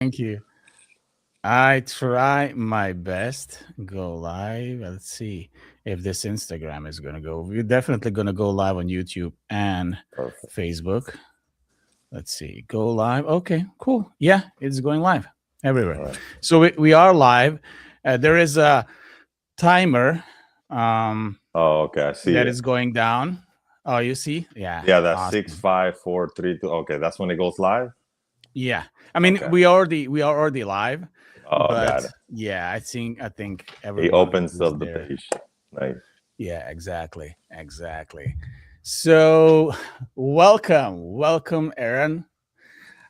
Thank you. I try my best. Go live. Let's see if this Instagram is going to go. We're definitely going to go live on YouTube and Perfect. Facebook. Let's see. Go live. Okay, cool. Yeah, it's going live everywhere. All right. So we are live. There is a timer um, Oh, okay. I see that it. is going down. Oh, you see? Yeah, Yeah, that's six, awesome. five, four, three, two. Okay, that's when it goes live. Yeah, I mean Okay. we are already live, Oh, got but it. yeah, I think He everyone opens who's up the there. page. Nice. Yeah, exactly. So, welcome, Aaron.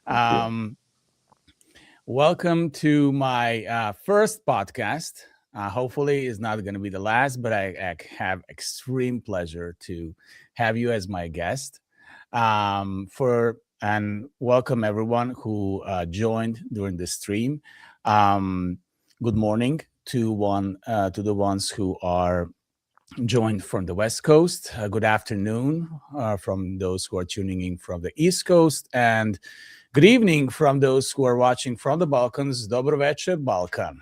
Thank you. Um, Welcome to my first podcast. Hopefully, it's not going to be the last, but I have extreme pleasure to have you as my guest. For and welcome everyone who joined during the stream. Um, Good morning to the ones who are joined from the West Coast. Good afternoon from those who are tuning in from the East Coast, and good evening from those who are watching from the Balkans. Dobro večer, Balkan.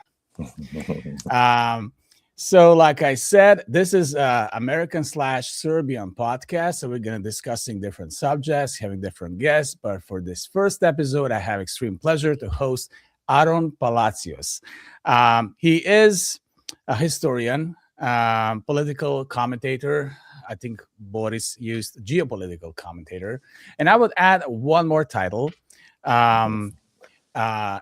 Um, so, like I said, this is American slash Serbian podcast. So we're going to discussing different subjects, having different guests. But for this first episode, I have extreme pleasure to host Aaron Palacios. He is a historian, political commentator. I think Boris used geopolitical commentator, and I would add one more title. Um,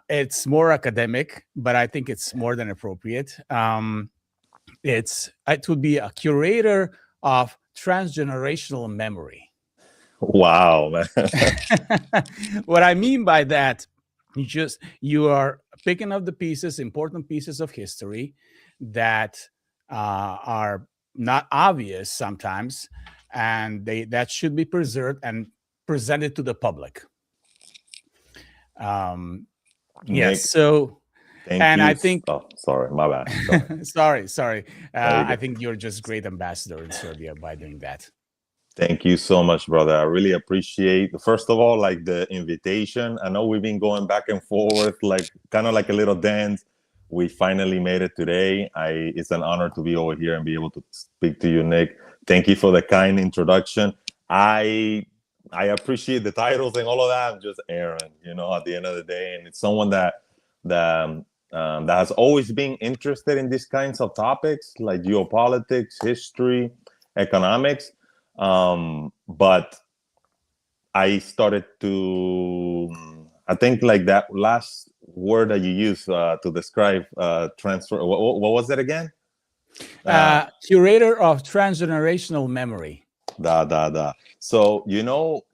it's more academic, but I think it's more than appropriate. It would be a curator of transgenerational memory. Wow, man. What I mean by that, you are picking up the pieces, important pieces of history that are not obvious sometimes, and they that should be preserved and presented to the public. Um, yes, Nick, so thank and you. I think Oh, sorry. My bad. Go ahead. sorry. No, you're I good. think you're just great ambassador in Serbia by doing that. Thank you so much, brother. I really appreciate, first of all, like the invitation. I know we've been going back and forth, like kind of like a little dance. We finally made it today. It's an honor to be over here and be able to speak to you, Nick. Thank you for the kind introduction. I I appreciate the titles and all of that. I'm just Aaron, at the end of the day, and it's someone that has always been interested in these kinds of topics like geopolitics, history, economics. But I started to, I think, like that last word that you used to describe transfer. What was that again? Uh, Curator of transgenerational memory. da. So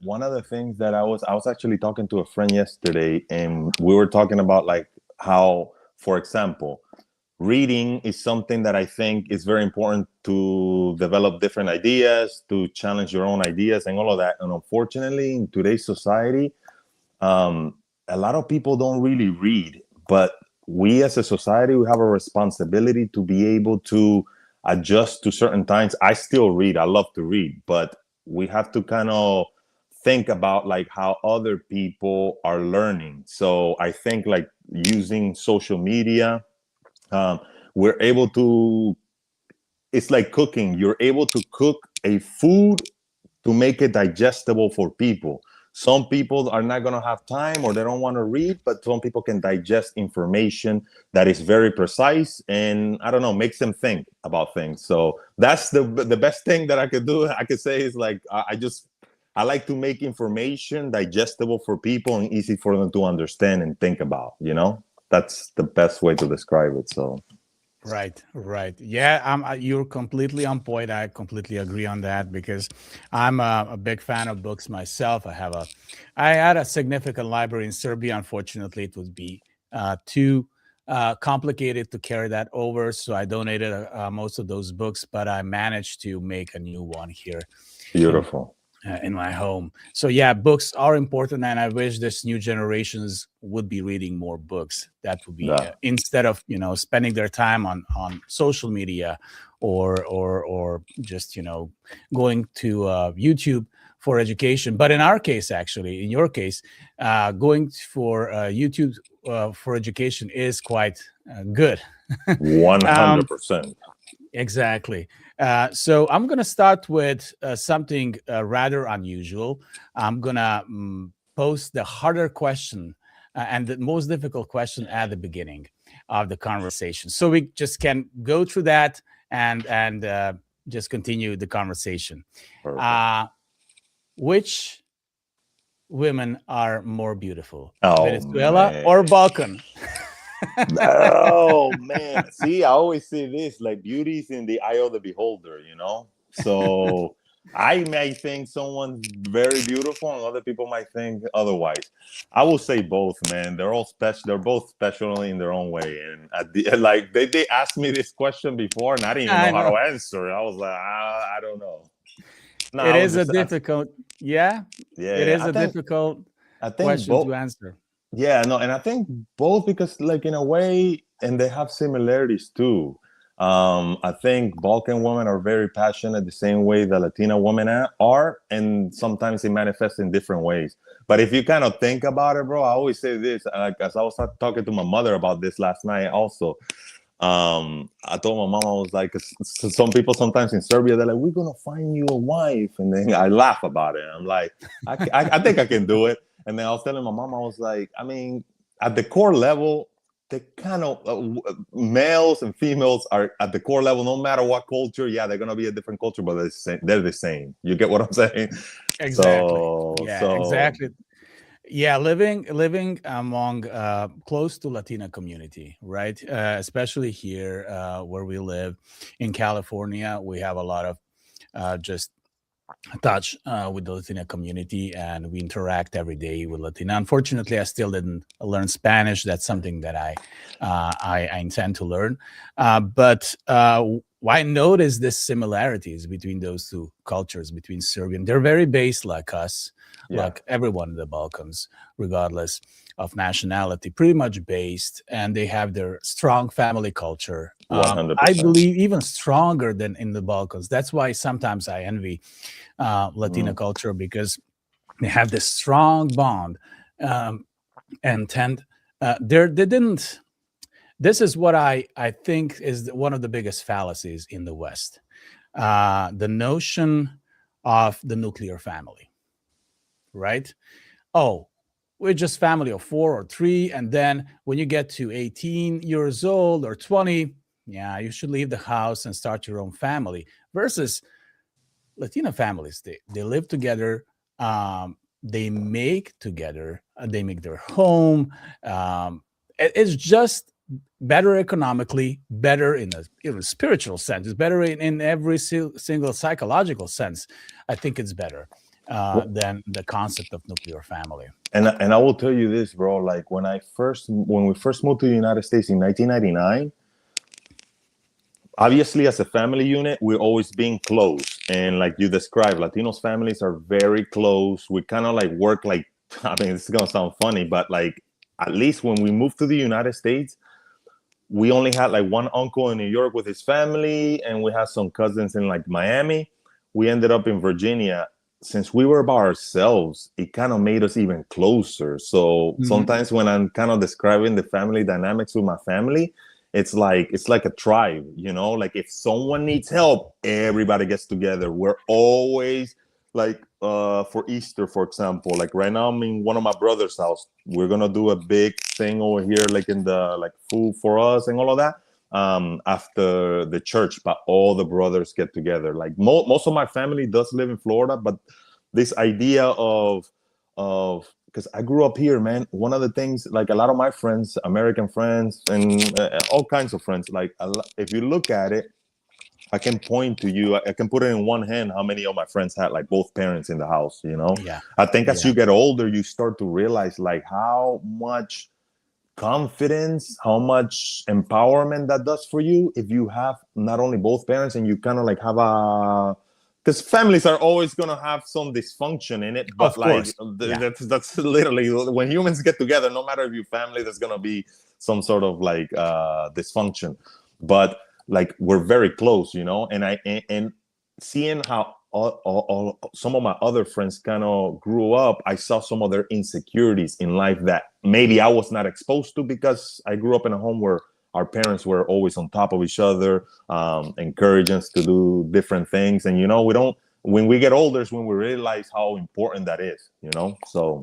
one of the things that I was actually talking to a friend yesterday, and we were talking about like how, for example, reading is something that I think is very important to develop different ideas, to challenge your own ideas, and all of that. And unfortunately, in today's society, um, a lot of people don't really read. But we, as a society, we have a responsibility to be able to adjust to certain times. I still read. I love to read, but we have to kind of think about like how other people are learning. So I think like using social media, um, we're able to, it's like cooking, you're able to cook a food to make it digestible for people. Some people are not going to have time or they don't want to read, but some people can digest information that is very precise and, I don't know, makes them think about things. So that's the best thing that I could do. I could say is like I like to make information digestible for people and easy for them to understand and think about. That's the best way to describe it. So Right. Yeah, you're completely on point. I completely agree on that because I'm a big fan of books myself. I had a significant library in Serbia. Unfortunately, it would be too complicated to carry that over, so I donated most of those books. But I managed to make a new one here in beautiful. in my home. So yeah, books are important, and I wish this new generations would be reading more books. That would be Yeah. instead of spending their time on social media or just going to YouTube for education. But in our case, actually, in your case, going for YouTube for education is quite good. um, 100%. exactly. So I'm going to start with something rather unusual. I'm going to post the harder question and the most difficult question at the beginning of the conversation, so we just can go through that and just continue the conversation. Perfect. Uh, which women are more beautiful, Oh Venezuela man. or Balkan? Oh man. See, I always say this, like beauty's in the eye of the beholder, you know? So I may think someone's very beautiful and other people might think otherwise. I will say both, man. They're all special. They're both special in their own way. And at the, like they asked me this question before and I didn't even I know how know to answer it. I was like, I don't know. No, it I was is a just, difficult, yeah, yeah, it yeah. is a difficult I think question both. to answer. Yeah, no, and I think both because, like, in a way, and they have similarities too. I think Balkan women are very passionate the same way the Latina women are, and sometimes it manifests in different ways. But if you kind of think about it, bro, I always say this. Like, as I was talking to my mother about this last night, also, I told my mom, I was like, 'cause some people sometimes in Serbia, they're like, we're gonna find you a wife, and then I laugh about it. I'm like, I think I can do it. And then I was telling my mom, I was like, I mean, at the core level, the kind of males and females are at the core level, no matter what culture. Yeah, they're gonna be a different culture, but they're the same. You get what I'm saying? Exactly. So, Yeah, so exactly. Yeah, living among close to Latina community, right? Especially here where we live in California, we have a lot of just touch with the Latina community, and we interact every day with Latina. Unfortunately, I still didn't learn Spanish. That's something that I intend to learn. But I notice the similarities between those two cultures, between Serbian. They're very based like us, yeah, like everyone in the Balkans, regardless of nationality, pretty much based, and they have their strong family culture. one hundred I percent. believe even stronger than in the Balkans. That's why sometimes I envy Latina Mm. culture, because they have this strong bond um, and tend they didn't. This is what I think is one of the biggest fallacies in the West: the notion of the nuclear family, right? Oh, we're just family of four or three, and then when you get to 18 years old or 20, yeah, you should leave the house and start your own family. Versus Latina families, they live together, they make together, they make their home. It's just better economically, better in a spiritual sense. It's better in every single psychological sense. I think it's better than the concept of nuclear family. And I will tell you this, bro. Like when we first moved to the United States in 1999, obviously as a family unit, we're always being close. And like you described, Latinos families are very close. We kind of like work like, I mean, this is gonna sound funny, but like at least when we moved to the United States, we only had like one uncle in New York with his family, and we had some cousins in like Miami. We ended up in Virginia. Since we were by ourselves, it kind of made us even closer. So Mhm. sometimes when I'm kind of describing the family dynamics with my family, it's like a tribe, you know. Like if someone needs help, everybody gets together. We're always like for Easter, for example. Like right now, I'm in one of my brother's house. We're gonna do a big thing over here, like in the like food for us and all of that. After the church, but all the brothers get together. Like most of my family does live in Florida, but this idea of because I grew up here, man. One of the things, like a lot of my friends, American friends, and all kinds of friends, like if you look at it, I can point to you. I can put it in one hand how many of my friends had like both parents in the house. You know, Yeah, I think as yeah, you get older, you start to realize like how much confidence, how much empowerment that does for you if you have not only both parents and you kind of like have a because families are always going to have some dysfunction in it, but of like course. Yeah, that's literally when humans get together, no matter if you family, there's going to be some sort of like dysfunction, but like we're very close, you know. And seeing how some of my other friends kind of grew up, I saw some of their insecurities in life that maybe I was not exposed to because I grew up in a home where our parents were always on top of each other, encouraging us to do different things. And, we don't, when we get older is when we realize how important that is, So,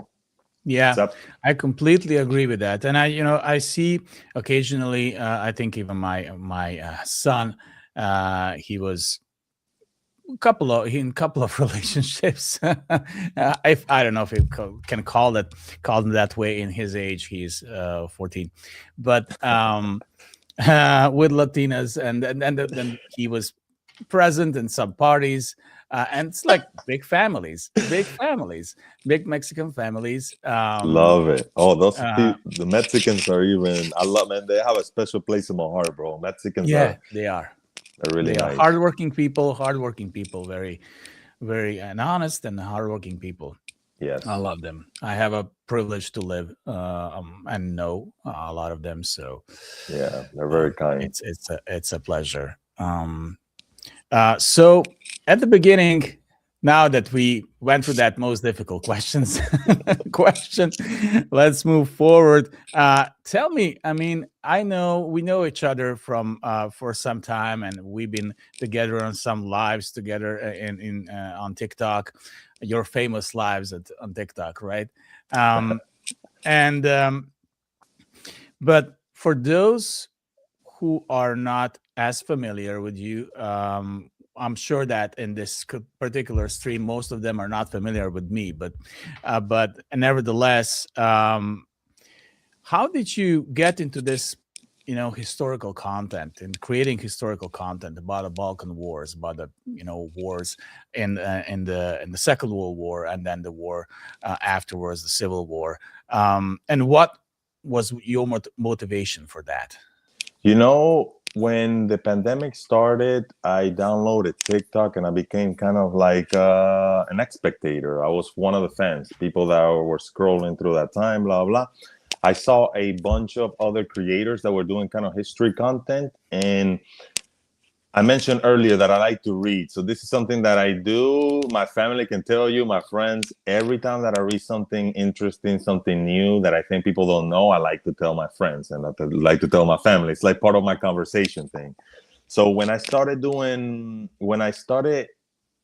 Yeah, that, I completely agree with that. And I see occasionally, I think even my son, he was in couple of relationships. If I don't know if you can call them that way in his age. He's 14, but with Latinas, and then he was present in some parties, and it's like big families, big Mexican families. love it. Oh, Uh, the Mexicans are even, I love, man, they have a special place in my heart, bro. Mexicans yeah, are really they are nice. hardworking people, very, very and honest and hardworking people. I Yes. love them. I have a privilege to live and know a lot of them, so Yeah, they're very kind. it's a pleasure. So at the beginning, now that we went through that most difficult questions question, let's move forward. Tell me, I mean, I know we know each other from for some time, and we've been together on some lives together in on TikTok, your famous lives on TikTok, right? Um, and But for those who are not as familiar with you, I'm sure that in this particular stream, most of them are not familiar with me. But nevertheless, how did you get into this? Historical content and creating historical content about the Balkan Wars, about the wars in the Second World War, and then the war afterwards, the Civil War, and what was your motivation for that? When the pandemic started, I downloaded TikTok and I became kind of like an spectator. I was one of the fans, people that were scrolling through that time, blah, blah. I saw a bunch of other creators that were doing kind of history content. And I mentioned earlier that I like to read. So this is something that I do. My family can tell you, my friends, every time that I read something interesting, something new that I think people don't know, I like to tell my friends and I like to tell my family. It's like part of my conversation thing. So when I started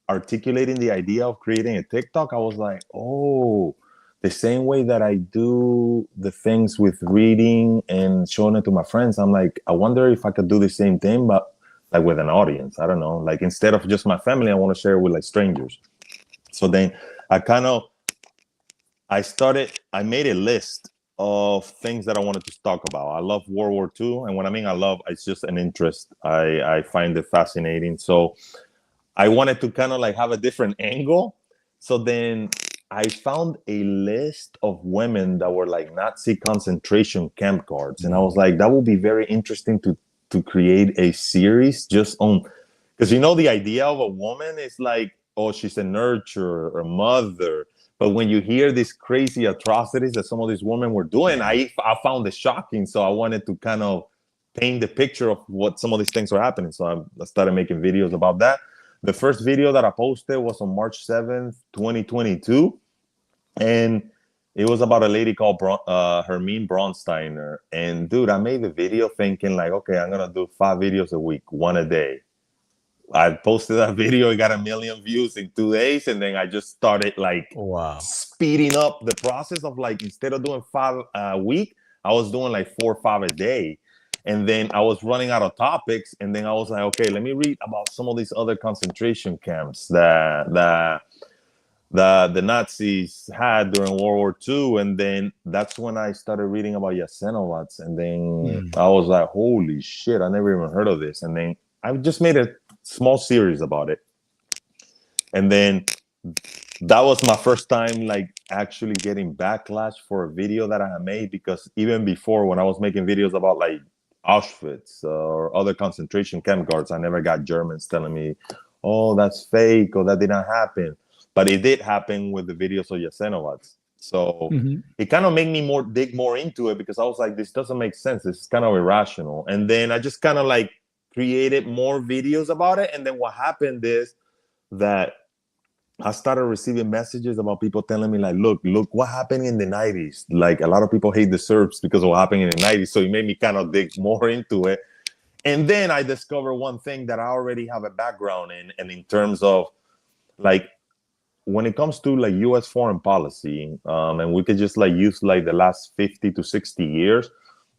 articulating the idea of creating a TikTok, I was like, oh, the same way that I do the things with reading and showing it to my friends, I'm like, I wonder if I could do the same thing, but like with an audience. I don't know. Like instead of just my family, I want to share it with like strangers. So then I kind of I made a list of things that I wanted to talk about. I love World War II, and when I mean I love, it's just an interest. I find it fascinating. So I wanted to kind of like have a different angle. So then I found a list of women that were like Nazi concentration camp guards. And I was like, that would be very interesting to create a series just on, because the idea of a woman is like, oh, she's a nurturer, a mother. But when you hear these crazy atrocities that some of these women were doing, Yeah. I found it shocking. So I wanted to kind of paint the picture of what some of these things were happening. So I started making videos about that. The first video that I posted was on March 7th, 2022. And it was about a lady called Hermine Bronsteiner. And dude, I made the video thinking like, okay, I'm going to do 5 videos a week, one a day. I posted that video, it got 1 million views in 2 days. And then I just started like Wow. speeding up the process of like, instead of doing 5 a week, I was doing like 4 or 5 a day. And then I was running out of topics. And then I was like, okay, let me read about some of these other concentration camps that the Nazis had during World War II. And then that's when I started reading about Yasenovats. And then I was like, holy shit, I never even heard of this. And then I just made a small series about it. And then that was my first time like actually getting backlash for a video that I had made, because even before, when I was making videos about like Auschwitz or other concentration camp guards, I never got Germans telling me, oh, that's fake or that did not happen. But it did happen with the videos of Yasenovats. So Mhm. it kind of made me dig more into it, because I was like, this doesn't make sense. This is kind of irrational. And then I just kind of like created more videos about it. And then what happened is that I started receiving messages about people telling me like, look what happened in the 90s. Like a lot of people hate the Serbs because of what happened in the 90s. So it made me kind of dig more into it. And then I discovered one thing that I already have a background in, and in terms of like when it comes to like U.S. foreign policy, and we could just like use like the last 50 to 60 years,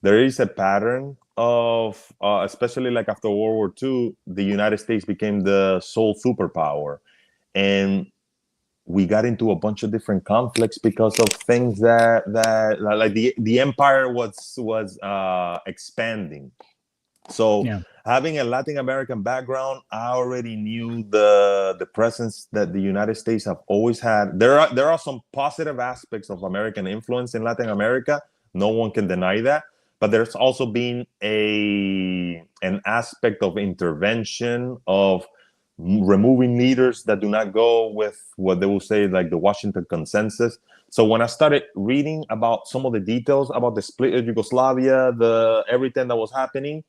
there is a pattern of, especially like after World War II, the United States became the sole superpower, and we got into a bunch of different conflicts because of things that like the empire was expanding. So Yeah. having a Latin American background, I already knew the presence that the United States have always had. There are some positive aspects of American influence in Latin America. No one can deny that. But there's also been an aspect of intervention, of removing leaders that do not go with what they will say like the Washington consensus. So when I started reading about some of the details about the split of Yugoslavia, the everything that was happening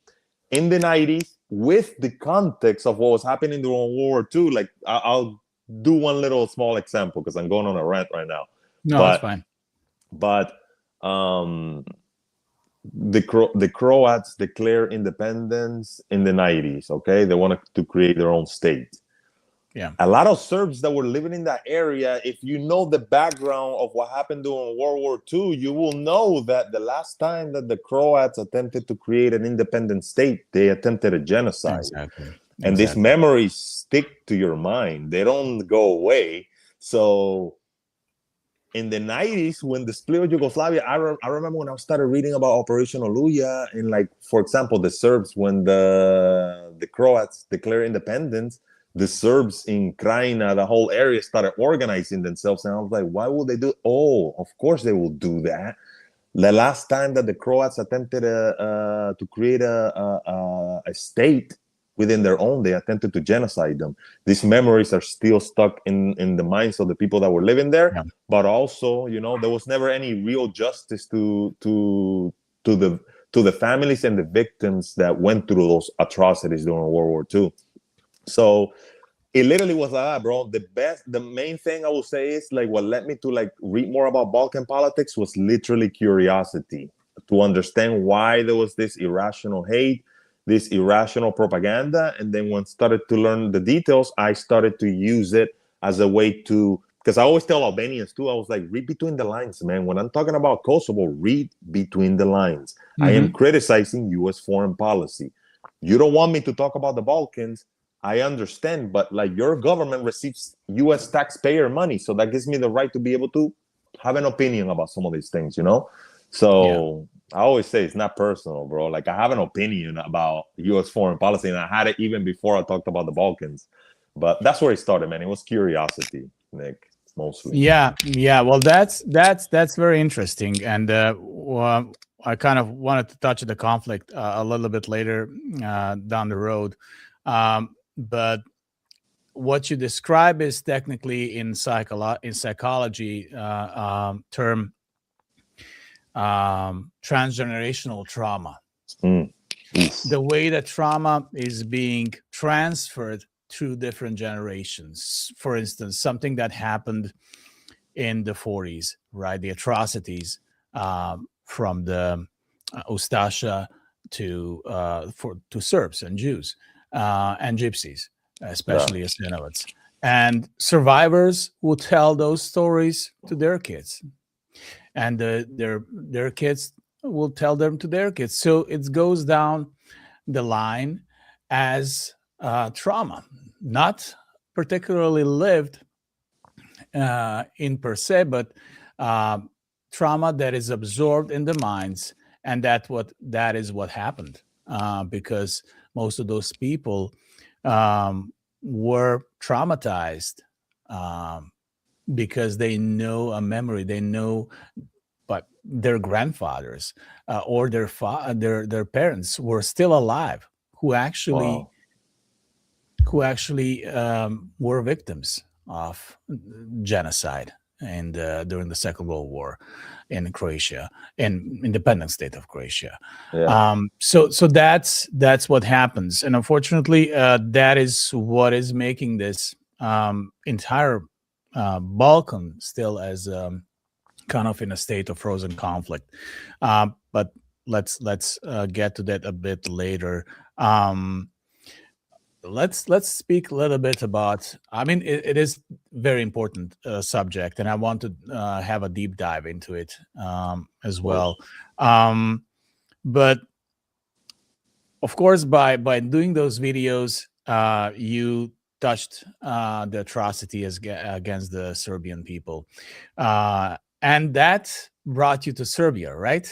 in the 90s, with the context of what was happening during World War II, like I'll do one little small example because I'm going on a rant right now. No, it's But fine. but um, the Croats declare independence in the 90s. Okay, they wanted to create their own state. Yeah. A lot of Serbs that were living in that area, if you know the background of what happened during World War II, you will know that the last time that the Croats attempted to create an independent state, they attempted a genocide. Exactly. And these Exactly. memories stick to your mind, they don't go away. So in the 90s, when the split of Yugoslavia, I remember when I started reading about Operation Oluja, and like, for example, the Serbs, when the Croats declared independence, the Serbs in Krajina, the whole area, started organizing themselves. And I was like, why would they do? Oh, of course they will do that. The last time that the Croats attempted to create a state within their own, they attempted to genocide them. These memories are still stuck in the minds of the people that were living there. Yeah. But also, there was never any real justice to the families and the victims that went through those atrocities during World War II. So it literally was like, bro. The main thing I will say is like what led me to like read more about Balkan politics was literally curiosity, to understand why there was this irrational hate, this irrational propaganda. And then when I started to learn the details, I started to use it as a way to, because I always tell Albanians too, I was like, read between the lines, man. When I'm talking about Kosovo, read between the lines. I am Mm-hmm. criticizing U.S. foreign policy. You don't want me to talk about the Balkans, I understand, but like your government receives U.S. taxpayer money, so that gives me the right to be able to have an opinion about some of these things. Yeah. So I always say it's not personal, bro. Like I have an opinion about U.S. foreign policy, and I had it even before I talked about the Balkans. But that's where it started, man. It was curiosity, Nick, mostly. Yeah. Yeah. Well, that's very interesting, and well, I kind of wanted to touch the conflict a little bit later down the road, but what you describe is technically in psychology term transgenerational trauma. Mm. The way that trauma is being transferred through different generations. For instance, something that happened in the 40s, right? The atrocities from the Ustasha to Serbs and Jews and Gypsies, Yeah. especially Jasenovets. And survivors will tell those stories to their kids, and their kids will tell them to their kids. So it goes down the line as trauma, not particularly lived in per se, but trauma that is absorbed in the minds, and that is what happened because most of those people were traumatized because they know a memory, they know, but their grandfathers or their parents were still alive, who actually Wow. were victims of genocide and during the Second World War in Croatia, in independent state of Croatia. Yeah. So that's what happens, and unfortunately, that is what is making this entire Balkan still as kind of in a state of frozen conflict. But let's get to that a bit later. Um, let's speak a little bit about. I mean, it is very important subject, and I want to have a deep dive into it as Of well. course. Um, but of course, by doing those videos, you touched the atrocity against the Serbian people, and that brought you to Serbia, right?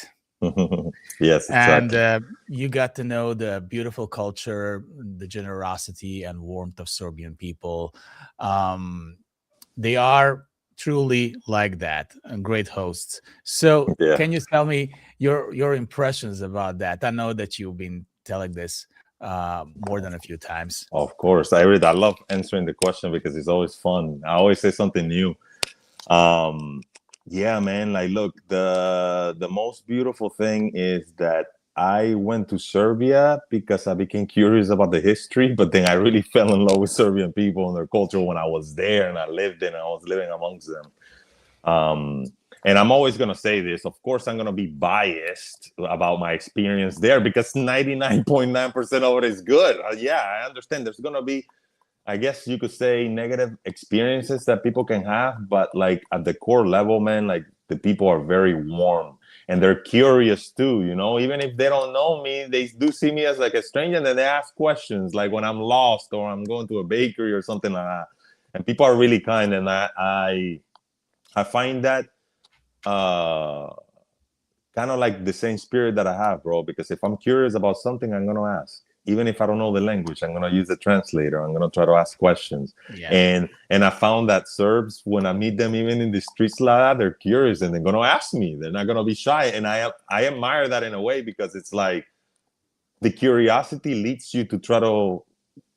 Yes, And exactly. you got to know the beautiful culture, the generosity and warmth of Serbian people. Um, they are truly like that, and great hosts. So, Yeah. can you tell me your impressions about that? I know that you've been telling this more than a few times. Of course. I love answering the question because it's always fun. I always say something new. Um, yeah, man. Like, look, the most beautiful thing is that I went to Serbia because I became curious about the history, but then I really fell in love with Serbian people and their culture when I was there and I lived in and I was living amongst them. Um, and I'm always going to say this. Of course, I'm going to be biased about my experience there because 99.9% of it is good. Yeah, I understand there's going to be, I guess you could say, negative experiences that people can have, but like at the core level, man, like the people are very warm and they're curious too, you know, even if they don't know me, they do see me as like a stranger and then they ask questions like when I'm lost or I'm going to a bakery or something like that. And people are really kind. And I find that uh kind of like the same spirit that I have, bro. Because if I'm curious about something, I'm gonna ask. Even if I don't know the language, I'm gonna use the translator. I'm gonna try to ask questions. Yeah. And I found that Serbs, when I meet them, even in the streets like that, they're curious and they're gonna ask me. They're not gonna be shy. And I admire that in a way because it's like the curiosity leads you to try to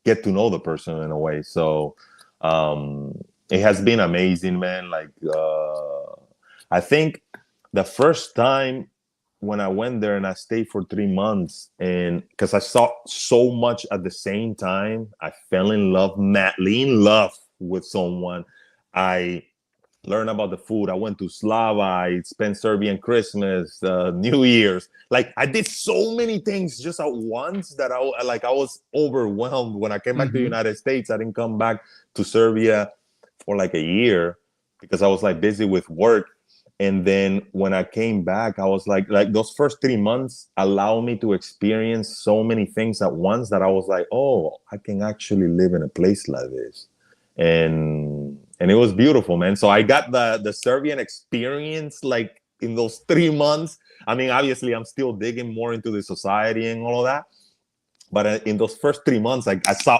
get to know the person in a way. So um, it has been amazing, man. Like I think the first time when I went there and I stayed for 3 months, and because I saw so much at the same time, I fell in love, madly in love with someone. I learn about the food. I went to Slava. I spent Serbian Christmas, New Year's. Like I did so many things just at once that I was overwhelmed. When I came back to the Hmm. United States, I didn't come back to Serbia for like a year because I was like busy with work. And then when I came back, I was like those first 3 months allow me to experience so many things at once that I was like, oh, I can actually live in a place like this. And it was beautiful, man. So I got the Serbian experience like in those 3 months. I mean, obviously, I'm still digging more into the society and all of that. But in those first 3 months, I saw.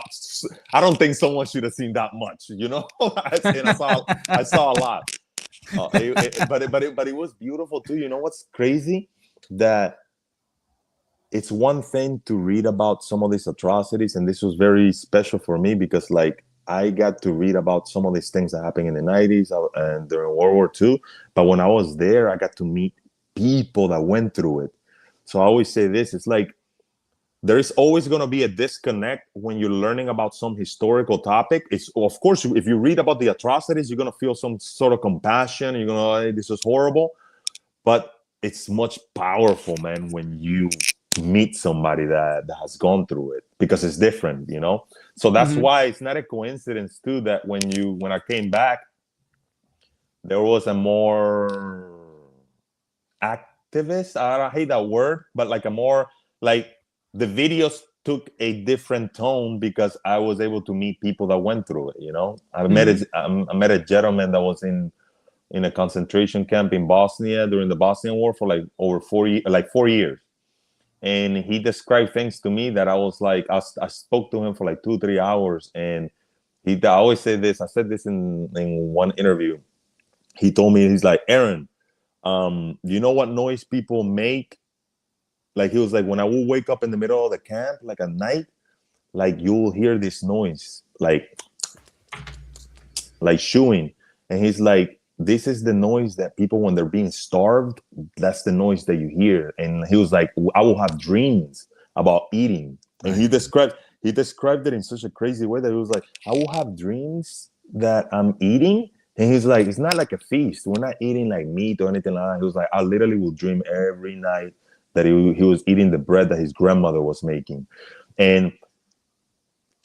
I don't think someone should have seen that much, you know. And I saw a lot. But it was beautiful too. You know what's crazy? That it's one thing to read about some of these atrocities, and this was very special for me because like I got to read about some of these things that happened in the 90s and during World War II. But when I was there, I got to meet people that went through it. So I always say this, it's like there is always going to be a disconnect when you're learning about some historical topic. It's of course, if you read about the atrocities, you're going to feel some sort of compassion. You're going to, hey, this is horrible. But it's much powerful, man, when you meet somebody that has gone through it because it's different, you know. So that's Hmm. why it's not a coincidence too that when I came back, there was a more activist. I hate that word, but like a more like the videos took a different tone because I was able to meet people that went through it. You know, Hmm. I met a gentleman that was in a concentration camp in Bosnia during the Bosnian War for like over 4 years. And he described things to me that I was like, I spoke to him for like 2, 3 hours. And I always say this, I said this in one interview. He told me, he's like, Aaron, you know what noise people make? Like, he was like, when I will wake up in the middle of the camp, like at night, like you'll hear this noise, like chewing. And he's like, this is the noise that people, when they're being starved, that's the noise that you hear. And he was like, I will have dreams about eating. And Right. he described it in such a crazy way that he was like, I will have dreams that I'm eating. And he's like, it's not like a feast. We're not eating like meat or anything like that. He was like, I literally will dream every night that he was eating the bread that his grandmother was making. And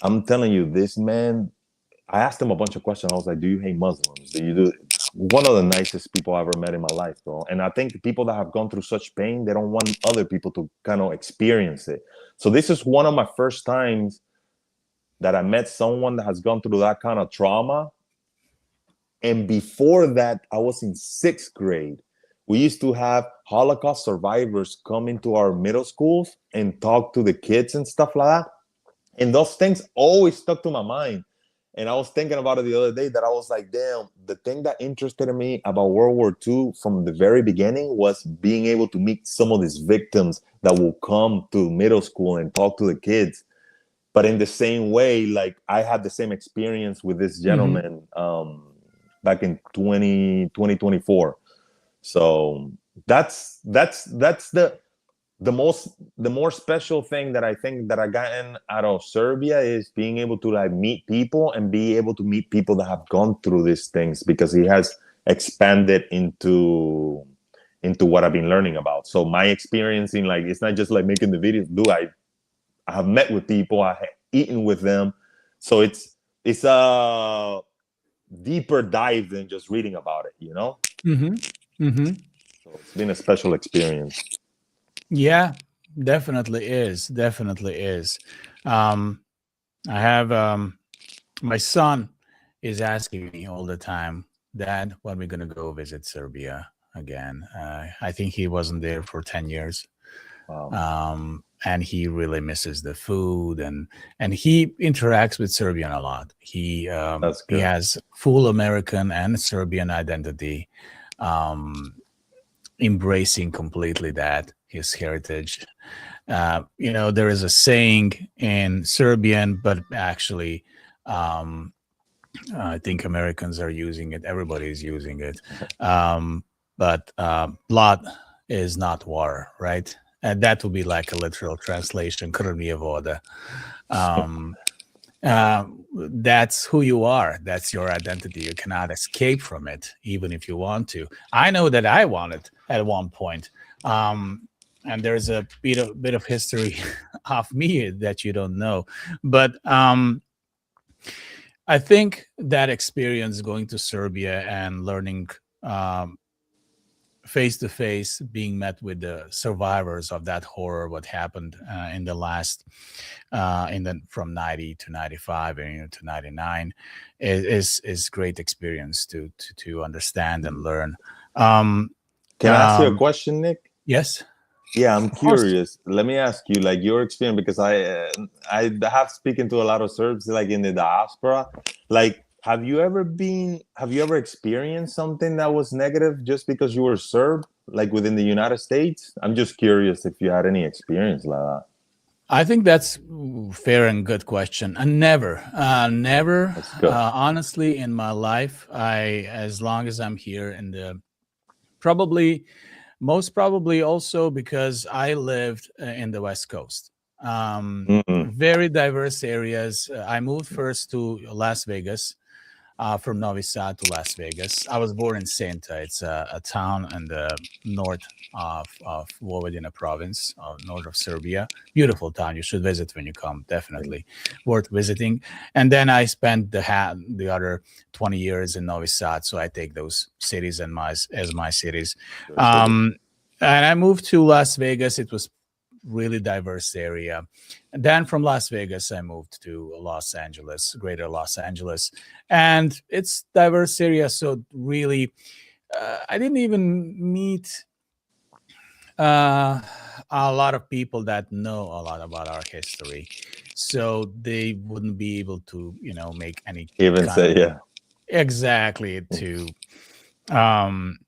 I'm telling you, this man, I asked him a bunch of questions. I was like, do you hate Muslims? Do you do? One of the nicest people I ever met in my life, bro. And I think the people that have gone through such pain, they don't want other people to kind of experience it. So this is one of my first times that I met someone that has gone through that kind of trauma. And before that, I was in sixth grade. We used to have Holocaust survivors come into our middle schools and talk to the kids and stuff like that. And those things always stuck to my mind. And I was thinking about it the other day that I was like, damn, the thing that interested me about World War II from the very beginning was being able to meet some of these victims that will come to middle school and talk to the kids. But in the same way, like I had the same experience with this Mm-hmm. gentleman back in 2024. So that's the more special thing that I think that I gotten out of Serbia is being able to like meet people and be able to meet people that have gone through these things, because he has expanded into what I've been learning about. So my experience in like, it's not just like making the videos. I have met with people, I have eaten with them. So it's a deeper dive than just reading about it, you know? Mm-hmm. Mm-hmm. So it's been a special experience. Yeah, definitely is. Definitely is. Um, I have my son is asking me all the time, Dad, when we gonna go visit Serbia again? I think he wasn't there for 10 years, Wow. and he really misses the food, and he interacts with Serbian a lot. That's He good. has full American and Serbian identity, um, embracing completely that his heritage. There is a saying in Serbian, but actually, um, I think Americans are using it. Everybody is using it. But blood is not water, right? And that would be like a literal translation. Krv nije voda. Um, that's who you are. That's your identity. You cannot escape from it, even if you want to. I know that I wanted at one point. And there's a bit of history of me that you don't know. But I think that experience going to Serbia and learning face to face, being met with the survivors of that horror, what happened in the last, in the from 90 to 95 and to 99, is great experience to understand and learn. Um, Can I ask you a um, question, Nick? yes, Yeah, I'm of course. curious. Let me ask you, like your experience, because I have speaking to a lot of Serbs, like in the diaspora. Like, have you ever experienced something that was negative just because you were Serb, like within the United States? I'm just curious if you had any experience like that. I think that's fair and good question. And never, That's good. honestly, in my life, as long as I'm here in the probably most probably also because I lived in the West Coast. Mm-mm. Very diverse areas. I moved first to Las Vegas, from Novi Sad to Las Vegas. I was born in Senta. It's a town in the north of Vojvodina province, north of Serbia. Beautiful town. You should visit when you come. Definitely worth visiting. And then I spent the other 20 years in Novi Sad, so I take those cities as my cities. Good city. Um, and I moved to Las Vegas. It was really diverse area. And then from Las Vegas, I moved to Los Angeles, greater Los Angeles, and it's diverse area. So really, I didn't even meet uh, a lot of people that know a lot about our history, so they wouldn't be able to, make any Even kind say, of yeah, exactly to um,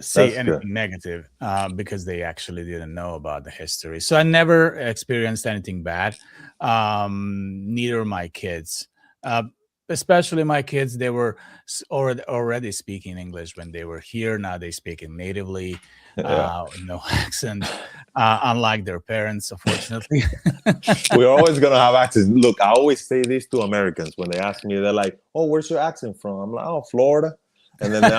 say that's good. anything negative, because they actually didn't know about the history. So I never experienced anything bad. Neither my kids. Uh, especially my kids, they were already speaking English when they were here. Now they speak it natively, Yeah. no accent, unlike their parents, unfortunately. We're always gonna have accents. Look, I always say this to Americans when they ask me, they're like, "Oh, where's your accent from?" I'm like, "Oh, Florida." And then I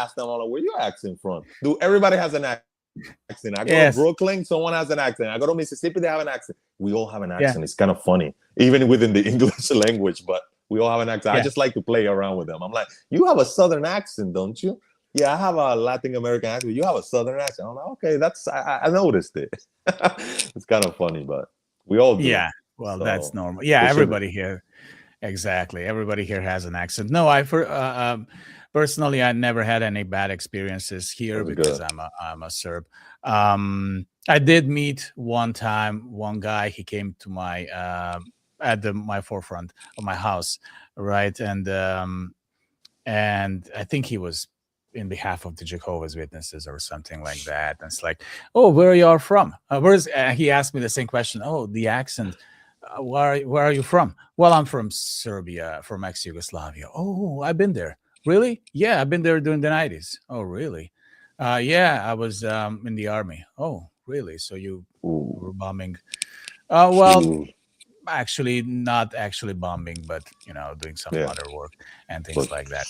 ask them, "I'm like, where your accent from?" Dude, everybody has an accent. I go to Yes. Brooklyn, someone has an accent. I go to Mississippi, they have an accent. We all have an accent. Yeah. It's kind of funny, even within the English language, but we all have an accent. I Yeah. just like to play around with them. I'm like, "You have a Southern accent, don't you?" "Yeah, I have a Latin American accent." "You have a Southern accent." I'm like, "Okay, I noticed it." It's kind of funny, but we all do. Yeah. Well, that's So normal. Yeah. it should be. Everybody here. Exactly. Everybody here has an accent. No, personally, I never had any bad experiences here That's because good. I'm a Serb. I did meet one time one guy. He came to my at my forefront of my house, right, and I think he was in behalf of the Jehovah's Witnesses or something like that. And it's like, oh, where are you all from? Where's He asked me the same question. Oh, the accent. Where are you from? Well, I'm from Serbia, from ex-Yugoslavia. Oh, I've been there. Really? Yeah, I've been there during the 90s. Oh, really? Yeah, I was in the army. Oh, really? So you Ooh, were bombing? Well, ooh, actually, not actually bombing, but doing some yeah. other work and things But like that.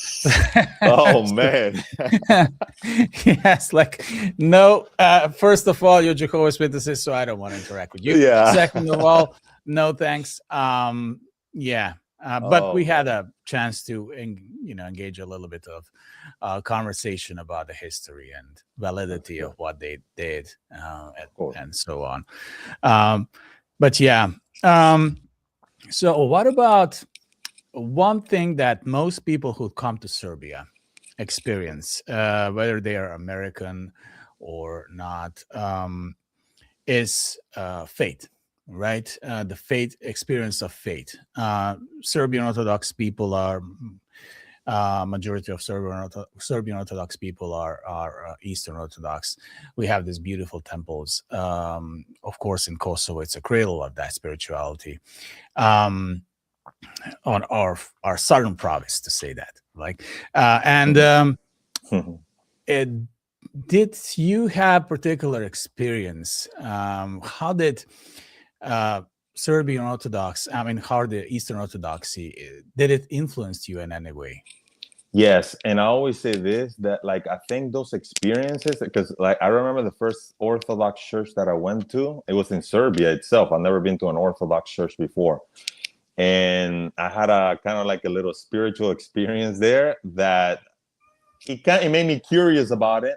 oh So, man, yes, like no. First of all, you're Jehovah's Witnesses, so I don't want to interact with you. yeah. Second of all, no thanks. Yeah, but Oh we had man, a chance to, engage a little bit of conversation about the history and that's validity of good. what they did, Of course. and so on. Um, but yeah. Um, so, what about one thing that most people who come to Serbia experience, whether they are American or not, is faith, right? The faith experience of faith. Serbian Orthodox people are majority of Serbian Orthodox people are Eastern Orthodox. We have these beautiful temples. Of course, in Kosovo, it's a cradle of that spirituality. Um, on our southern province, to say that, like, and it, did you have particular experience? How did uh, Serbian Orthodox, I mean, how the Eastern Orthodoxy, did it influence you in any way? Yes, and I always say this, that like I think those experiences, because like I remember the first Orthodox church that I went to, it was in Serbia itself. I've never been to an Orthodox church before, and I had a kind of like a little spiritual experience there that it made me curious about it.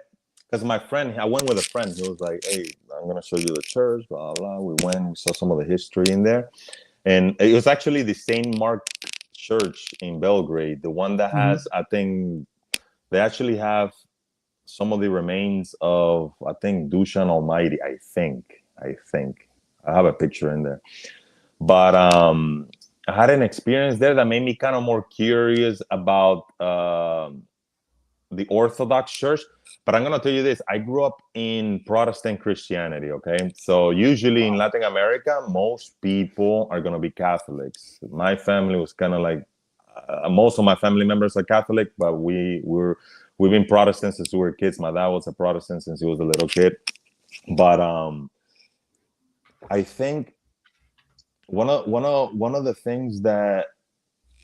Because my friend, I went with a friend. He was like, "Hey, I'm gonna show you the church." Blah blah. We went. We saw some of the history in there, and it was actually the Saint Mark Church in Belgrade, the one that Mhm. has, I think, they actually have some of the remains of, I think, Dushan Almighty. I think I have a picture in there, but I had an experience there that made me kind of more curious about the Orthodox Church. But I'm going to tell you this, I grew up in Protestant Christianity, okay? So usually in Latin America, most people are going to be Catholics. My family was kind of like, most of my family members are Catholic, but we've been Protestant since we were kids. My dad was a Protestant since he was a little kid. But I think one of the things that,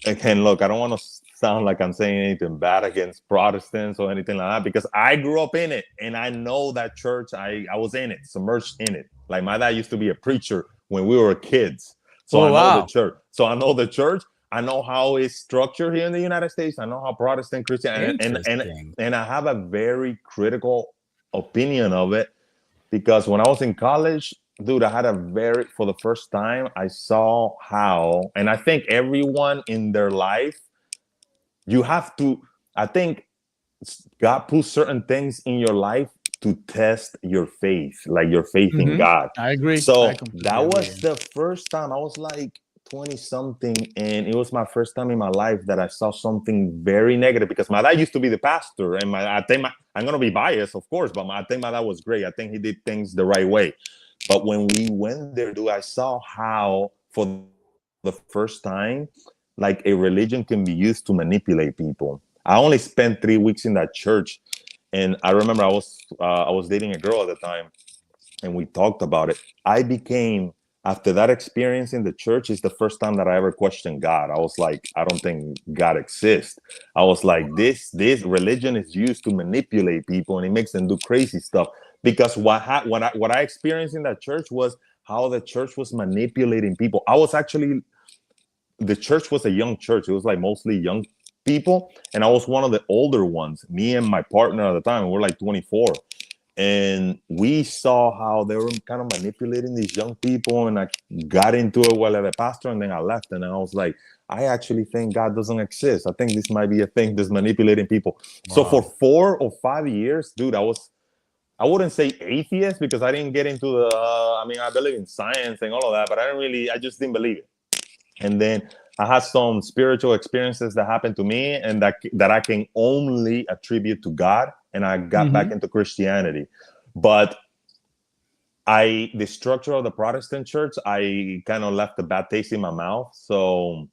again, look, I don't want to sound like I'm saying anything bad against Protestants or anything like that, because I grew up in it and I know that church. I was in it, submerged in it. Like my dad used to be a preacher when we were kids. So Oh, I know the wow. church. So I know the church. I know how it's structured here in the United States. I know how Protestant Christian, Interesting. and I have a very critical opinion of it, because when I was in college, dude, I had for the first time, I saw how, and I think everyone in their life, you have to, I think God puts certain things in your life to test your faith, like your faith in Hmm. God. I agree. I So completely that agree. was the first time. I was like 20 something, and it was my first time in my life that I saw something very negative, because my dad used to be the pastor, and I'm going to be biased, of course, but I think my dad was great. I think he did things the right way. But when we went there, dude, I saw how, for the first time, like a religion can be used to manipulate people. I only spent 3 weeks in that church, and I remember I was dating a girl at the time, and we talked about it. I became, after that experience in the church, is the first time that I ever questioned God. I was like, I don't think God exists. I was like, this religion is used to manipulate people, and it makes them do crazy stuff. Because what I experienced in that church was how the church was manipulating people. I was actually, the church was a young church. It was like mostly young people, and I was one of the older ones. Me and my partner at the time, we were like 24, and we saw how they were kind of manipulating these young people. And I got into it while at a pastor, and then I left, and I was like, I actually think God doesn't exist. I think this might be a thing that's manipulating people. So for Wow. 4 or 5 years, dude, I wouldn't say atheist, because I didn't get into the I mean, I believe in science and all of that, but I just didn't believe it. And then I had some spiritual experiences that happened to me, and that I can only attribute to God. And I got back Hmm. into Christianity. But the structure of the Protestant church, I kind of left a bad taste in my mouth. So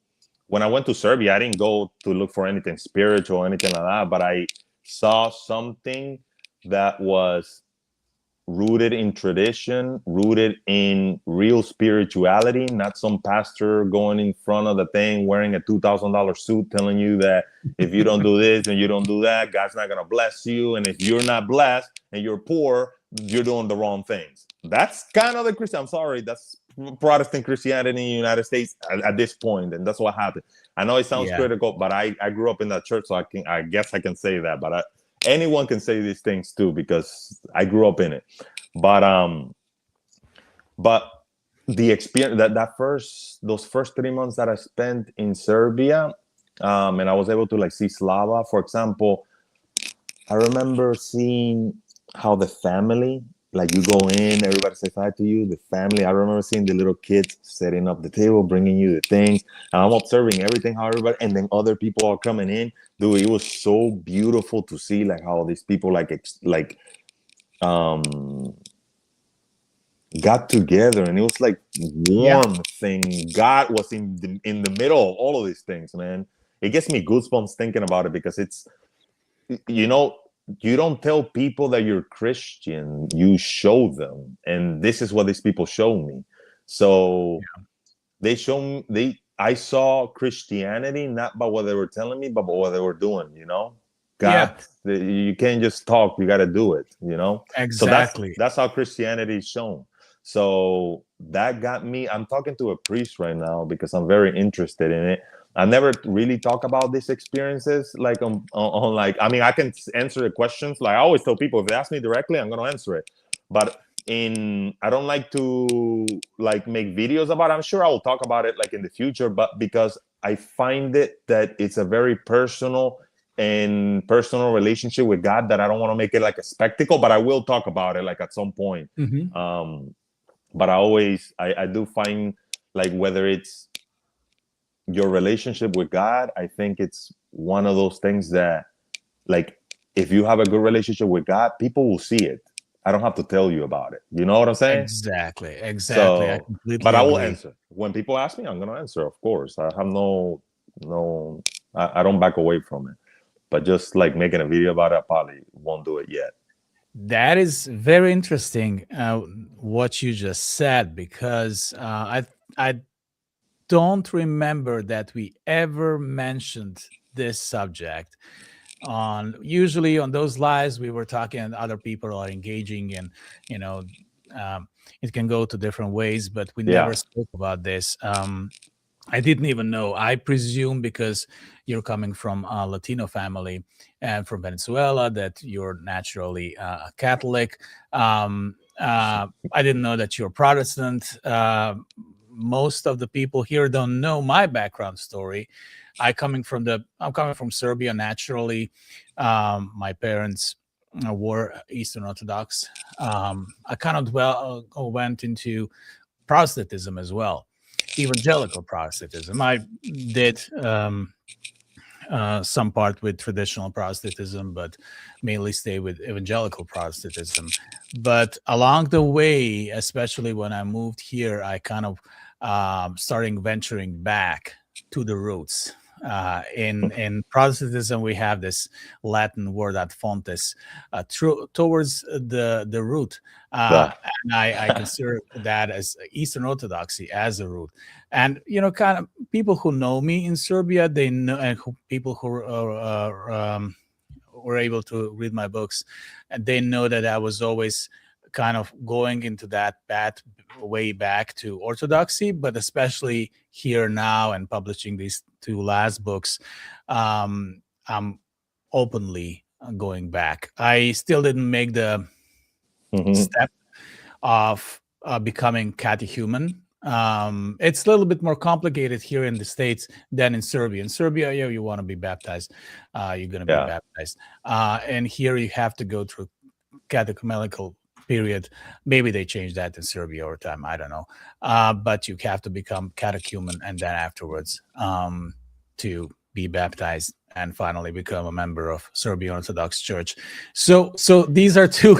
when I went to Serbia, I didn't go to look for anything spiritual or anything like that, but I saw something that was rooted in tradition, rooted in real spirituality, not some pastor going in front of the thing wearing a $2,000 suit telling you that if you don't do this and you don't do that, God's not going to bless you. And if you're not blessed and you're poor, you're doing the wrong things. That's kind of the Christian. I'm sorry. That's Protestant Christianity in the United States at this point, and that's what happened. I know it sounds Yeah. critical, but I grew up in that church, so I guess I can say that. But anyone can say these things too, because I grew up in it. But but the experience, those first 3 months that I spent in Serbia, and I was able to like see Slava, for example. I remember seeing how the family, like you go in, everybody says hi to you. The family, I remember seeing the little kids setting up the table, bringing you the things, and I'm observing everything, how everybody, and then other people are coming in. Dude, it was so beautiful to see like how these people um got together, and it was like Yeah. warm thing. God was in the middle of all of these things, man. It gets me goosebumps thinking about it, because it's, you know, you don't tell people that you're Christian, you show them. And this is what these people show me. So they show me, I saw Christianity not by what they were telling me, but by what they were doing, you know? God, Yeah. you can't just talk, you got to do it, you know? So Exactly. that's how Christianity is shown. So that got me, I'm talking to a priest right now because I'm very interested in it. I never really talk about these experiences like on like, I mean, I can answer the questions. Like I always tell people, if they ask me directly, I'm gonna answer it. But I don't like to like make videos about it. I'm sure I will talk about it like in the future, but because I find it that it's a very personal relationship with God, that I don't want to make it like a spectacle, but I will talk about it like at some point. Hmm. Um, but I do find, like, whether it's your relationship with God, I think it's one of those things that, like, if you have a good relationship with God, people will see it. I don't have to tell you about it. You know what I'm saying? Exactly. Exactly. I So, but completely I will agree. answer when people ask me. I'm gonna answer, of course. I have no. I don't back away from it. But just like making a video about it, I probably won't do it yet. That is very interesting, what you just said, because I don't remember that we ever mentioned this subject. On usually on those lives, we were talking, and other people are engaging, and you know, um, it can go to different ways, but we never Yeah. spoke about this. I didn't even know. I presume because you're coming from a Latino family and from Venezuela that you're naturally a Catholic. I didn't know that you're Protestant. Most of the people here don't know my background story. I'm coming from Serbia naturally. My parents were Eastern Orthodox. I kind of went into Protestantism as well, evangelical Protestantism. I did some part with traditional Protestantism, but mainly stay with evangelical Protestantism. But along the way, especially when I moved here, I kind of starting venturing back to the roots. In Protestantism, we have this Latin word ad fontes, towards the root, Yeah. and I consider that as Eastern Orthodoxy as a root. And kind of people who know me in Serbia, they know, and people who were able to read my books, and they know that I was always kind of going into that path way back to orthodoxy, but especially here now and publishing these two last books, I'm openly going back. I still didn't make the step of becoming catechumen. It's a little bit more complicated here in the States than in Serbia. In Serbia, you want to be baptized, you're going to be baptized. And here you have to go through catechumenical period. Maybe they changed that in Serbia over time. I don't know. But you have to become catechumen and then afterwards to be baptized and finally become a member of Serbian Orthodox Church. So these are two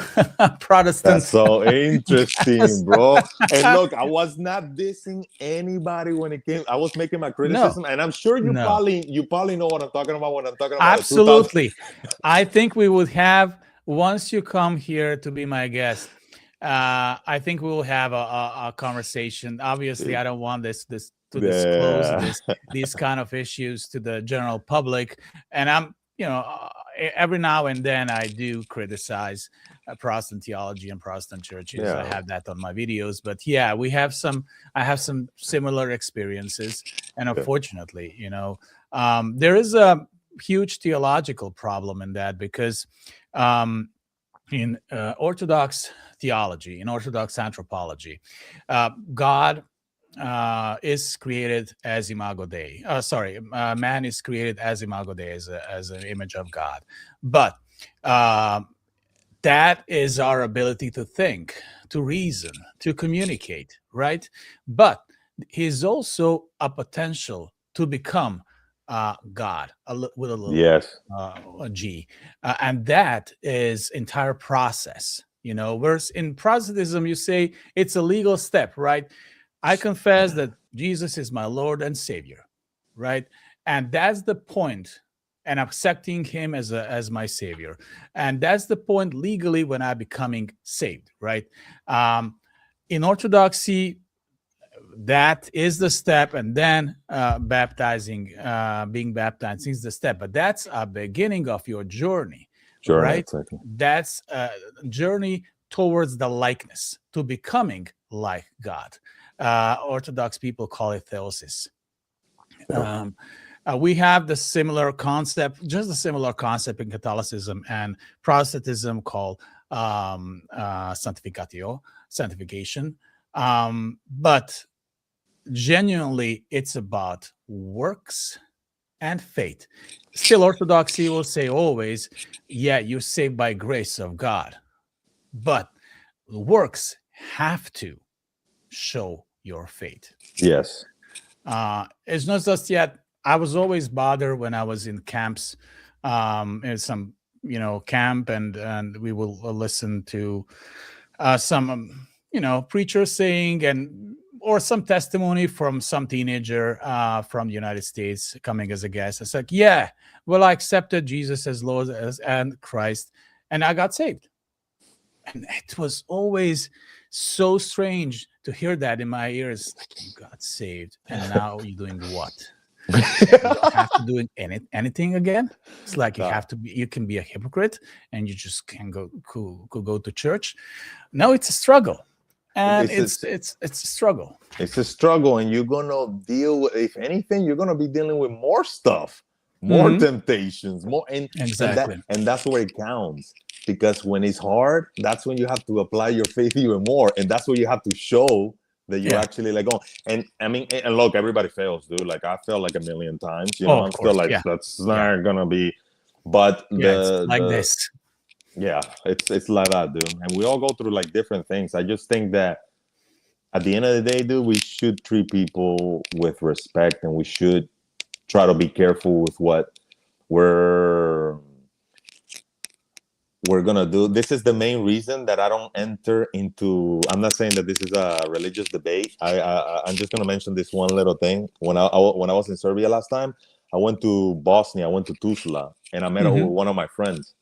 Protestants. That's so interesting, bro. And look, I was not dissing anybody when it came. I was making my criticism, and I'm sure you probably know what I'm talking about when I'm talking about. Absolutely. I think we would have, once you come here to be my guest, I think we will have a conversation. Obviously, I don't want this to disclose these kind of issues to the general public. And I'm, every now and then I do criticize Protestant theology and Protestant churches. I have that on my videos. But yeah, I have some similar experiences. And unfortunately, there is a huge theological problem in that, because in Orthodox theology, in Orthodox anthropology, God is created as imago Dei. Man is created as imago Dei, as an image of God. But that is our ability to think, to reason, to communicate, right? But he's also a potential to become God, with a little a G, and that is entire process. Whereas in Protestantism, you say it's a legal step, right? I confess that Jesus is my Lord and Savior, right? And that's the point, and accepting Him as my Savior, and that's the point legally when I'm becoming saved, right? In Orthodoxy, that is the step, and then being baptized is the step. But that's a beginning of your journey, right? Exactly. That's a journey towards the likeness, to becoming like God. Orthodox people call it theosis. We have the similar concept, just a similar concept in Catholicism and Protestantism called sanctification. But genuinely, it's about works and faith. Still, Orthodoxy will say always, you're saved by grace of God. But works have to show your faith. Yes. It's not just yet. I was always bothered when I was in camps, in some, camp, and we will listen to some, preachers saying, or some testimony from some teenager from the United States coming as a guest. It's like, I accepted Jesus as Lord and Christ, and I got saved. And it was always so strange to hear that in my ears. You got saved, and now you're doing what? You don't have to do anything again. It's like you can be a hypocrite, and you just can go to church. No, it's a struggle. And it's a struggle. It's a struggle, and you're gonna deal with, if anything, you're gonna be dealing with more stuff, more temptations, more, and that's where it counts. Because when it's hard, that's when you have to apply your faith even more, and that's where you have to show that you're actually like, and I mean, and look, everybody fails, dude. Like I failed like a million times, I'm still like, that's not gonna be, but it's like this. Yeah, it's like that, dude. And we all go through like different things. I just think that at the end of the day, dude, we should treat people with respect, and we should try to be careful with what we're we're gonna do this is the main reason that I don't enter into. I'm not saying that this is a religious debate. I'm just gonna mention this one little thing. When I was in Serbia last time, I went to Bosnia. I went to Tuzla, and I met up with one of my friends.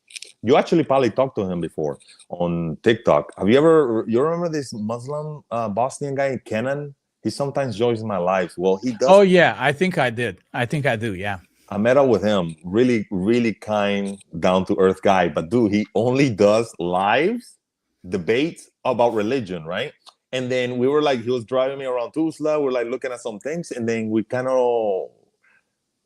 You actually probably talked to him before on TikTok. Have you ever? You remember this Muslim Bosnian guy, Kenan? He sometimes joins my lives. Well, he does. Oh yeah, I think I did. I think I do. Yeah. I met up with him. Really, really kind, down to earth guy. But dude, he only does lives, debates about religion, right? And then we were like, he was driving me around Tuzla. We're like looking at some things, and then we kind of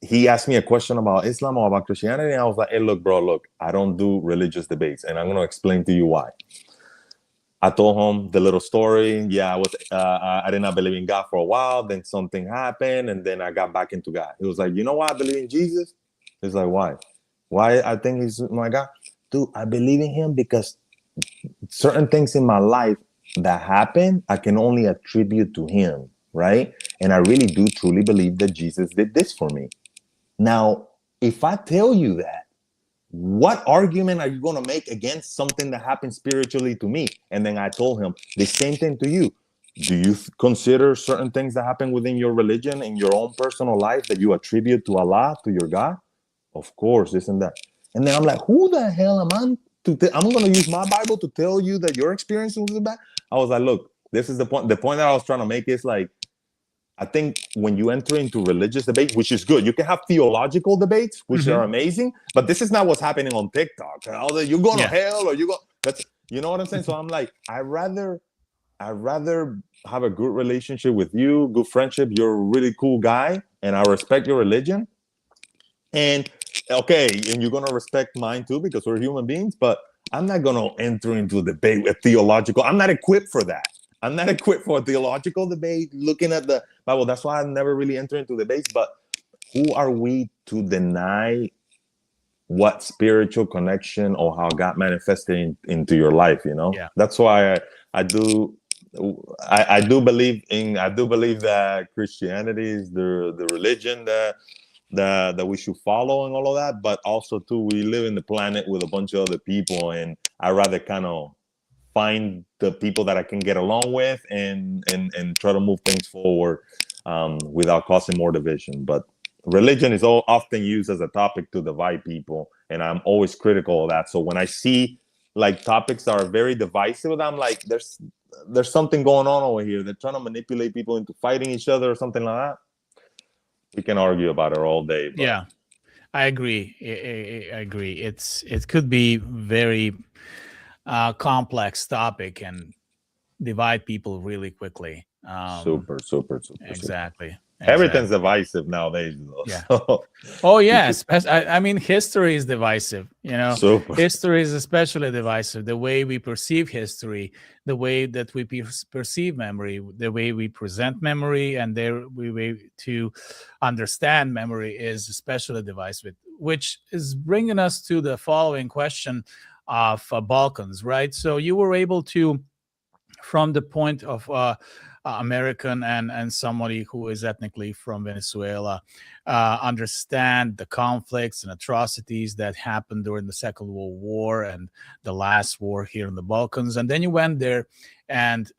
he asked me a question about Islam or about Christianity. And I was like, hey, look, bro, look, I don't do religious debates, and I'm gonna explain to you why. I told him the little story. Yeah, I did not believe in God for a while. Then something happened, and then I got back into God. He was like, you know why I believe in Jesus? He's like, why? Why I think he's my God? Dude, I believe in him because certain things in my life that happen, I can only attribute to him, right? And I really do truly believe that Jesus did this for me. Now, if I tell you that, what argument are you going to make against something that happened spiritually to me? And then I told him the same thing to you. Do you consider certain things that happen within your religion in your own personal life that you attribute to Allah, to your God? Of course, this and that. And then I'm like, who the hell am I I'm going to use my Bible to tell you that your experience was bad? I was like, look, this is the point. The point that I was trying to make is like, I think when you enter into religious debate, which is good, you can have theological debates, which are amazing, but this is not what's happening on TikTok. You're going to hell, or you go. That's you know what I'm saying. So I'm like, I rather have a good relationship with you, good friendship. You're a really cool guy, and I respect your religion. And okay, and you're gonna respect mine too because we're human beings. But I'm not gonna enter into a debate with theological. I'm not equipped for that. I'm not equipped for a theological debate looking at the Bible. That's why I've never really entered into debates. But who are we to deny what spiritual connection or how God manifested into your life? You know, that's why I do believe that Christianity is the religion that we should follow and all of that. But also too, we live in the planet with a bunch of other people, and I rather kind of find the people that I can get along with and try to move things forward without causing more division. But religion is often used as a topic to divide people, and I'm always critical of that. So when I see like topics that are very divisive, I'm like, there's something going on over here. They're trying to manipulate people into fighting each other or something like that. We can argue about it all day. But. Yeah, I agree. I agree. It could be very complex topic and divide people really quickly. Super. Exactly. Everything's divisive nowadays, though. Yeah. So. Oh yes. I mean, history is divisive. You know, Super. history is especially divisive. The way we perceive history, the way that we perceive memory, the way we present memory, and the way to understand memory is especially divisive. Which is bringing us to the following question of Balkans, right? So you were able to, from the point of American and somebody who is ethnically from Venezuela, understand the conflicts and atrocities that happened during the Second World War and the last war here in the Balkans. And then you went there and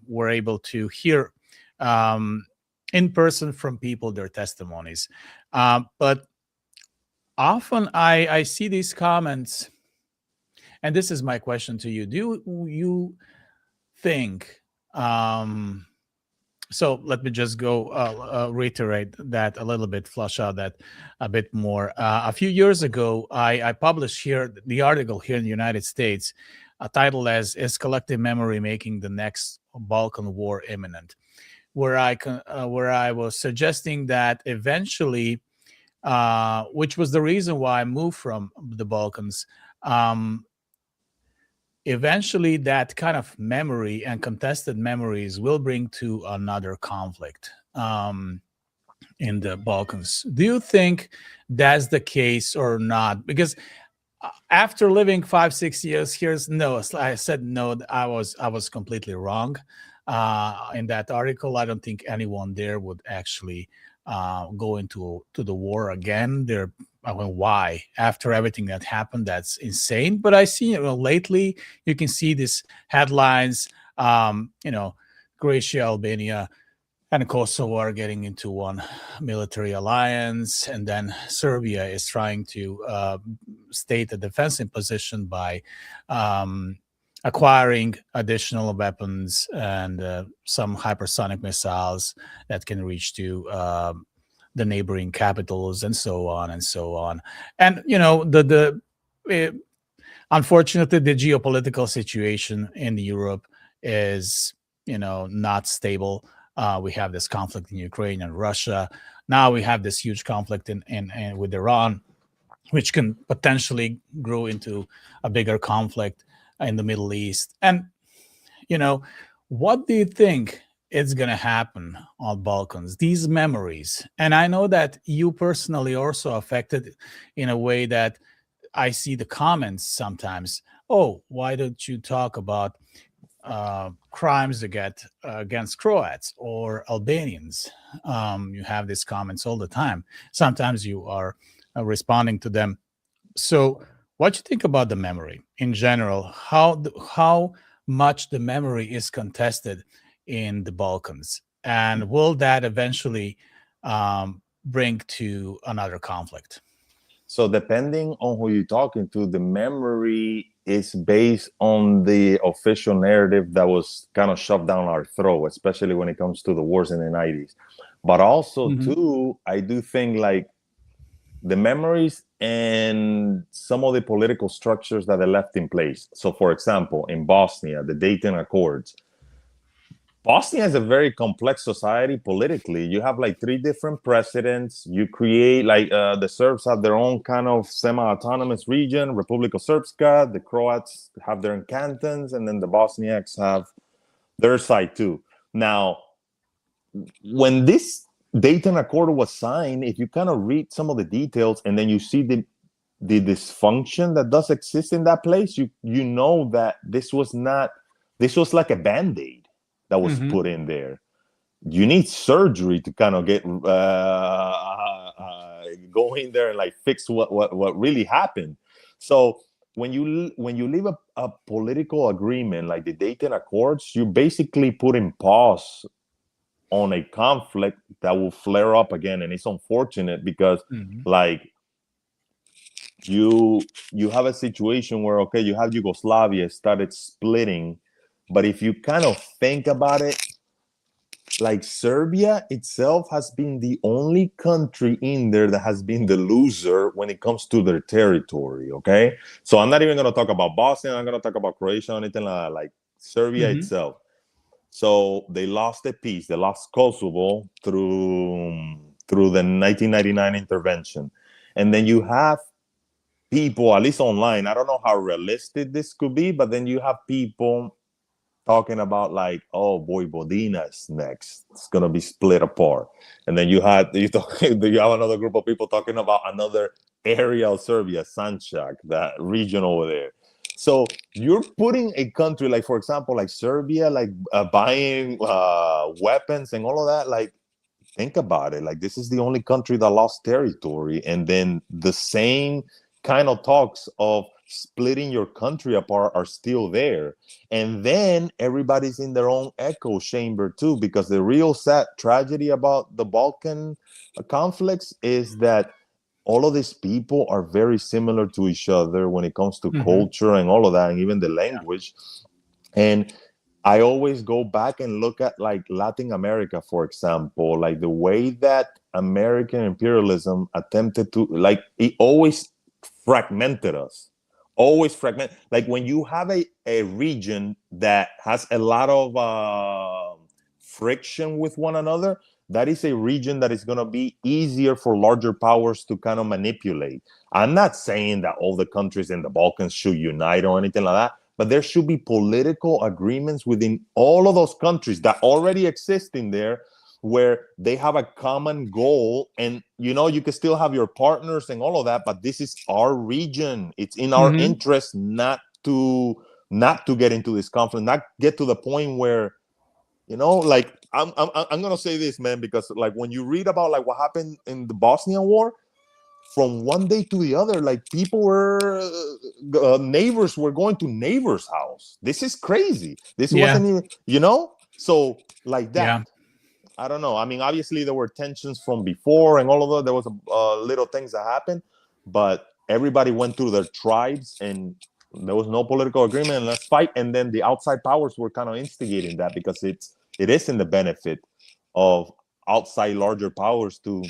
were able to hear in person from people their testimonies. But often I see these comments, and this is my question to you. Do you think, so let me just go reiterate that a little bit, flush out that a bit more. A few years ago, I published here the article here in the United States, titled as "Is Collective Memory Making the Next Balkan War Imminent?" where I was suggesting that eventually, which was the reason why I moved from the Balkans, eventually that kind of memory and contested memories will bring to another conflict in the Balkans. Do you think that's the case or not? Because after living 5-6 years here, no, I said no, I was completely wrong in that article. I don't think anyone there would actually go into the war again. There are I mean, why after everything that happened? That's insane. But I see, lately you can see these headlines. Croatia, Albania, and Kosovo are getting into one military alliance, and then Serbia is trying to state a defensive position by um, acquiring additional weapons and some hypersonic missiles that can reach to the neighboring capitals, and so on and so on. And uh, unfortunately, the geopolitical situation in Europe is, not stable. We have this conflict in Ukraine and Russia. Now we have this huge conflict in with Iran, which can potentially grow into a bigger conflict in the Middle East. And you know, what do you think is going to happen on Balkans? These memories, and I know that you personally also affected in a way that I see the comments sometimes. Oh, why don't you talk about crimes against Croats or Albanians? You have these comments all the time. Sometimes you are responding to them. So, what do you think about the memory in general? How much the memory is contested in the Balkans, and will that eventually bring to another conflict? So depending on who you're talking to, the memory is based on the official narrative that was kind of shoved down our throat, especially when it comes to the wars in the 90s. But also, Hmm. too, I do think like the memories and some of the political structures that they left in place. So, for example, in Bosnia, the Dayton Accords, Bosnia is a very complex society politically. You have like three different presidents. You create like the Serbs have their own kind of semi-autonomous region, Republika Srpska. The Croats have their own cantons, and then the Bosniaks have their side too. Now, when this Dayton Accord was signed, if you kind of read some of the details and then you see the dysfunction that does exist in that place, you know that this was like a band-aid that was Hmm. put in there. You need surgery to kind of get go in there and like fix what really happened. So when you leave a political agreement like the Dayton Accords, you basically put in pause on a conflict that will flare up again, and it's unfortunate because Hmm. like you have a situation where okay, you have Yugoslavia started splitting, but if you kind of think about it, like Serbia itself has been the only country in there that has been the loser when it comes to their territory. Okay, so I'm not even going to talk about Bosnia. I'm going to talk about Croatia or anything like that. Like Serbia Hmm. itself. So they lost a piece. They lost Kosovo through the 1999 intervention, and then you have people, at least online. I don't know how realistic this could be, but then you have people talking about like, oh, Vojvodina is next. It's gonna be split apart, and then you have another group of people talking about another area of Serbia, Sanjak, that region over there. So you're putting a country like, for example, like Serbia, like buying weapons and all of that. Like, think about it. Like, this is the only country that lost territory, and then the same kind of talks of splitting your country apart are still there. And then everybody's in their own echo chamber too, because the real sad tragedy about the Balkan conflicts is that all of these people are very similar to each other when it comes to Hmm. culture and all of that, and even the Yeah. language. And I always go back and look at like Latin America, for example, like the way that American imperialism attempted to, like, it always fragmented us. Always fragment. Like when you have a region that has a lot of friction with one another, that is a region that is going to be easier for larger powers to kind of manipulate. I'm not saying that all the countries in the Balkans should unite or anything like that, but there should be political agreements within all of those countries that already exist in there where they have a common goal. And you can still have your partners and all of that, but this is our region. It's in our Hmm. interest not to get into this conflict, not get to the point where like I'm gonna say this, man, because like when you read about like what happened in the Bosnian war, from one day to the other, like people were neighbors were going to neighbors' house. This is crazy. This Yeah. wasn't even, you know, so like Yeah. that. I don't know. I mean, obviously there were tensions from before and all of that. There was little things that happened, but everybody went through their tribes and there was no political agreement and let's fight. And then the outside powers were kind of instigating that because it is in the benefit of outside larger powers to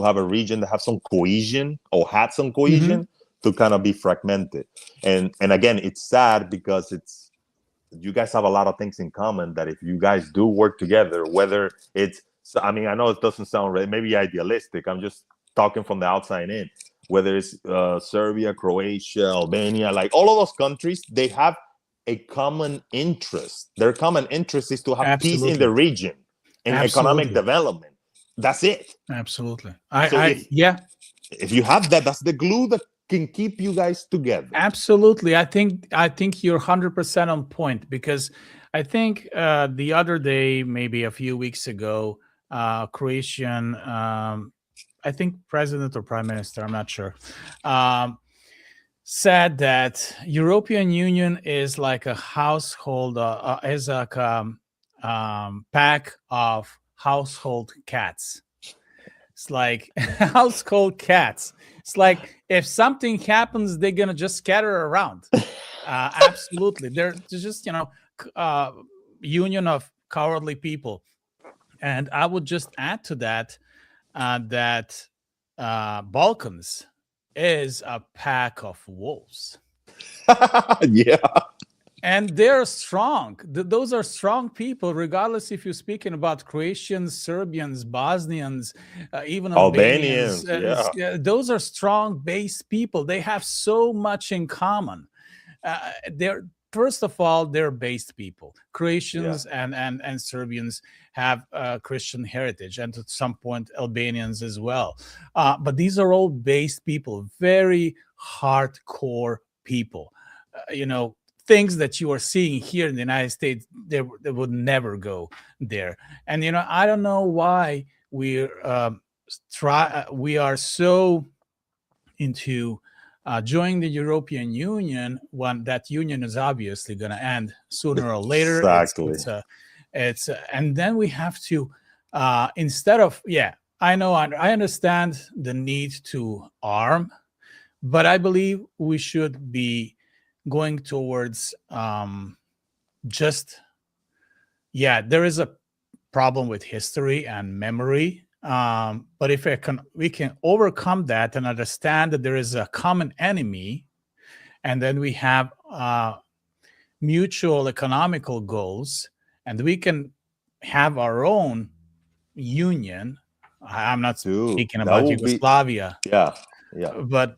have a region that have some cohesion or had some Hmm. cohesion to kind of be fragmented. And again, it's sad because it's you guys have a lot of things in common that if you guys do work together, whether it's, I mean, I know it doesn't sound maybe idealistic. I'm just talking from the outside in. Whether it's Serbia, Croatia, Albania, like all of those countries, they have a common interest. Their common interest is to have peace in the Absolutely. region and economic Absolutely. development. That's it. Absolutely. So Yeah, if you have that, that's the glue that can keep you guys together. absolutely. I think you're 100% on point because I think the other day, maybe a few weeks ago, Croatian, I think president or prime minister, I'm not sure, um, said that European Union is like a household, is like a pack of household cats. It's like household cats. It's like if something happens, they're gonna just scatter around. Absolutely, they're just union of cowardly people. And I would just add to that that Balkans is a pack of wolves, Yeah. and they're strong. Those are strong people, regardless if you're speaking about Croatians, Serbians, Bosnians, even Albanians. Albanians, yeah. Those are strong base people. They have so much in common. They're First of all, they're based people. Yeah. Croatians and Serbians have Christian heritage, and at some point Albanians as well. But these are all based people, very hardcore people. Things that you are seeing here in the United States, they would never go there. And I don't know why we are so into joining the European Union when that union is obviously going to end sooner or later. Exactly. And then we have to instead of, yeah, I know, I understand the need to arm, but I believe we should be going towards just, yeah, there is a problem with history and memory. But if we can overcome that and understand that there is a common enemy, and then we have mutual economical goals, and we can have our own union. I'm not Dude, speaking that about will be, Yugoslavia, yeah, yeah. but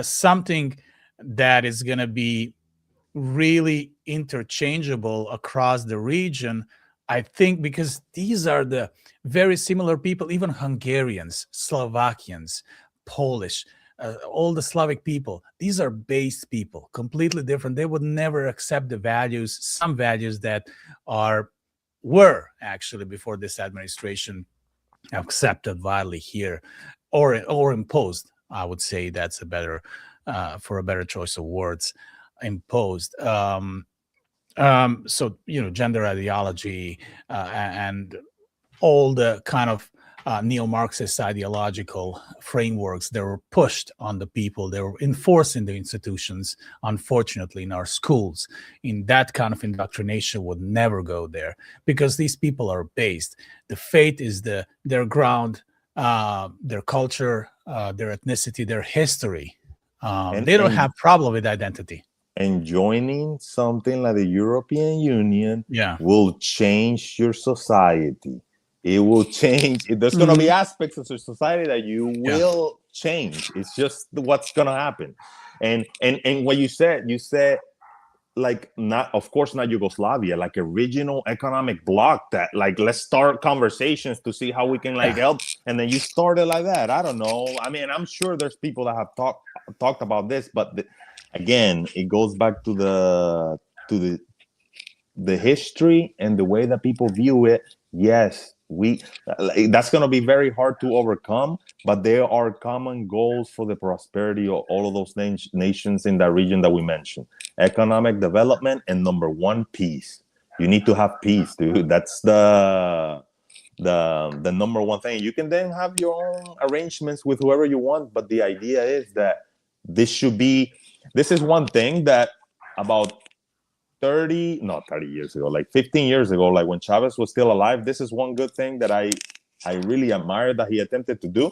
something that is going to be really interchangeable across the region. I think because these are the very similar people, even Hungarians, Slovakians, Polish, all the Slavic people, these are based people, completely different. They would never accept some values that were actually before this administration accepted widely here, or imposed. I would say that's a better, for a better choice of words, imposed. So gender ideology and all the kind of neo-Marxist ideological frameworks that were pushed on the people, they were enforced in the institutions, unfortunately, in our schools. In that kind of indoctrination would never go there because these people are based. The faith is their ground, their culture, their ethnicity, their history. And They don't and have problem with identity. and joining something like the European Union Yeah. will change your society. It will change. There's going to be Mhm. aspects of your society that you Yeah. will change. It's just what's going to happen. And what you said like, not, of course not Yugoslavia, like a regional economic bloc that, like, let's start conversations to see how we can like Yeah. help. And then you started like that. I don't know. I mean, I'm sure there's people that have talked about this, but again, it goes back to the the history and the way that people view it, yes, we that's going to be very hard to overcome, but there are common goals for the prosperity of all of those nations in that region that we mentioned: economic development, and number one, peace. You need to have peace, dude. That's the number one thing. You can then have your own arrangements with whoever you want, but the idea is that this is one thing that about 30 years ago, like 15 years ago, like when Chavez was still alive, this is one good thing that I really admire that he attempted to do.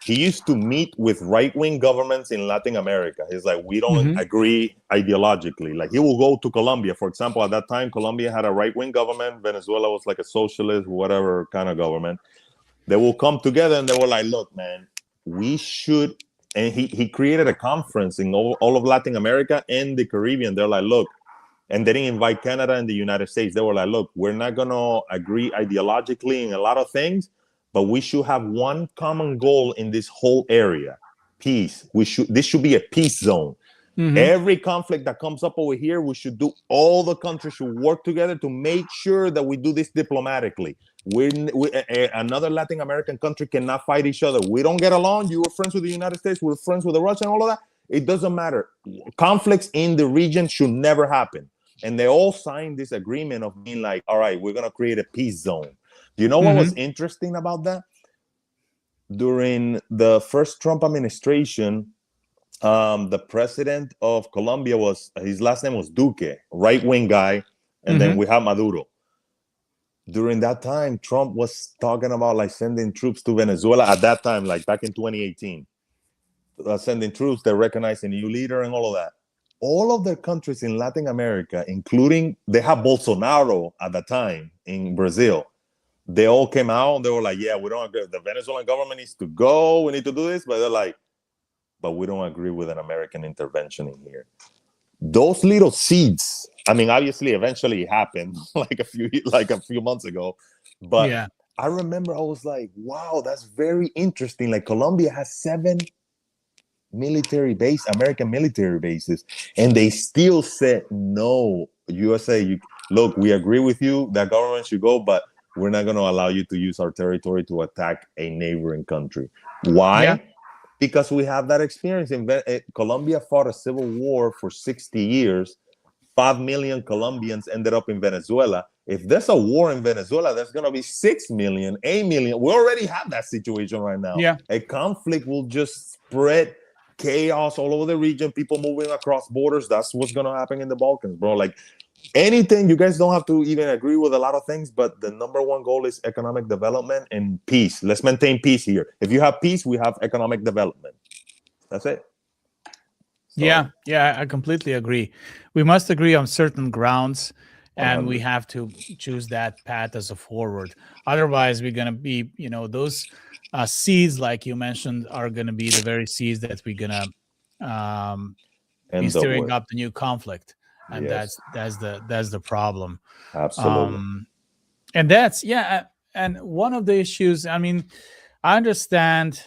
He used to meet with right-wing governments in Latin America. He's like, we don't agree ideologically. Like, he will go to Colombia, for example. At that time, Colombia had a right-wing government. Venezuela was like a socialist, whatever kind of government. They will come together and they were like, look, man, we should. And he created a conference in all of Latin America and the Caribbean. They're like, look, and they didn't invite Canada and the United States. They were like, look, we're not going to agree ideologically in a lot of things, but we should have one common goal in this whole area: peace. This should be a peace zone. Every conflict that comes up over here, all the countries should work together to make sure that we do this diplomatically. Another Latin American country cannot fight each other. We don't get along. You were friends with the United States. We're friends with the Russia and all of that. It doesn't matter. Conflicts in the region should never happen. And they all signed this agreement of being like, all right, we're going to create a peace zone. Do you know what was interesting about that? During the first Trump administration, the president of Colombia his last name was Duque, right-wing guy. And then we have Maduro. During that time, Trump was talking about like sending troops to Venezuela at that time, like back in 2018. Sending troops, they recognize a new leader and all of that. All of the countries in Latin America, including, they have Bolsonaro at the time in Brazil. They all came out and they were like, yeah, we don't agree. The Venezuelan government needs to go. We need to do this. But they're like, but we don't agree with an American intervention in here. Those little seeds, I mean, obviously, eventually it happened like a few months ago. But yeah. I remember I was like, wow, that's very interesting. Like, Colombia has 7 American military bases, and they still said, no, USA, look, we agree with you, that government should go, but we're not going to allow you to use our territory to attack a neighboring country. Why? Yeah. Because we have that experience. Colombia fought a civil war for 60 years. 5 million Colombians ended up in Venezuela. If there's a war in Venezuela, there's going to be 6 million, 8 million. We already have that situation right now. Yeah. A conflict will just spread chaos all over the region, people moving across borders. That's what's going to happen in the Balkans, bro. Like, anything, you guys don't have to even agree with a lot of things, but the number one goal is economic development and peace. Let's maintain peace here. If you have peace, we have economic development. That's it. So, yeah, I completely agree. We must agree on certain grounds, and we have to choose that path as a forward. Otherwise, we're going to be, those seeds, like you mentioned, are going to be the very seeds that we're going to be stirring up the new conflict. And yes. that's the problem. Absolutely. And that's and one of the issues, I mean, I understand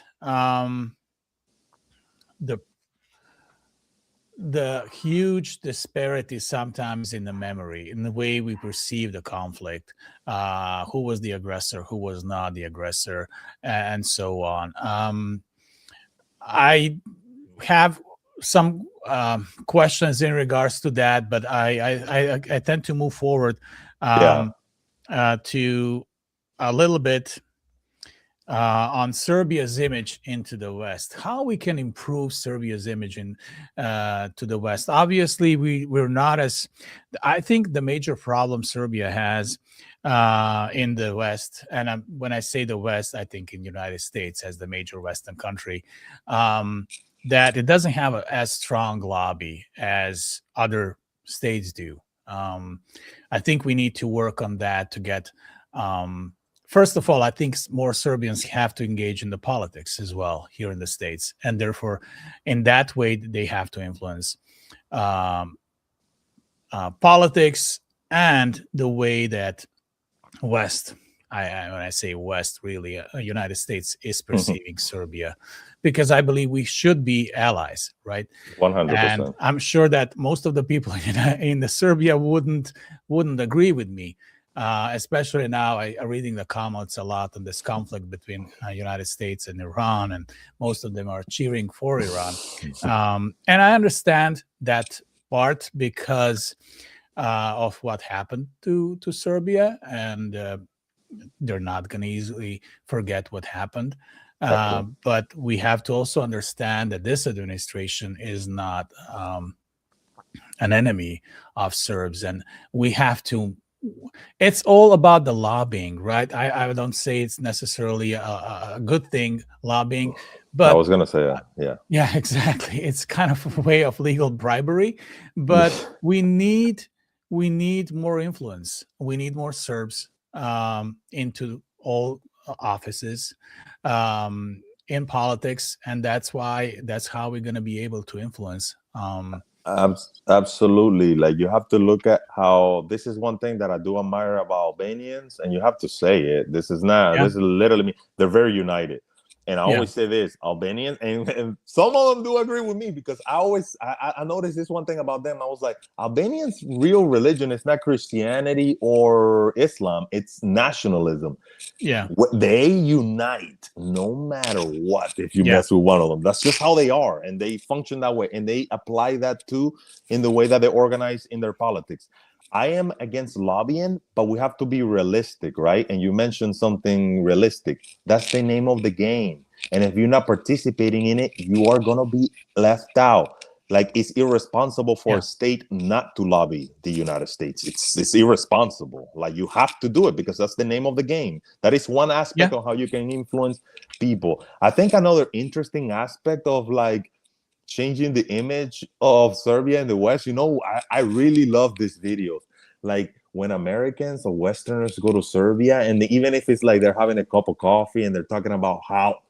the huge disparity sometimes in the memory, in the way we perceive the conflict, who was the aggressor, who was not the aggressor, and so on. I have some questions in regards to that, but I tend to move forward to a little bit on Serbia's image into the West. How we can improve Serbia's image to the West. Obviously, we're not as. I think the major problem Serbia has in the West, and when I say the West, I think in the United States as the major Western country. That it doesn't have as strong lobby as other states do. I think we need to work on that to get, first of all, I think more Serbians have to engage in the politics as well here in the States. And therefore, in that way, they have to influence politics and the way that West when I say West, really, United States is perceiving Serbia, because I believe we should be allies, right? And 100%. I'm sure that most of the people in the Serbia wouldn't agree with me, especially now. I'm reading the comments a lot on this conflict between United States and Iran, and most of them are cheering for Iran. And I understand that part because of what happened to Serbia, and they're not going to easily forget what happened. Exactly. But we have to also understand that this administration is not an enemy of Serbs, and we have to. It's all about the lobbying, right? I don't say it's necessarily a good thing, lobbying, I but was gonna say that. Yeah. yeah, exactly. It's kind of a way of legal bribery, but we need more influence. We need more Serbs into all offices in politics, and that's how we're going to be able to influence. Absolutely. Like you have to look at how this is one thing that I do admire about Albanians, and you have to say it. This is not. Yeah, This is literally me. They're very united, and I yeah, always say this: Albanians, and some of them do agree with me because I noticed this one thing about them. I was like, Albanians' real religion is not Christianity or Islam; it's nationalism. yeah, They unite no matter what if you yeah, mess with one of them. That's just how they are, and they function that way, and they apply that too in the way that they organize in their politics. I am against lobbying, but we have to be realistic, right? And you mentioned something realistic. That's the name of the game, and if you're not participating in it, you are going to be left out. Like it's irresponsible for yeah, a state not to lobby the United States. It's irresponsible. Like you have to do it because that's the name of the game. That is one yeah, aspect of how you can influence people. I think another interesting aspect of like changing the image of Serbia in the West, I really love these videos. Like when Americans or Westerners go to Serbia, and even if it's like they're having a cup of coffee and they're talking about how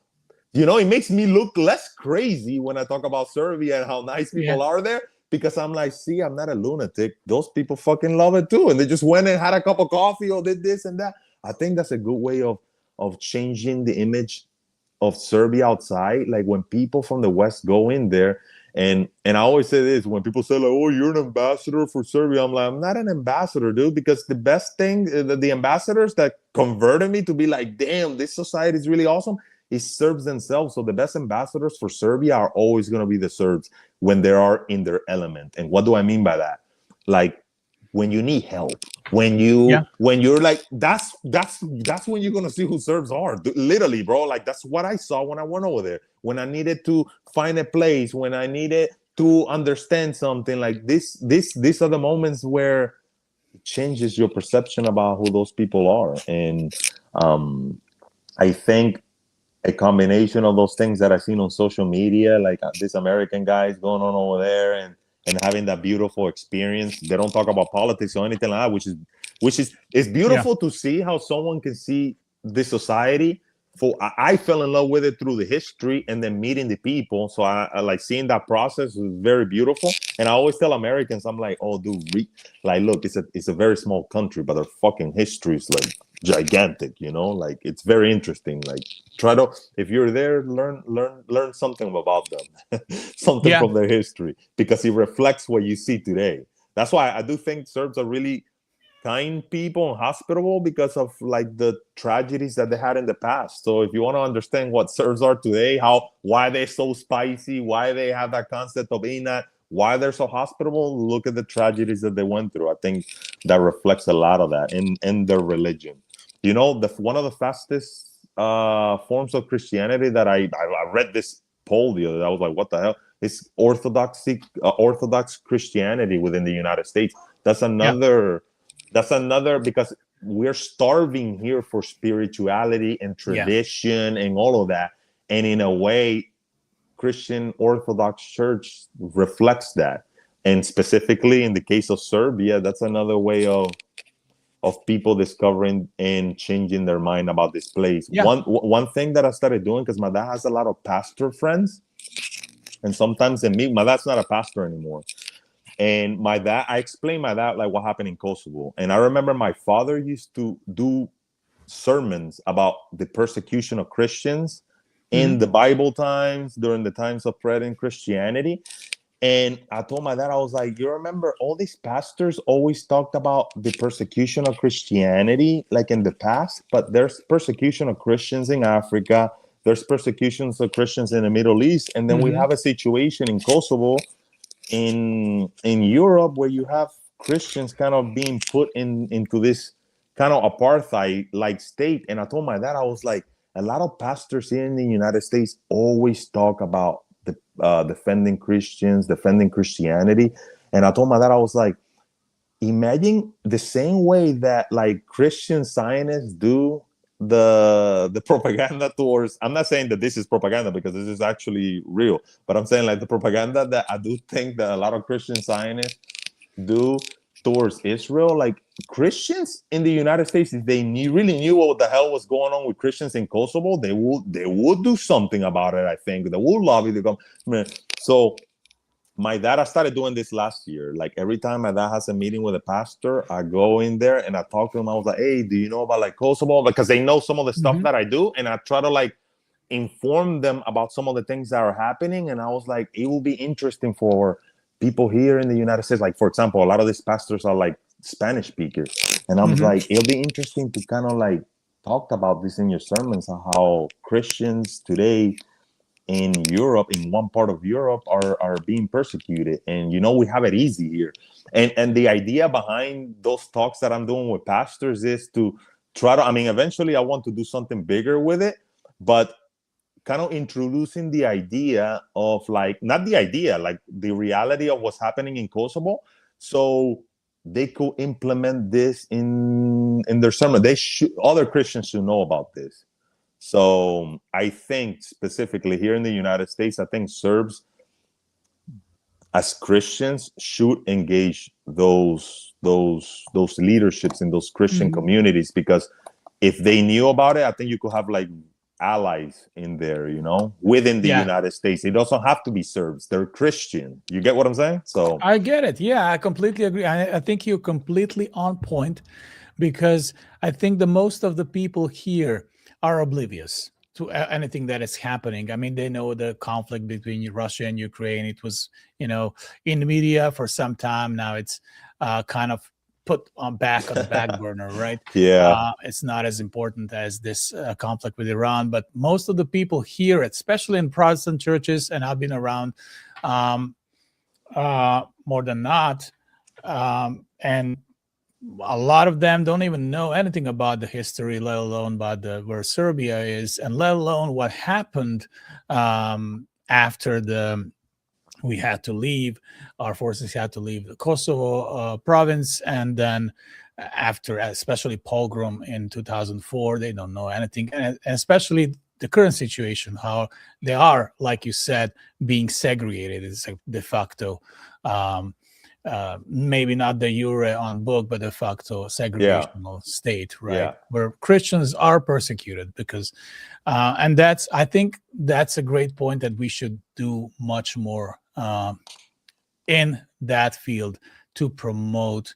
it makes me look less crazy when I talk about Serbia and how nice yeah, people are there because I'm like, see, I'm not a lunatic. Those people fucking love it too. And they just went and had a cup of coffee or did this and that. I think that's a good way of changing the image of Serbia outside. Like when people from the West go in there, and I always say this when people say like, "Oh, you're an ambassador for Serbia," I'm like, I'm not an ambassador, dude. Because the best thing, the ambassadors that converted me to be like, "Damn, this society is really awesome," is Serbs themselves. So the best ambassadors for Serbia are always going to be the Serbs when they are in their element. And what do I mean by that? Like when you need help, yeah, when you're like that's when you're gonna see who Serbs are. Literally, bro. Like that's what I saw when I went over there. When I needed to find a place, when I needed to understand something, like these are the moments where it changes your perception about who those people are. And I think a combination of those things that I've seen on social media, like this American guys going on over there and having that beautiful experience. They don't talk about politics or anything like that, which is it's yeah, beautiful to see how someone can see the society. I fell in love with it through the history and then meeting the people. So I like seeing that process was very beautiful. And I always tell Americans, I'm like, oh, dude, like, look, it's a very small country, but their fucking history is like gigantic. Like it's very interesting. Like try to if you're there, learn something about them, something yeah, from their history because it reflects what you see today. That's why I do think Serbs are really kind people and hospitable because of like the tragedies that they had in the past. So if you want to understand what Serbs are today, why they're so spicy, why they have that concept of being that, why they're so hospitable, look at the tragedies that they went through. I think that reflects a lot of that in their religion. One of the fastest forms of Christianity that I read this poll the other day. I was like, what the hell? It's Orthodox Christianity within the United States. That's yeah, another because we're starving here for spirituality and yeah, tradition and all of that. And in a way, Christian Orthodox Church reflects that. And specifically in the case of Serbia, that's another way of people discovering and changing their mind about this place. yeah, One thing that I started doing, because my dad has a lot of pastor friends, and sometimes my dad's not a pastor anymore. And I explained my dad like what happened in Kosovo. And I remember my father used to do sermons about the persecution of Christians in Mhm. the Bible times, during the times of spreading Christianity. And I told my dad, I was like, you remember all these pastors always talked about the persecution of Christianity, like in the past, but there's persecution of Christians in Africa, there's persecutions of Christians in the Middle East, and then we Mhm. have a situation in Kosovo, in Europe, where you have Christians kind of being put into this kind of apartheid like state. And I told my dad, I was like, a lot of pastors here in the United States always talk about the defending Christians, defending Christianity. And I told my dad, I was like, imagine the same way that like Christian Zionists do the propaganda towards, I'm not saying that this is propaganda because this is actually real, but I'm saying like the propaganda that I do think that a lot of Christian Zionists do towards Israel. Like Christians in the United States, if they really knew what the hell was going on with Christians in Kosovo, they would do something about it. I think they would lobby the government. So my dad, I started doing this last year. Like every time my dad has a meeting with a pastor, I go in there and I talk to him. I was like, hey, do you know about like Kosovo? Because they know some of the stuff Mhm. that I do, and I try to like inform them about some of the things that are happening. And I was like, it will be interesting for people here in the United States. Like, for example, a lot of these pastors are like Spanish speakers. And I was Mhm. like, it'll be interesting to kind of like talk about this in your sermons, how Christians today in Europe, in one part of Europe, are being persecuted. And we have it easy here. And the idea behind those talks that I'm doing with pastors is to try to, I mean, eventually I want to do something bigger with it, but kind of introducing the idea of like, not the idea, like the reality of what's happening in Kosovo, so they could implement this in their sermon. They should, other Christians should know about this. So I think specifically here in the United States, I think Serbs as Christians should engage those leaderships in those Christian Mhm. communities, because if they knew about it, I think you could have like allies in there, within the Yeah, United States. It doesn't have to be Serbs; they're Christian. You get what I'm saying? So I get it. Yeah, I completely agree. I think you're completely on point because I think the most of the people here are oblivious to anything that is happening. I mean, they know the conflict between Russia and Ukraine. It was, in the media for some time now. It's kind of put on back on the back burner, right? yeah, It's not as important as this conflict with Iran. But most of the people here, especially in Protestant churches, and I've been around more than not, and a lot of them don't even know anything about the history, let alone about where Serbia is, and let alone what happened after we had to leave. Our forces had to leave the Kosovo province, and then after, especially pogrom in 2004, they don't know anything, and especially the current situation, how they are, like you said, being segregated. It's a de facto. Um, Maybe not the jure on book, but de facto yeah, segregational state, right? yeah. Where Christians are persecuted because, and I think that's a great point that we should do much more in that field to promote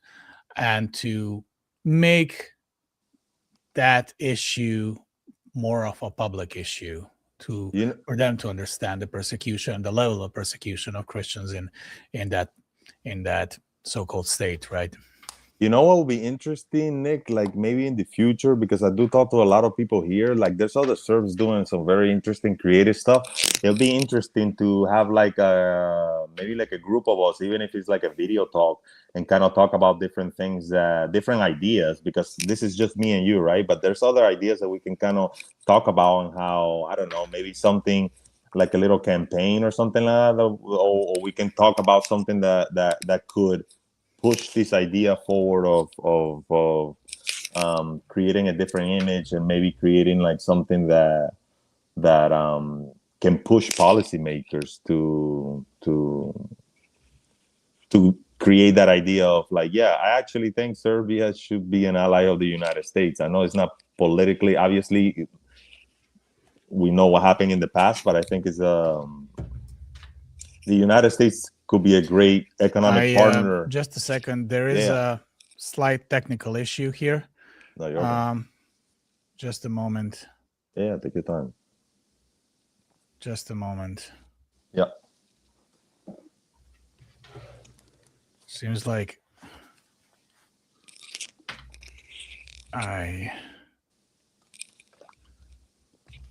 and to make that issue more of a public issue to You know, for them to understand the persecution, the level of persecution of Christians in that in that so-called state, right? You know what will be interesting, Nick? Like maybe in the future, because I do talk to a lot of people here. Like there's other servers doing some very interesting creative stuff. It'll be interesting to have like a maybe like a group of us, even if it's like a video talk, and kind of talk about different things, different ideas. Because this is just me and you, right? But there's other ideas that we can kind of talk about, on how, I don't know, maybe something like a little campaign or something like that, or we can talk about something that could push this idea forward of creating a different image, and maybe creating like something that can push policymakers to create that idea of like, yeah, I actually think Serbia should be an ally of the United States. I know it's not politically, obviously, we know what happened in the past, but I think the United States could be a great economic I partner. Just a second. There is Yeah, a slight technical issue here. no, you're okay. Um, Just a moment. Yeah, take your time. Just a moment. Yeah. Seems like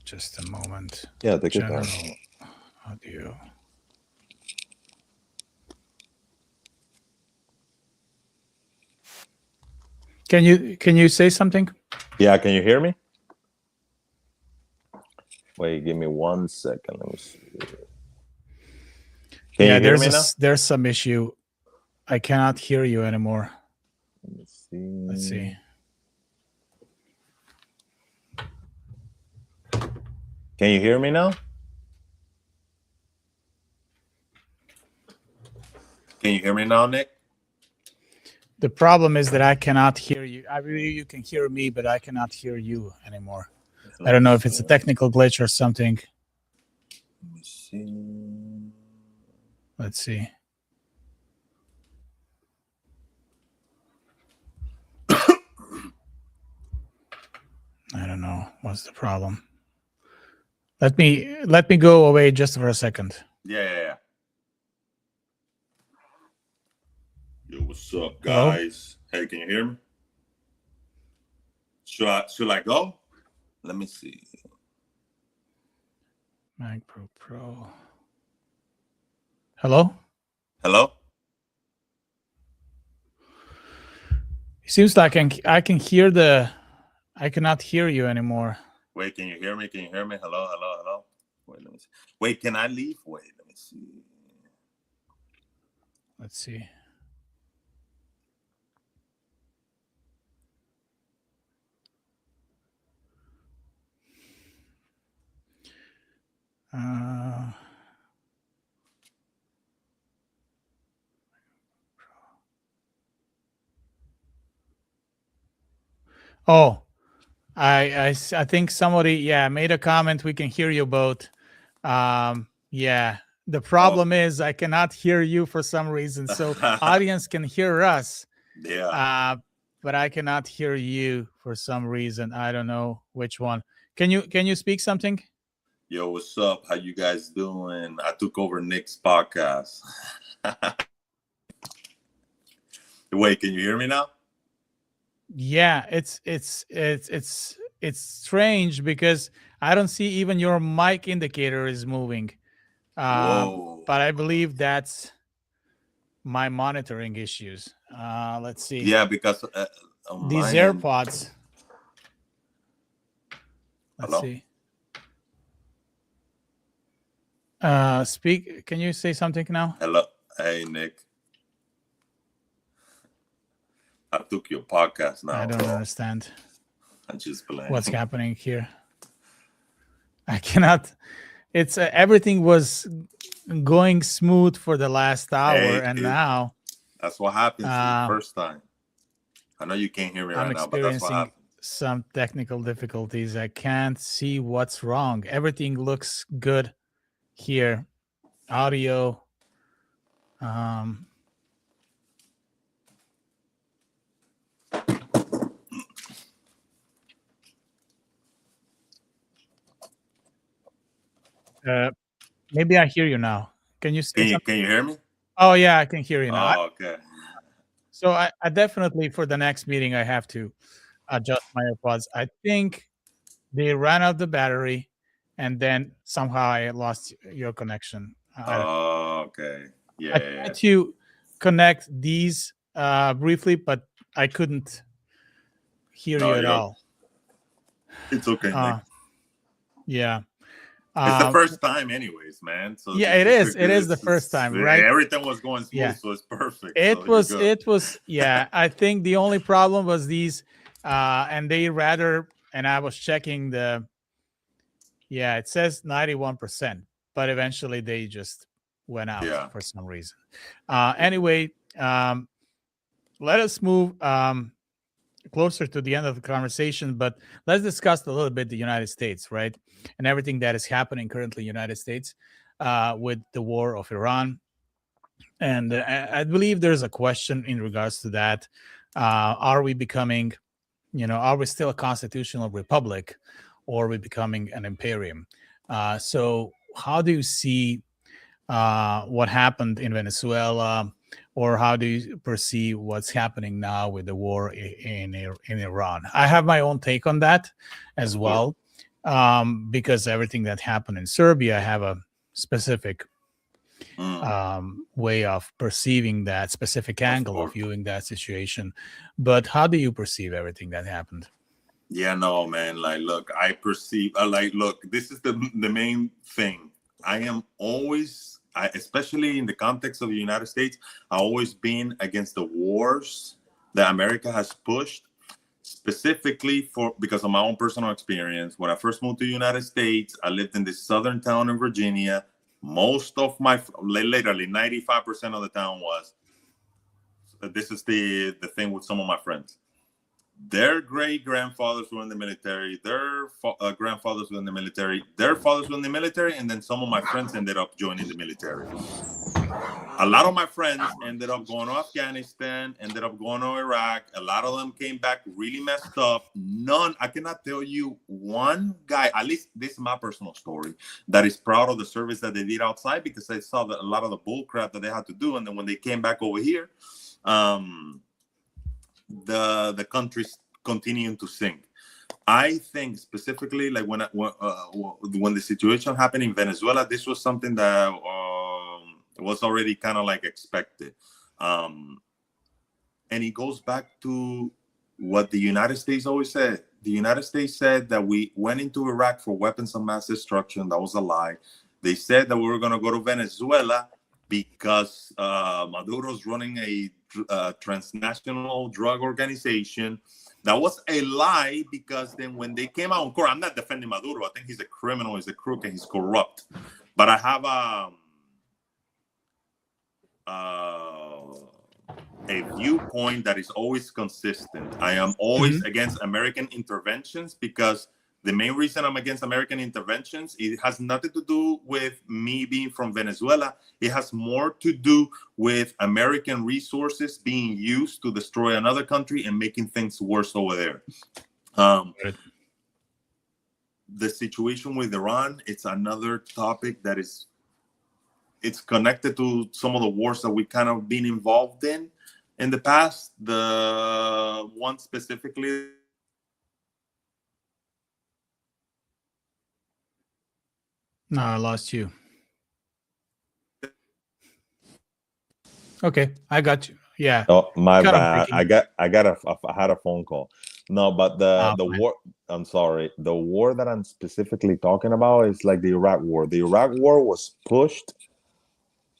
just a moment. Yeah, take your General time. audio. Can you say something? Yeah, can you hear me? Wait, give me 1 second. Let me see. Can you hear me now? There's some issue. I cannot hear you anymore. Let me see. Let's see. Can you hear me now? Can you hear me now, Nick? The problem is that I cannot hear you. I believe you can hear me, but I cannot hear you anymore. I don't know if it's a technical glitch or something. Let me see. Let's see. I don't know what's the problem. Let me go away just for a second. Yeah. Yo, what's up, Hello? guys? Hey, can you hear me? Should I go? Let me see. MacBook Pro. Hello? Hello? It seems like I can hear I cannot hear you anymore. Wait, can you hear me? Can you hear me? Hello? Wait, let me see. Wait, can I leave? Wait, let me see. Let's see. Oh, I think somebody made a comment. We can hear you both. Yeah. The problem is I cannot hear you for some reason. So audience can hear us. Yeah. But I cannot hear you for some reason. I don't know which one. Can you speak something? Yo, what's up? How you guys doing? I took over Nick's podcast. Wait, can you hear me now? Yeah, it's strange because I don't see even your mic indicator is moving. Whoa. But I believe that's my monitoring issues. Let's see. Yeah, because These AirPods. Let's Hello? see. Speak. Can you say something now? Hello. Hey, Nick. I took your podcast now. I don't understand. I'm just playing. What's happening here. I cannot. It's everything was going smooth for the last hour, and now that's what happens the first time. I know you can't hear me right now, but that's what happens. Some technical difficulties. I can't see what's wrong. Everything looks good here. Audio. Maybe I hear you now. Can you say something? Can you hear me? Oh yeah, I can hear you now. Oh, okay. So I definitely for the next meeting I have to adjust my AirPods. I think they ran out the battery, and then somehow I lost your connection. Okay. Yeah. I tried to connect these briefly, but I couldn't hear you at all. It's okay, Nick. Yeah. It's the first time anyways, man. So yeah, it is. It is the first time, right? Everything was going smooth, so it's perfect. It was, yeah. I think the only problem was these, and and I was checking it says 91%, but eventually they just went out for some reason. Anyway, let us move closer to the end of the conversation, but let's discuss a little bit the United States, right? And everything that is happening currently in the United States with the war of Iran. And I believe there's a question in regards to that. Are we becoming Are we still a constitutional republic, or are we becoming an imperium? So how do you see what happened in Venezuela, or how do you perceive what's happening now with the war in Iran? I have my own take on that as well, because everything that happened in Serbia, I have a specific way of perceiving that specific angle of viewing that situation. But how do you perceive everything that happened? Yeah, no, man. Like, look, I perceive, look, this is the main thing. I am always, especially in the context of the United States, I've always been against the wars that America has pushed, specifically because of my own personal experience. When I first moved to the United States, I lived in this southern town in Virginia. Most of literally 95% of the town was, this is the thing with some of my friends. Their great grandfathers were in the military. Their grandfathers were in the military. Their fathers were in the military, and then some of my friends ended up joining the military. A lot of my friends ended up going to Afghanistan, ended up going to Iraq. A lot of them came back really messed up. I cannot tell you one guy, at least this is my personal story, that is proud of the service that they did outside, because I saw a lot of the bull crap that they had to do. And then when they came back over here, the country's continuing to sink. I think specifically, like when the situation happened in Venezuela, this was something that was already kind of like expected, and it goes back to what the United States always said. The United States said that we went into Iraq for weapons of mass destruction. That was a lie. They said that we were going to go to Venezuela because Maduro's running a transnational drug organization. That was a lie, because then when they came out in court, I'm not defending Maduro. I think he's a criminal, he's a crook, and he's corrupt. But I have a viewpoint that is always consistent. I am always against American interventions, because the main reason I'm against American interventions, it has nothing to do with me being from Venezuela. It has more to do with American resources being used to destroy another country and making things worse over there. The situation with Iran, it's another topic that it's connected to some of the wars that we kind of been involved in the past. The one specifically, No, I lost you. Okay, I got you. Yeah. Oh, my bad. I had a phone call. No, but the war. I'm sorry. The war that I'm specifically talking about is like the Iraq War. The Iraq War was pushed.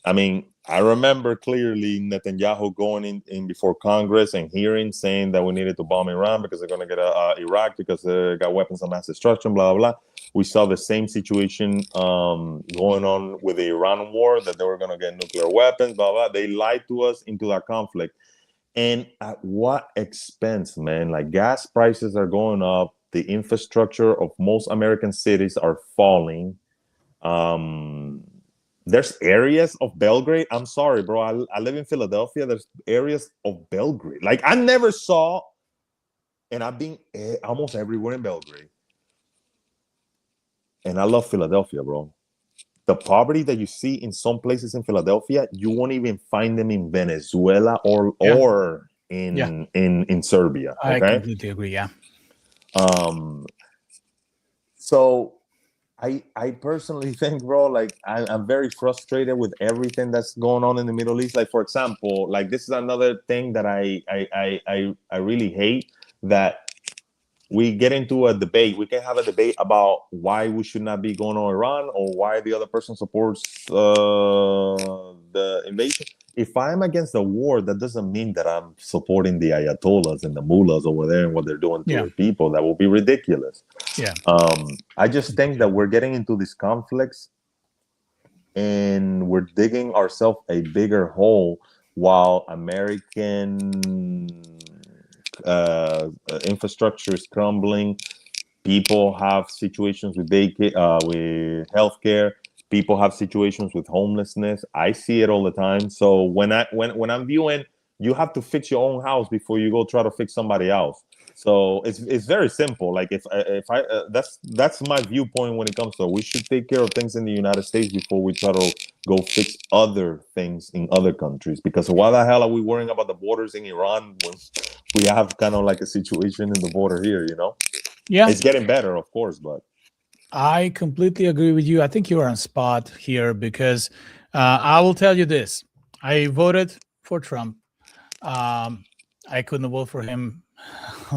I mean, I remember clearly Netanyahu going in before Congress and hearing saying that we needed to bomb Iran because they're going to get Iraq because they got weapons of mass destruction, blah, blah, blah. We saw the same situation going on with the Iran war, that they were going to get nuclear weapons, blah, blah. They lied to us into that conflict. And at what expense, man? Like, gas prices are going up. The infrastructure of most American cities are falling. There's areas of Belgrade. I'm sorry, bro. I live in Philadelphia. There's areas of Belgrade. Like, I never saw, and I've been almost everywhere in Belgrade. And I love Philadelphia, bro. The poverty that you see in some places in Philadelphia, you won't even find them in Venezuela or in Serbia. Okay? I completely agree. Yeah. So I personally think, bro, like I'm very frustrated with everything that's going on in the Middle East. Like, for example, like this is another thing that I really hate, that we get into a debate. We can have a debate about why we should not be going on Iran, or why the other person supports the invasion. If I'm against the war, that doesn't mean that I'm supporting the Ayatollahs and the mullahs over there and what they're doing to their people. That will be ridiculous. Yeah. I just think that we're getting into these conflicts and we're digging ourselves a bigger hole, while American infrastructure is crumbling. People have situations with healthcare. People have situations with homelessness. I see it all the time. So when I'm viewing, you have to fix your own house before you go try to fix somebody else. So it's very simple. Like if I that's my viewpoint when it comes to, we should take care of things in the United States before we try to go fix other things in other countries. Because why the hell are we worrying about the borders in Iran when we have kind of like a situation in the border here? Yeah, It's getting better, of course, but I completely agree with you. I think you are on spot here because I will tell you this. I voted for Trump. I couldn't vote for him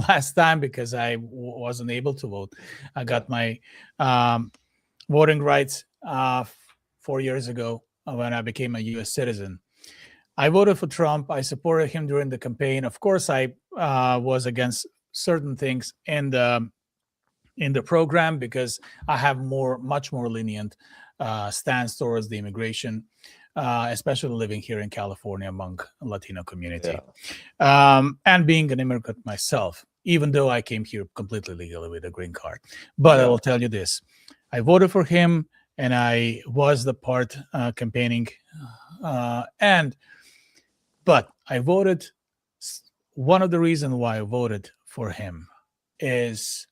last time because I wasn't able to vote. I got my voting rights 4 years ago when I became a U.S. citizen. I voted for Trump. I supported him during the campaign. Of course, I was against certain things in the program because I have much more lenient stance towards the immigration, especially living here in California among Latino community, and being an immigrant myself, even though I came here completely legally with a green card. But I will tell you this: I voted for him, and I was the part campaigning, but I voted. One of the reasons why I voted for him is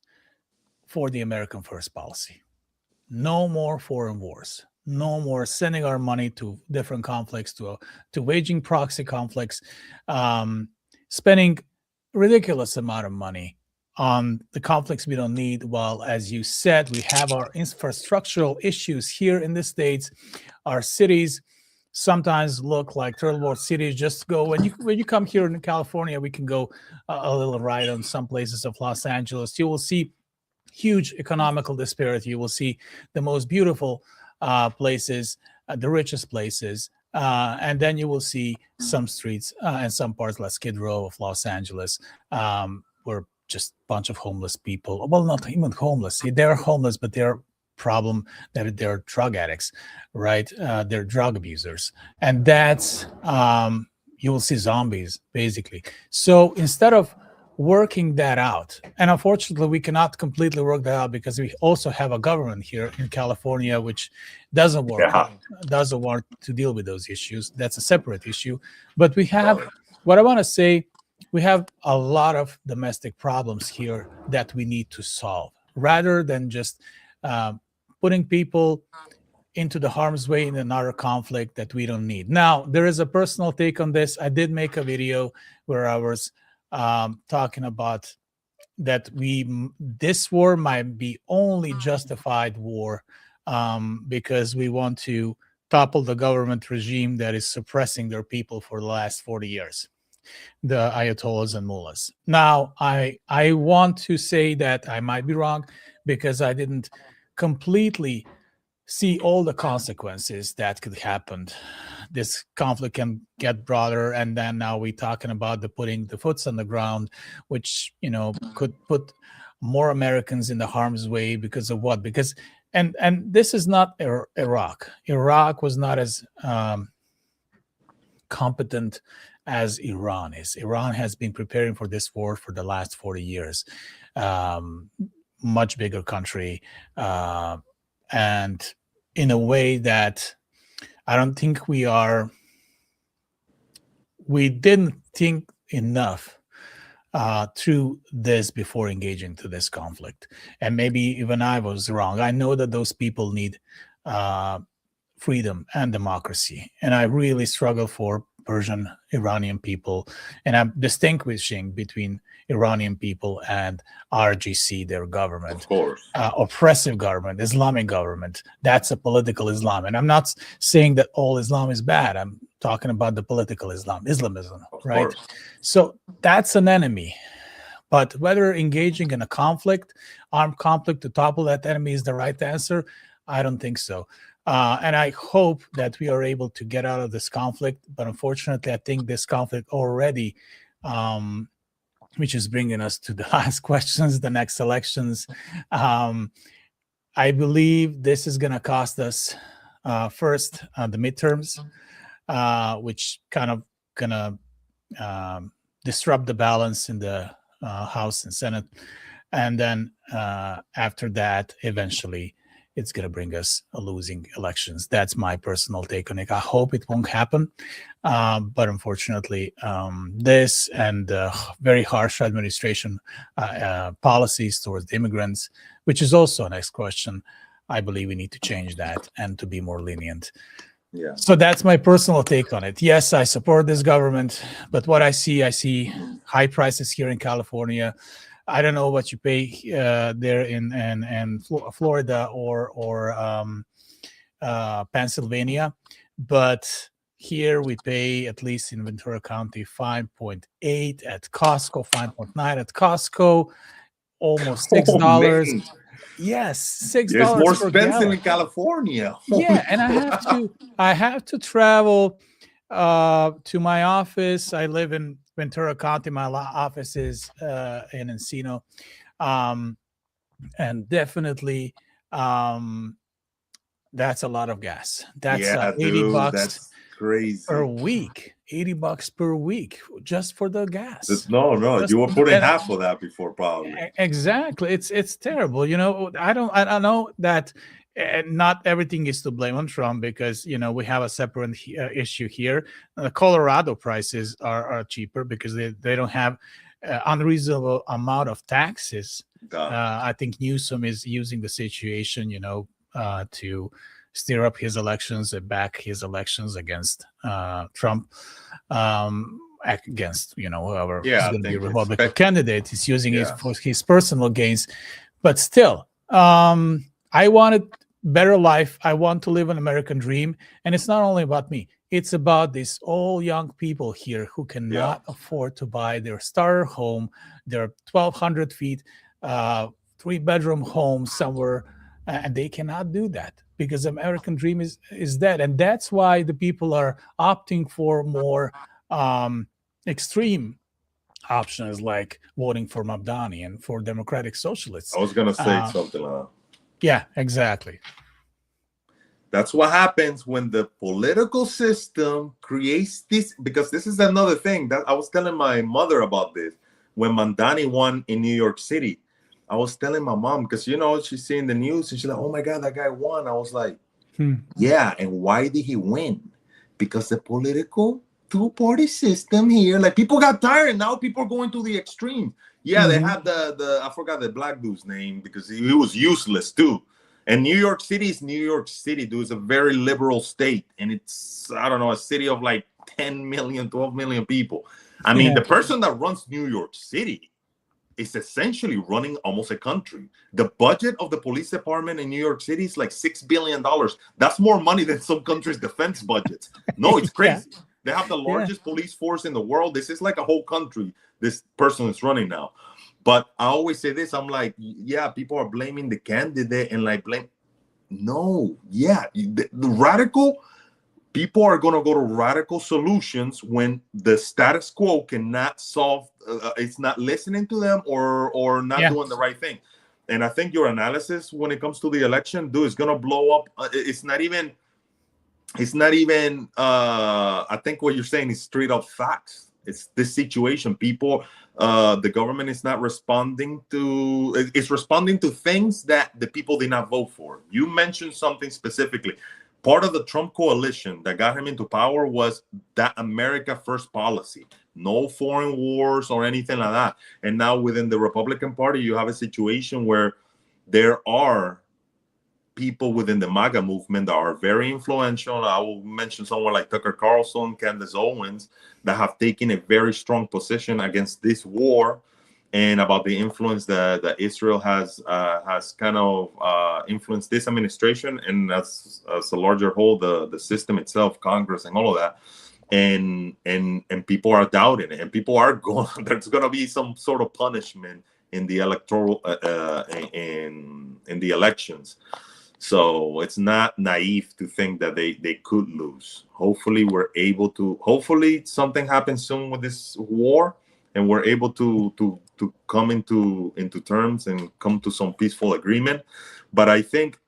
for the American First policy. No more foreign wars. No more sending our money to different conflicts, to waging proxy conflicts, spending ridiculous amount of money on the conflicts we don't need. While, as you said, we have our infrastructural issues here in the States. Our cities sometimes look like third world cities. Just go when you come here in California, we can go a little ride on some places of Los Angeles. You will see huge economical disparity. You will see the most beautiful places, the richest places, and then you will see some streets and some parts like Skid Row of Los Angeles, where just a bunch of homeless people. Well, not even homeless. See, they're homeless, but they're problem that they're drug addicts, right? They're drug abusers, and that's you will see zombies basically. So instead of working that out, and unfortunately we cannot completely work that out because we also have a government here in California which doesn't want to deal with those issues. That's a separate issue. But we have, what I want to say, we have a lot of domestic problems here that we need to solve rather than just putting people into the harm's way in another conflict that we don't need. Now, there is a personal take on this. I did make a video where I was talking about that this war might be only justified war because we want to topple the government regime that is suppressing their people for the last 40 years, the ayatollahs and mullahs. Now, I want to say that I might be wrong because I didn't completely see all the consequences that could happen. This conflict can get broader, and then now we're talking about putting the foots on the ground, which could put more Americans in the harm's way because of what? Because and this is not Iraq. Iraq was not as competent as Iran is. Iran has been preparing for this war for the last 40 years. Much bigger country, and in a way that I don't think we didn't think enough through this before engaging to this conflict. And maybe even I was wrong. I know that those people need freedom and democracy. And I really struggle for Persian Iranian people. And I'm distinguishing between Iranian people and RGC, their government. Of course. Oppressive government, Islamic government. That's a political Islam. And I'm not saying that all Islam is bad. I'm talking about the political Islam, Islamism, right? Course. So that's an enemy. But whether engaging in a conflict, armed conflict to topple that enemy is the right answer, I don't think so. And I hope that we are able to get out of this conflict. But unfortunately, I think this conflict already, which is bringing us to the last questions, the next elections. I believe this is going to cost us first the midterms, which kind of going to disrupt the balance in the House and Senate. And then after that, eventually, it's going to bring us a losing elections. That's my personal take on it. I hope it won't happen. But unfortunately, this and very harsh administration policies towards the immigrants, which is also a next question, I believe we need to change that and to be more lenient. Yeah. So that's my personal take on it. Yes, I support this government, but what I see high prices here in California. I don't know what you pay there in Florida or Pennsylvania, but here we pay, at least in Ventura County, 5.8 at Costco, 5.9 at Costco, almost $6. Man. Yes, $6 There's more per expensive gallon. in California. Yeah, and I have to travel to my office. I live in Ventura County. My office is in Encino, and definitely that's a lot of gas. That's Yeah, $80 dude, that's crazy. per week. $80 per week just for the gas. No, Just you were for putting and half of that before, probably. exactly. It's terrible. You know, I know that not everything is to blame on Trump, because you know we have a separate issue here. The Colorado prices are cheaper because they don't have unreasonable amount of taxes. I think Newsom is using the situation, you know, to stir up his elections and back his elections against Trump. Against, you know, whoever is going to be a Republican candidate. He's using it for his personal gains. But still, I wanted better life. I want to live an American dream. And it's not only about me. It's about these all young people here who cannot afford to buy their starter home, their 1,200 feet, 3-bedroom home somewhere. And they cannot do that because the American dream is dead. And that's why the people are opting for more extreme options, like voting for Mamdani and for Democratic Socialists. I was going to say something like that. Yeah, exactly. That's what happens when the political system creates this, because this is another thing that I was telling my mother about this. When Mamdani won in New York City, I was telling my mom, because, you know, she's seeing the news and she's like, oh my God, that guy won. I was like, yeah. And why did he win? Because the political two-party system here, like, people got tired. Now people are going to the extreme. Yeah, they had the I forgot the black dude's name because he was useless too. And New York City is New York City, dude. It's a very liberal state. And it's, I don't know, a city of like 10 million, 12 million people. I mean, the person that runs New York City is essentially running almost a country. The budget of the police department in New York City is like $6 billion. That's more money than some countries' defense budgets. No, it's crazy. They have the largest police force in the world. This is like a whole country this person is running now. But I always say this, I'm like, yeah, people are blaming the candidate and like no, the radical people are going to go to radical solutions when the status quo cannot solve, it's not listening to them or not doing the right thing. And I think your analysis when it comes to the election, dude, is going to blow up. It's not even, I think what you're saying is straight up facts. It's this situation. People, the government is not responding to, it's responding to things that the people did not vote for. You mentioned something specifically. Part of the Trump coalition that got him into power was that America First policy. No foreign wars or anything like that. And now within the Republican Party, you have a situation where there are people within the MAGA movement that are very influential. I will mention someone like Tucker Carlson, Candace Owens, that have taken a very strong position against this war and about the influence that Israel has kind of influenced this administration and as a larger whole, the system itself, Congress and all of that. And people are doubting it, and people are going, there's going to be some sort of punishment in the electoral, in the elections. So it's not naive to think that they could lose. Hopefully hopefully something happens soon with this war and we're able to come into terms and come to some peaceful agreement. But I think,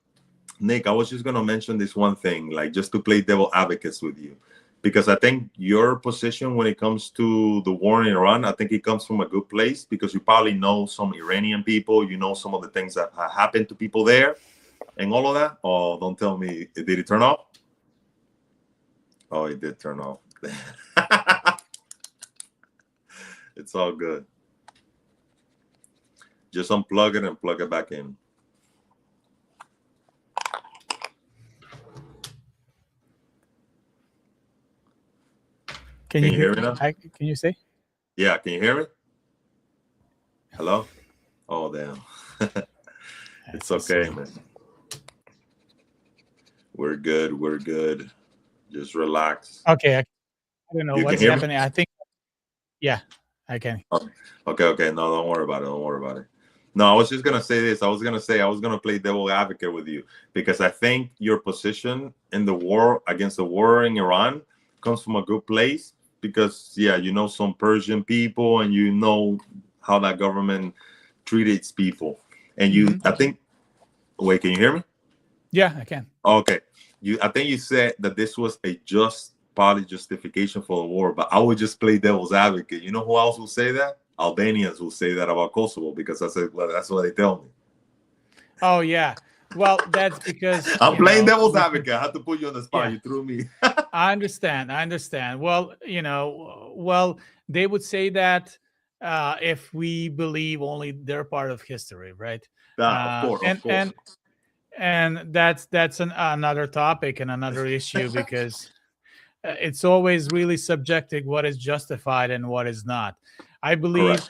Nick, I was just going to mention this one thing, like just to play devil advocates with you, because I think your position when it comes to the war in Iran, I think it comes from a good place because you probably know some Iranian people, you know some of the things that happened to people there. and all of that? Oh, don't tell me. Did it turn off? Oh, it did turn off. It's all good. Just unplug it and plug it back in. Can you hear me now? Can you say? Yeah, can you hear me? Hello? Oh, damn. It's okay, man. We're good. We're good. Just relax. Okay, I don't know You can what's hear me? happening. I think, yeah, I can. Okay. No, don't worry about it. Don't worry about it. No, I was just gonna say this. I was gonna play devil advocate with you because I think your position in the war against the war in Iran comes from a good place because you know some Persian people and you know how that government treated its people. And I think wait, can you hear me? Yeah, I can. Okay. I think you said that this was a just party justification for the war, but I would just play devil's advocate. You know who else will say that? Albanians will say that about Kosovo because that's what they tell me. Oh yeah. Well, that's because I'm playing devil's advocate. I had to put you on the spot. Yeah. You threw me. I understand. Well, they would say that if we believe only their part of history, right? Of course. And that's another topic and another issue because it's always really subjective what is justified and what is not. I believe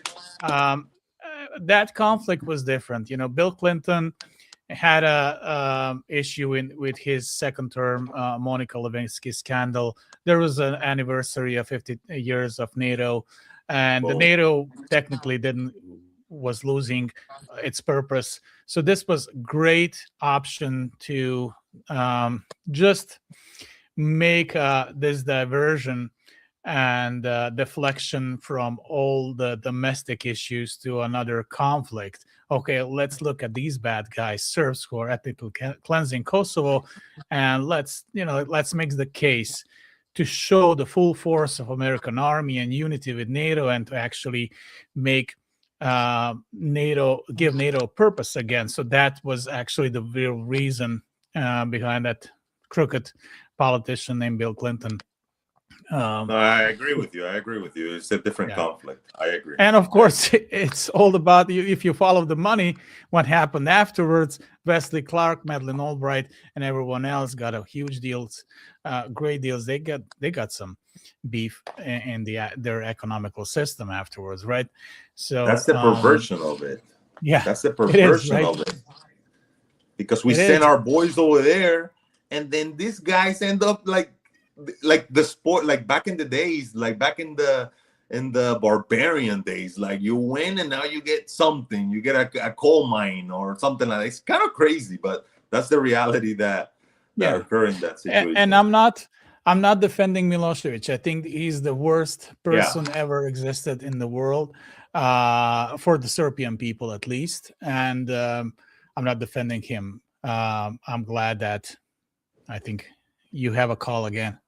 that conflict was different. Bill Clinton had a issue with his second term, Monica Lewinsky scandal. There was an anniversary of 50 years of NATO, and the NATO technically was losing its purpose. So this was great option to just make this diversion and deflection from all the domestic issues to another conflict. Okay, let's look at these bad guys, Serbs, who are ethnically cleansing Kosovo, and let's make the case to show the full force of American army and unity with NATO, and to actually make give NATO a purpose again. So that was actually the real reason behind that crooked politician named Bill Clinton. No, I agree with you. It's a different conflict. I agree. And of course, it's all about you. If you follow the money, what happened afterwards? Wesley Clark, Madeleine Albright, and everyone else got a huge deals, great deals. They got some beef in their economical system afterwards, right? So that's the perversion of it. Yeah, that's the perversion of it. Because we send our boys over there, and then these guys end up like the sport, like back in the days, like back in the barbarian days, like you win and now you get something, you get a coal mine or something like that. It's kind of crazy, but that's the reality that occur in that situation. And I'm not defending Milosevic. I think he's the worst person ever existed in the world, for the Serbian people at least. And I'm not defending him. I'm glad that I think you have a call again.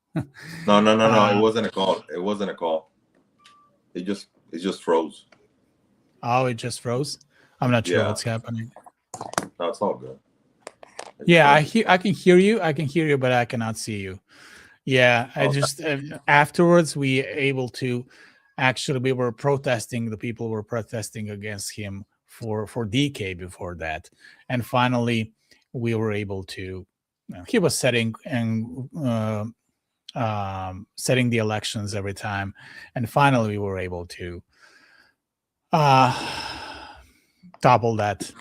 No. It wasn't a call. It just froze. Oh, it just froze. I'm not sure what's happening. No, it's all good. I can hear you, but I cannot see you. Yeah, I just afterwards we were protesting. The people were protesting against him for decade before that, and finally we were able to. He was setting the elections every time, and finally we were able to topple that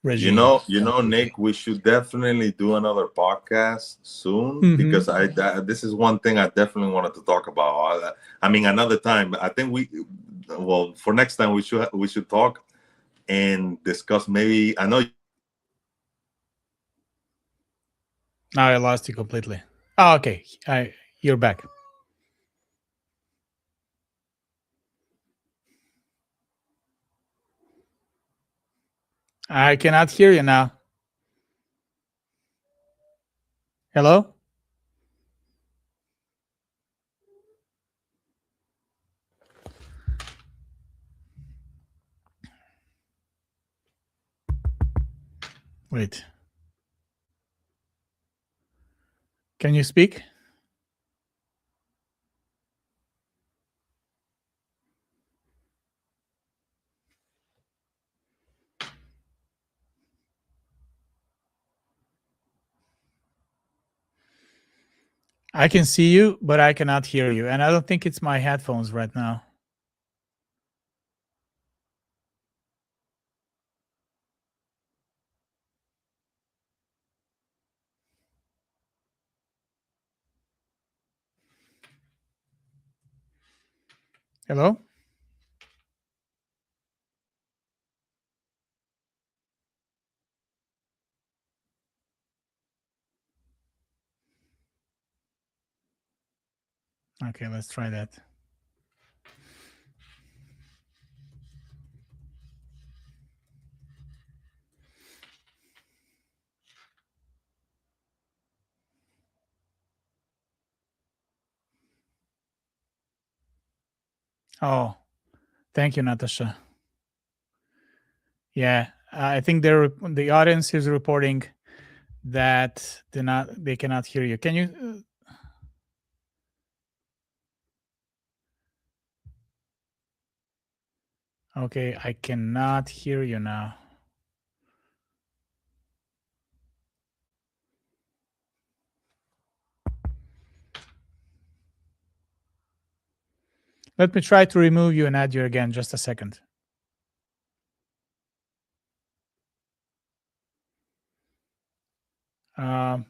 regime. You know, Nick, we should definitely do another podcast soon because this is one thing I definitely wanted to talk about. I mean, another time. I think for next time we should talk and discuss. Maybe I know. Now I lost you completely. Oh, okay. You're back. I cannot hear you now. Hello? Wait. Can you speak? I can see you, but I cannot hear you. And I don't think it's my headphones right now. Hello? Okay, let's try that. Oh, thank you, Natasha. Yeah, I think the audience is reporting that they cannot hear you. Can you? Okay, I cannot hear you now. Let me try to remove you and add you again. Just a second. Can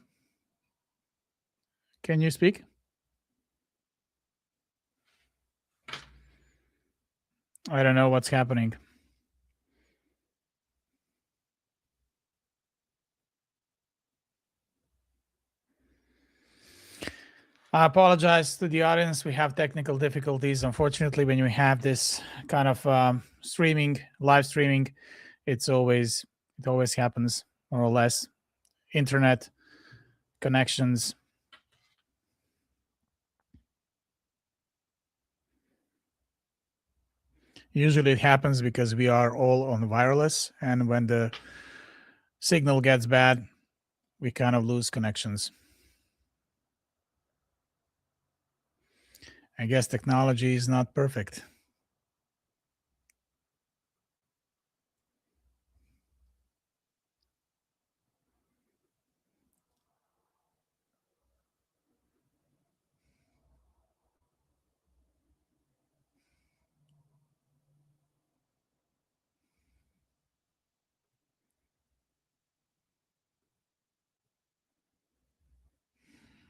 you speak? I don't know what's happening. I apologize to the audience. We have technical difficulties. Unfortunately, when you have this kind of live streaming, it always happens, more or less. Internet connections. Usually it happens because we are all on wireless, and when the signal gets bad, we kind of lose connections. I guess technology is not perfect.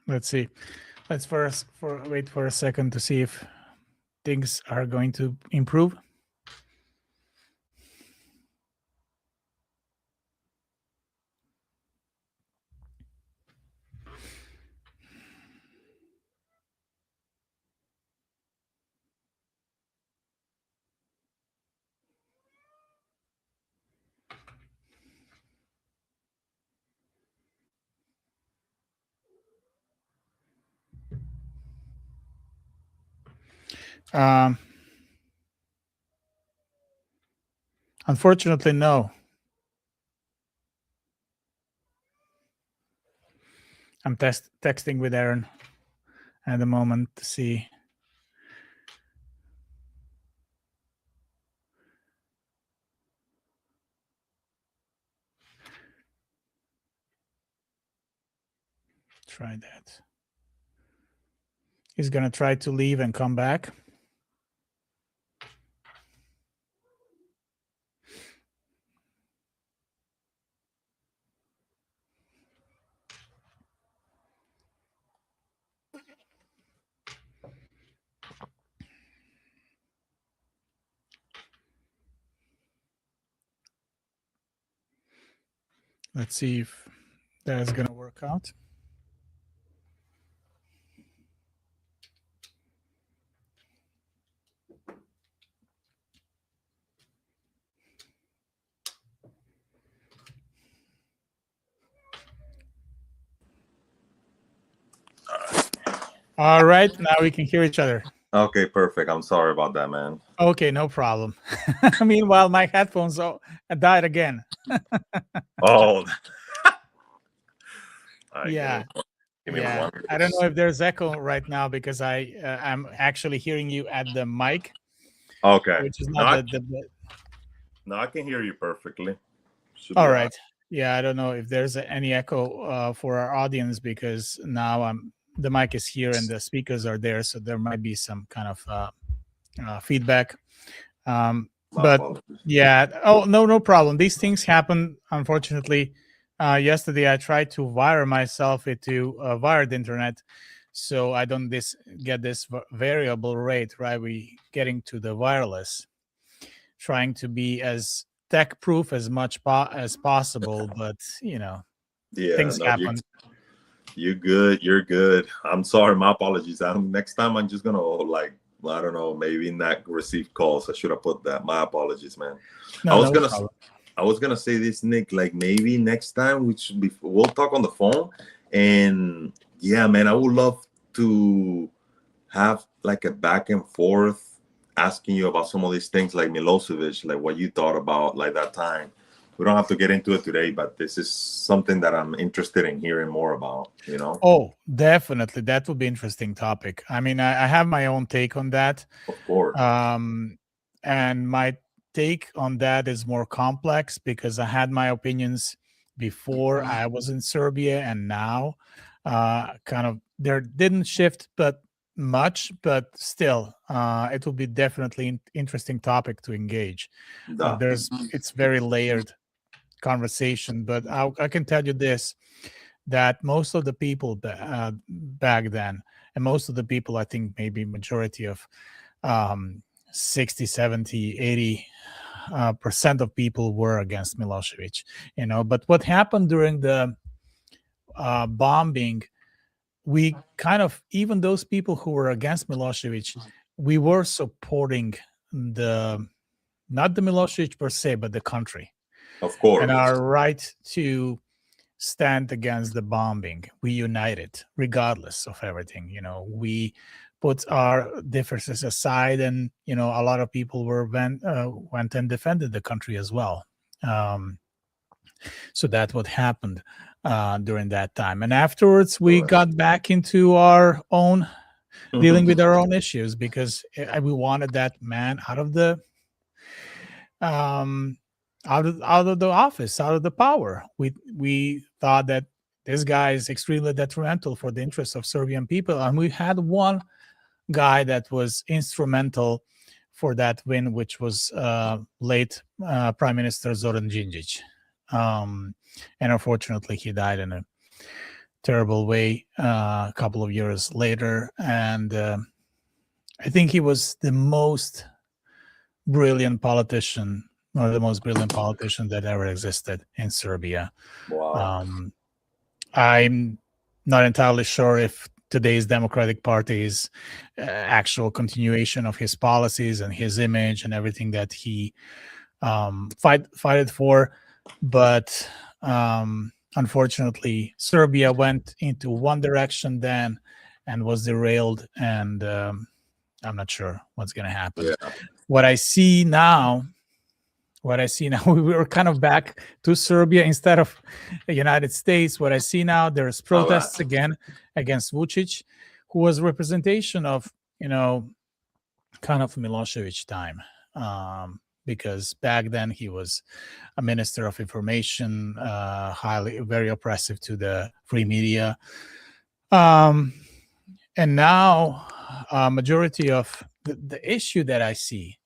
Let's see. Let's wait for a second to see if things are going to improve. Unfortunately, no. I'm texting with Aaron at the moment to see. Try that. He's gonna try to leave and come back. Let's see if that is gonna work out. All right, now we can hear each other. Okay, perfect. I'm sorry about that, man. Okay, no problem. Meanwhile, my headphones died again. Oh. Yeah. Give me Yeah, one. I don't know if there's echo right now because I'm actually hearing you at the mic, Okay. which is Now not I, the. now I can hear you perfectly. Should be All all right. right. Yeah, I don't know if there's any echo for our audience because now the mic is here and the speakers are there, so there might be some kind of feedback. My But apologies. yeah, oh no, no problem. These things happen. Unfortunately, yesterday I tried to wire myself into wired internet, so I don't get this variable rate. Right, we getting to the wireless, trying to be as tech proof as much as possible, but Yeah, things no, happen. you're good. You're good. I'm sorry. My apologies. Next time I'm just gonna like I don't know, maybe not receive calls. I should have put that. My apologies, man. I No, was no gonna problem. I was gonna say this, Nick. Like maybe next time we'll talk on the phone. And yeah, man, I would love to have like a back and forth asking you about some of these things like Milosevic, like what you thought about like that time. We don't have to get into it today, but this is something that I'm interested in hearing more about, you know? Oh, definitely, that would be interesting topic. I mean, I have my own take on that. Of course. And my take on that is more complex because I had my opinions before I was in Serbia, and now kind of there didn't shift but much, but still it will be definitely interesting topic to engage. Da. It's very layered conversation, but I can tell you this, that most of the people back then, and most of the people, I think maybe majority of 60, 70, 80 percent of people were against Milosevic, but what happened during the bombing, we kind of, even those people who were against Milosevic, we were supporting the, not the Milosevic per se, but the country Of and course. our right to stand against the bombing. We united regardless of everything. We put our differences aside, and a lot of people went and defended the country as well. So that's what happened during that time, and afterwards we got back into our own dealing with our own issues because we wanted that man out of the out of the office, out of the power. We thought that this guy is extremely detrimental for the interests of Serbian people, and we had one guy that was instrumental for that win, which was late Prime Minister Zoran Đinđić. And unfortunately, he died in a terrible way a couple of years later. And I think he was the most brilliant politician, or the most brilliant politician that ever existed in Serbia. Wow. I'm not entirely sure if today's Democratic Party is actual continuation of his policies and his image and everything that he fighted for, but unfortunately, Serbia went into one direction then and was derailed, and I'm not sure what's going to happen. Yeah. What I see now, we were kind of back to Serbia instead of the United States. What I see now, there's protests again against Vučić, who was representation of, kind of Milosevic time. Because back then he was a minister of information, very oppressive to the free media. And now, majority of the issue that I see,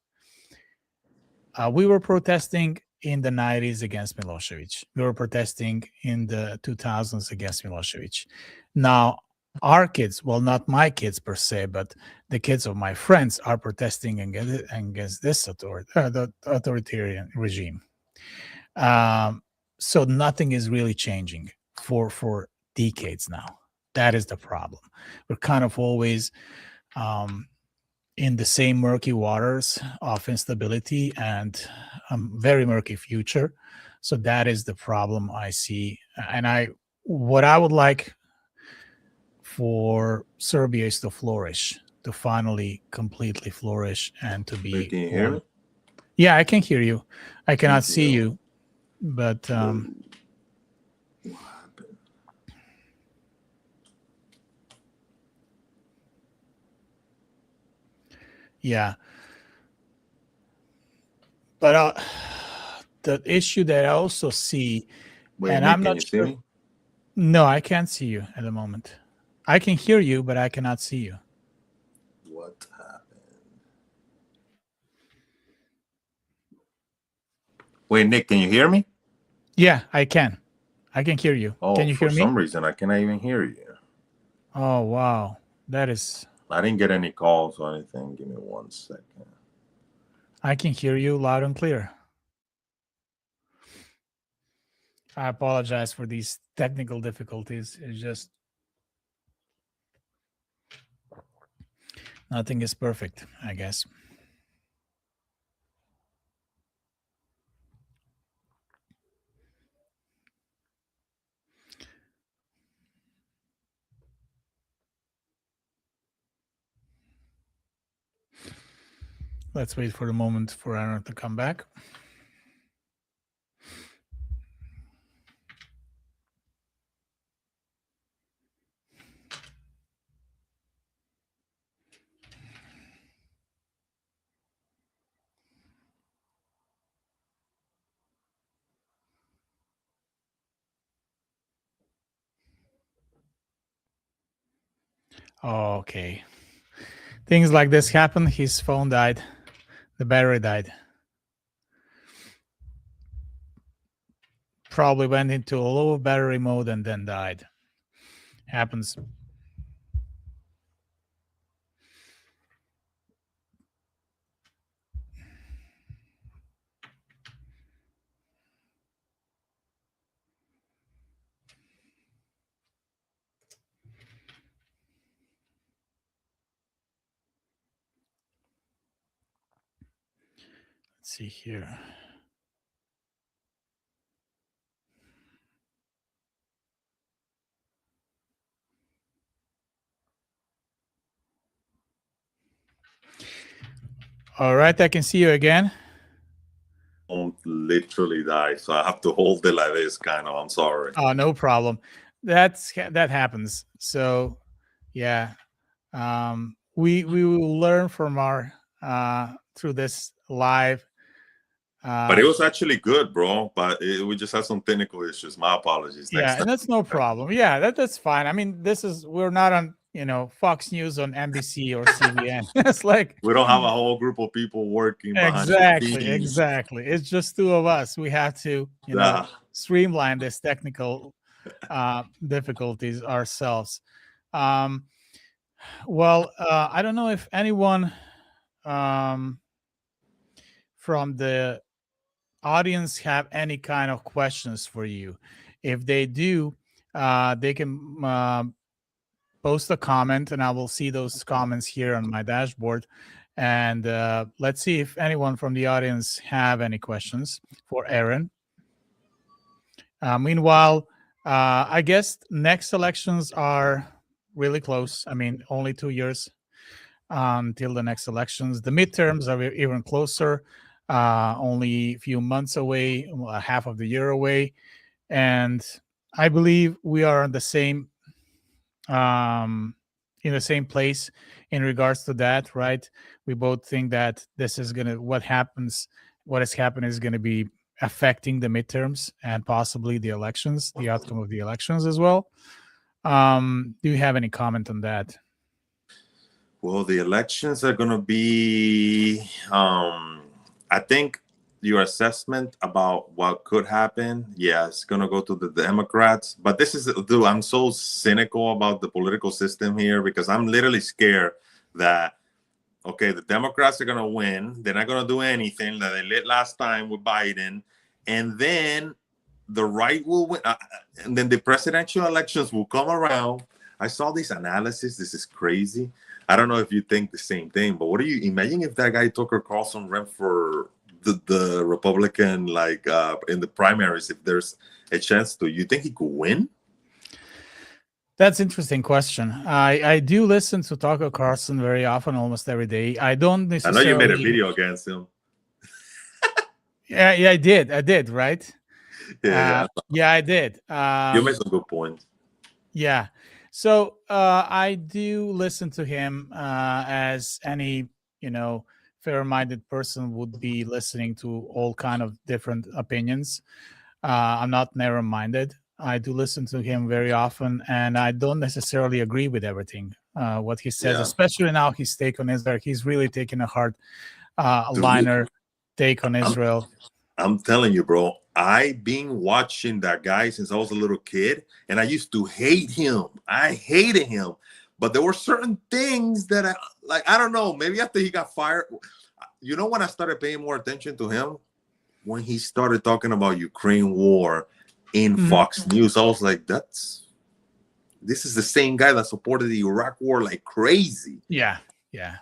we were protesting in the 90s against Milosevic. We were protesting in the 2000s against Milosevic. Now, our kids, well, not my kids per se, but the kids of my friends are protesting against this the authoritarian regime. So nothing is really changing for decades now. That is the problem. We're kind of always in the same murky waters of instability and very murky future. So that is the problem I see. And what I would like for Serbia is to flourish, to finally completely flourish and to be. Can you hear me? Yeah, I can hear you. I cannot see you, but What happened? Yeah. But the issue that I also see, Wait, and Nick, I'm can not you see sure. me? No, I can't see you at the moment. I can hear you, but I cannot see you. What happened? Wait, Nick, can you hear me? Yeah, I can. I can hear you. Oh, Can you for hear me? some reason, I cannot even hear you. Oh, wow. That is, I didn't get any calls or anything. Give me 1 second. I can hear you loud and clear. I apologize for these technical difficulties. It's just nothing is perfect, I guess. Let's wait for a moment for Aaron to come back. Okay. Things like this happen. His phone died. The battery died. Probably went into a low battery mode and then died. Happens. Let's see here. All right, I can see you again. Literally die, so I have to hold it like this, kind of. I'm sorry. Oh, no problem. That happens. So, yeah, we will learn from our through this live. But it was actually good, bro. But we just had some technical issues. My apologies. Next Yeah, time. and that's no problem. Yeah, that's fine. I mean, we're not on Fox News on NBC or CBN. It's like We don't have a whole group of people working behind the exactly, scenes. exactly. It's just two of us. We have to streamline this technical difficulties ourselves. Um, well, I don't know if anyone from the audience have any kind of questions for you. If they do, they can post a comment, and I will see those comments here on my dashboard. And let's see if anyone from the audience have any questions for Aaron. Meanwhile, I guess next elections are really close. I mean, only 2 years until the next elections. The midterms are even closer, only a few months away, half of the year away. And I believe we are in the same place in regards to that, right? We both think that this is what is happening is gonna be affecting the midterms and possibly the elections, the outcome of the elections as well. Do you have any comment on that? Well, the elections are going to be, I think your assessment about what could happen, yeah, it's going to go to the Democrats. But dude, I'm so cynical about the political system here because I'm literally scared that, okay, the Democrats are going to win. They're not going to do anything that they did last time with Biden. And then the right will win. And then the presidential elections will come around. I saw this analysis. This is crazy. I don't know if you think the same thing, but what do you imagine if that guy Tucker Carlson ran for the Republican, like in the primaries, if there's a chance to, you think he could win? That's interesting question. I do listen to Tucker Carlson very often, almost every day. I don't I necessarily. know you made a video against him. Yeah, I did, right? Yeah, yeah, I did. you made some good points. Yeah. So I do listen to him as any fair-minded person would be listening to all kind of different opinions. I'm not narrow-minded. I do listen to him very often, and I don't necessarily agree with everything what he says, Yeah. especially now his take on Israel. He's really taking a hard Dude, liner take on Israel. I'm telling you, bro, I've been watching that guy since I was a little kid, and I used to hate him. I hated him. But there were certain things that I don't know, maybe after he got fired. You know when I started paying more attention to him? When he started talking about Ukraine war in Fox News. I was like, this is the same guy that supported the Iraq war like crazy. Yeah.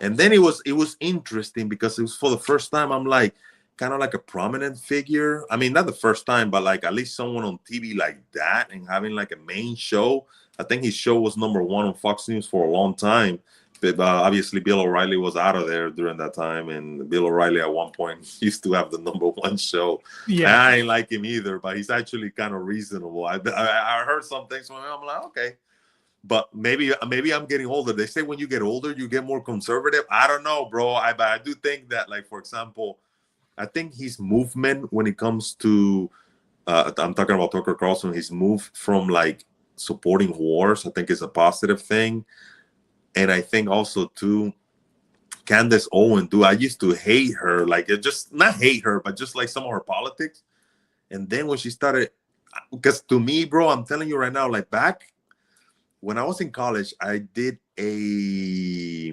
And then it was interesting because it was for the first time I'm like kind of like a prominent figure. I mean, not the first time, but like at least someone on TV like that and having like a main show. I think his show was #1 on Fox News for a long time. But obviously Bill O'Reilly was out of there during that time, and Bill O'Reilly at one point used to have the #1 show. Yeah, I ain't like him either, but he's actually kind of reasonable. I heard some things from him. I'm like, okay. But maybe I'm getting older. They say when you get older, you get more conservative. I don't know, bro. But I do think that, like, for example, I think his movement when it comes to, I'm talking about Tucker Carlson, his move from like supporting wars, I think is a positive thing. And I think also too, Candace Owen too. I used to hate her, like just not hate her, but just like some of her politics. And then when she started, because to me, bro, I'm telling you right now, like back when I was in college, I did a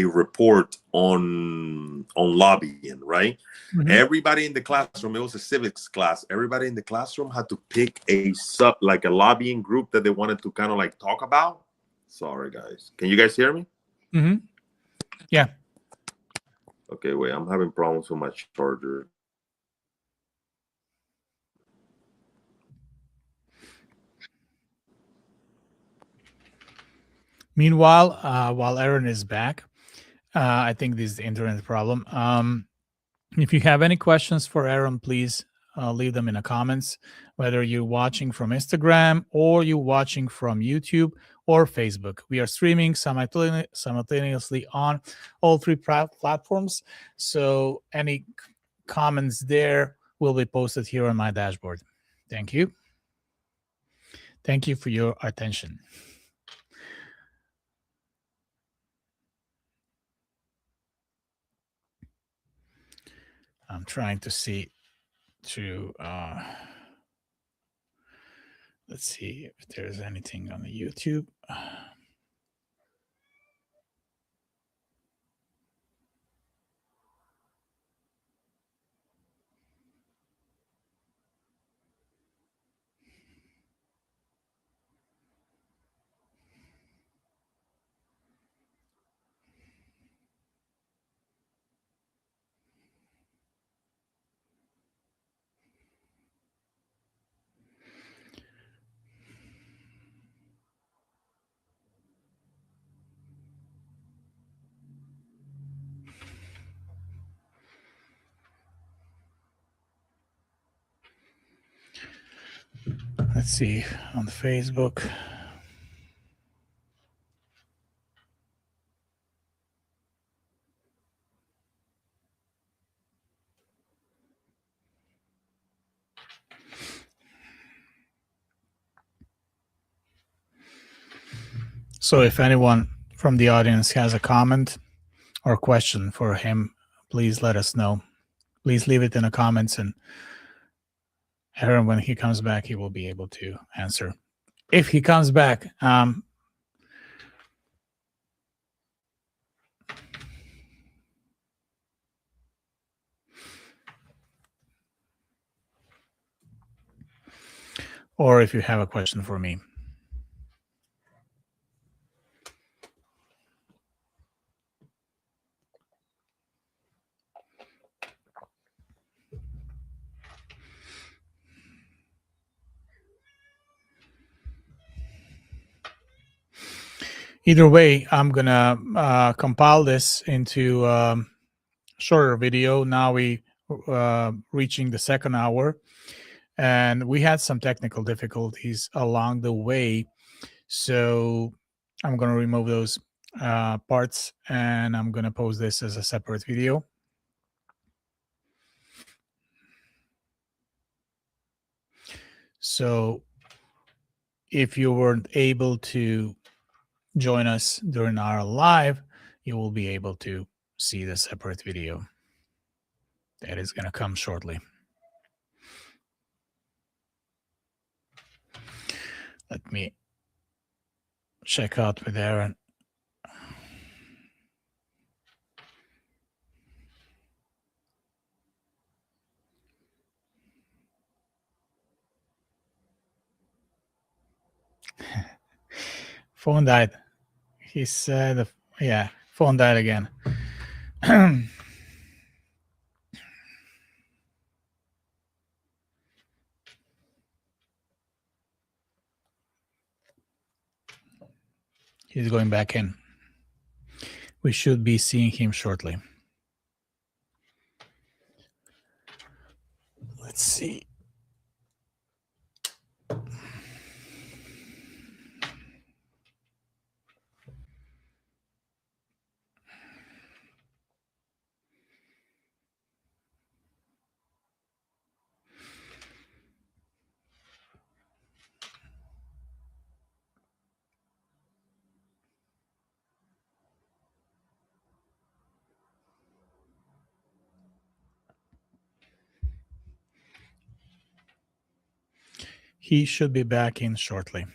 report on lobbying, right? Everybody in the classroom, it was a civics class. Everybody in the classroom had to pick a lobbying group that they wanted to kind of like talk about. Sorry, guys. Can you guys hear me? Yeah. Okay, wait. I'm having problems with my charger. Meanwhile, while Aaron is back, I think this is the internet problem. If you have any questions for Aaron, please leave them in the comments, whether you're watching from Instagram or you're watching from YouTube or Facebook. We are streaming simultaneously on all three platforms. So any comments there will be posted here on my dashboard. Thank you. Thank you for your attention. I'm trying to see let's see if there's anything on the YouTube. Let's see on the Facebook. So if anyone from the audience has a comment or question for him, please let us know. Please leave it in the comments, and Aaron, when he comes back, he will be able to answer. If he comes back, or if you have a question for me. Either way, I'm gonna compile this into shorter video. Now we reaching the second hour, and we had some technical difficulties along the way, so I'm gonna remove those. parts, and I'm going to post this as a separate video. So if you weren't able to join us during our live, you will be able to see the separate video that is going to come shortly. Let me check out with Aaron. Phone died. He said, yeah, phone died again. He's going back in. We should be seeing him shortly. Let's see. He should be back in shortly.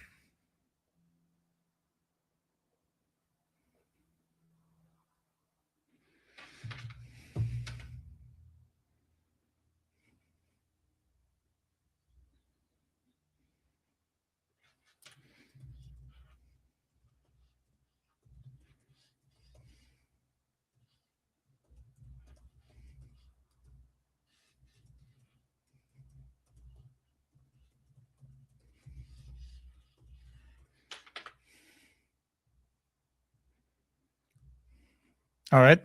All right.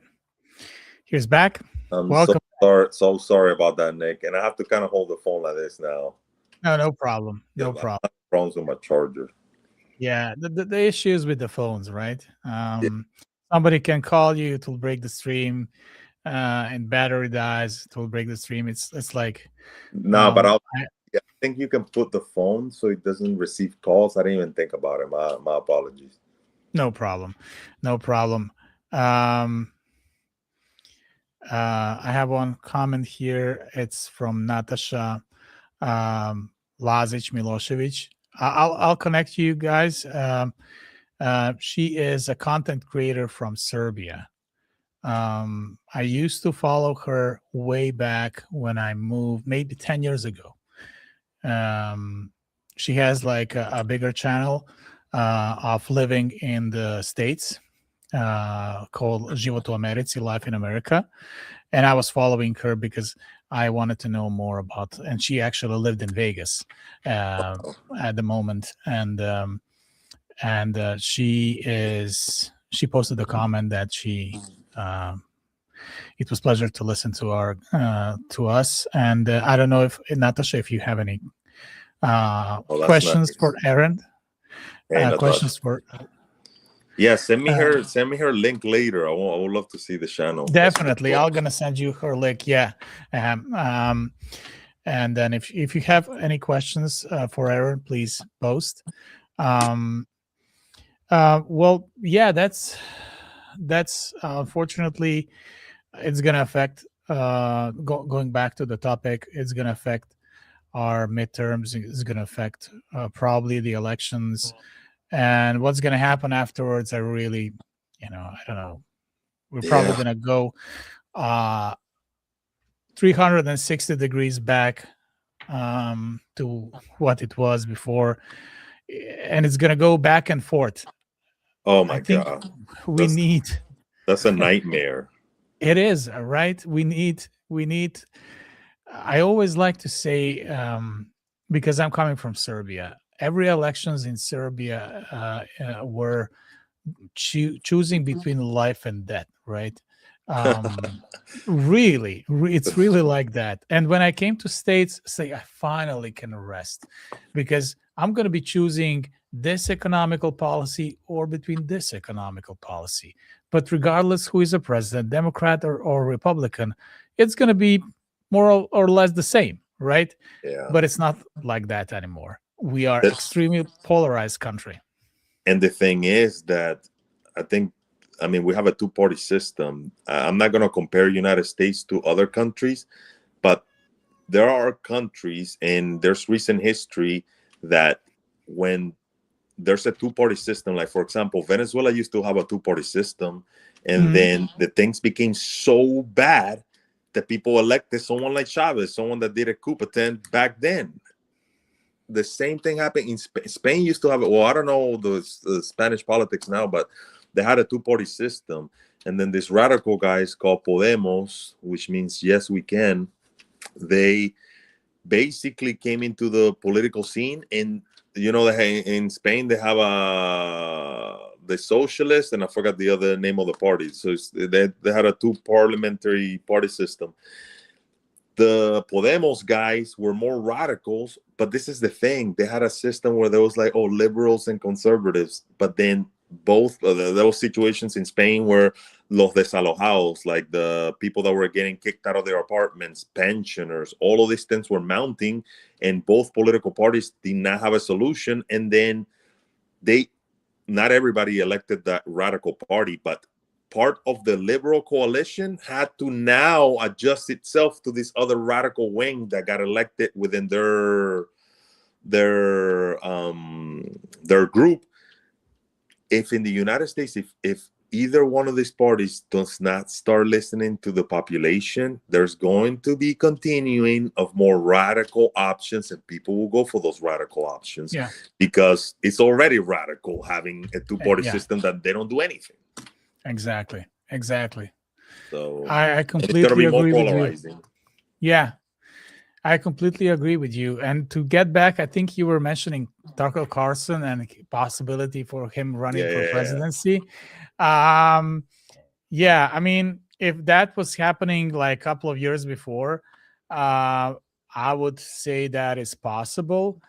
Here's back. Welcome. So sorry about that, Nick. And I have to kind of hold the phone like this now. No problem. No Yeah, problem. Problems with my charger. Yeah, the issues with the phones, right? Somebody can call you, it will break the stream, and battery dies, it will break the stream. It's like but I think you can put the phone so it doesn't receive calls. I didn't even think about it. My apologies. No problem. No problem. I have one comment here. It's from Natasha Lazic Milosevic. I'll connect you guys. She is a content creator from Serbia. I used to follow her way back when I moved, maybe 10 years ago. She has like a bigger channel of living in the States called Život u Americi, Life in America. And I was following her because I wanted to know more about, and she actually lived in Vegas at the moment. And she posted a comment that it was pleasure to listen to us. And I don't know if Natasha, if you have any questions for Aaron, questions for. Yeah, send me her link later. I would love to see the channel. Definitely, I'm gonna send you her link. Yeah, and then if you have any questions for Aaron, please post. Well, yeah, that's unfortunately, it's gonna affect. Going back to the topic, it's gonna affect our midterms. It's gonna affect probably the elections. And what's going to happen afterwards, I really, I don't know. We're probably going to go 360 degrees back to what it was before. And it's going to go back and forth. Oh, my God. That's a nightmare. It is, right? We need. I always like to say, because I'm coming from Serbia, every elections in Serbia were choosing between life and death, right? Really, it's really like that. And when I came to States, I finally can rest, because I'm going to be choosing this economical policy or between this economical policy. But regardless who is a president, Democrat or Republican, it's going to be more or less the same, right? Yeah. But it's not like that anymore. We are That's, extremely polarized country. and the thing is that I think, I mean, we have a two-party system. I'm not going to compare United States to other countries, but there are countries, and there's recent history that when there's a two-party system, like for example, Venezuela used to have a two-party system, and then the things became so bad that people elected someone like Chavez, someone that did a coup attempt back then. The same thing happened in Spain. Spain used to have, well, I don't know the Spanish politics now, but they had a two-party system. And then these radical guys called Podemos, which means yes, we can. They basically came into the political scene. And, you know, in Spain, they have the socialists, and I forgot the other name of the party. So they had a two parliamentary party system. The Podemos guys were more radicals, but this is the thing. They had a system where there was like, oh, liberals and conservatives. But then both, there were situations in Spain where los desalojados, like the people that were getting kicked out of their apartments, pensioners, all of these things were mounting, and both political parties did not have a solution. And then not everybody elected that radical party, but part of the liberal coalition had to now adjust itself to this other radical wing that got elected within their group. If in the United States, if either one of these parties does not start listening to the population, there's going to be continuing of more radical options, and people will go for those radical options because it's already radical having a two-party system that they don't do anything. Exactly. So I completely agree with you. Yeah, I completely agree with you. And to get back, I think you were mentioning Tucker Carlson and the possibility for him running for presidency. I mean, if that was happening like a couple of years before, I would say that is possible.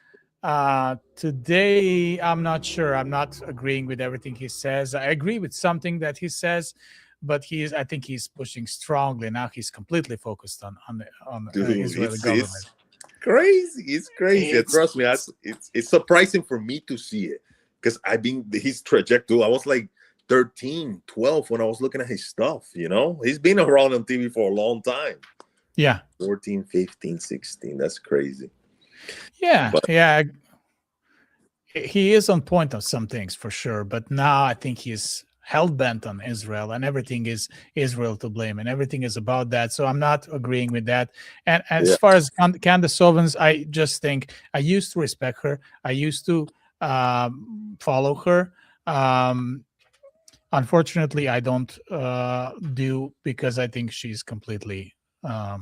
Today, I'm not sure. I'm not agreeing with everything he says. I agree with something that he says, but I think he's pushing strongly. Now he's completely focused on the Israeli government. It's crazy. Trust me, it's surprising for me to see it, because I've been his trajectory. I was like 13, 12 when I was looking at his stuff. You know, he's been around on TV for a long time. Yeah. 14, 15, 16. That's crazy. Yeah. He is on point on some things for sure, but now I think he's hell-bent on Israel, and everything is Israel to blame, and everything is about that. So I'm not agreeing with that. And as far as Candace Owens, I just think I used to respect her. I used to follow her. Unfortunately, I don't do, because I think she's completely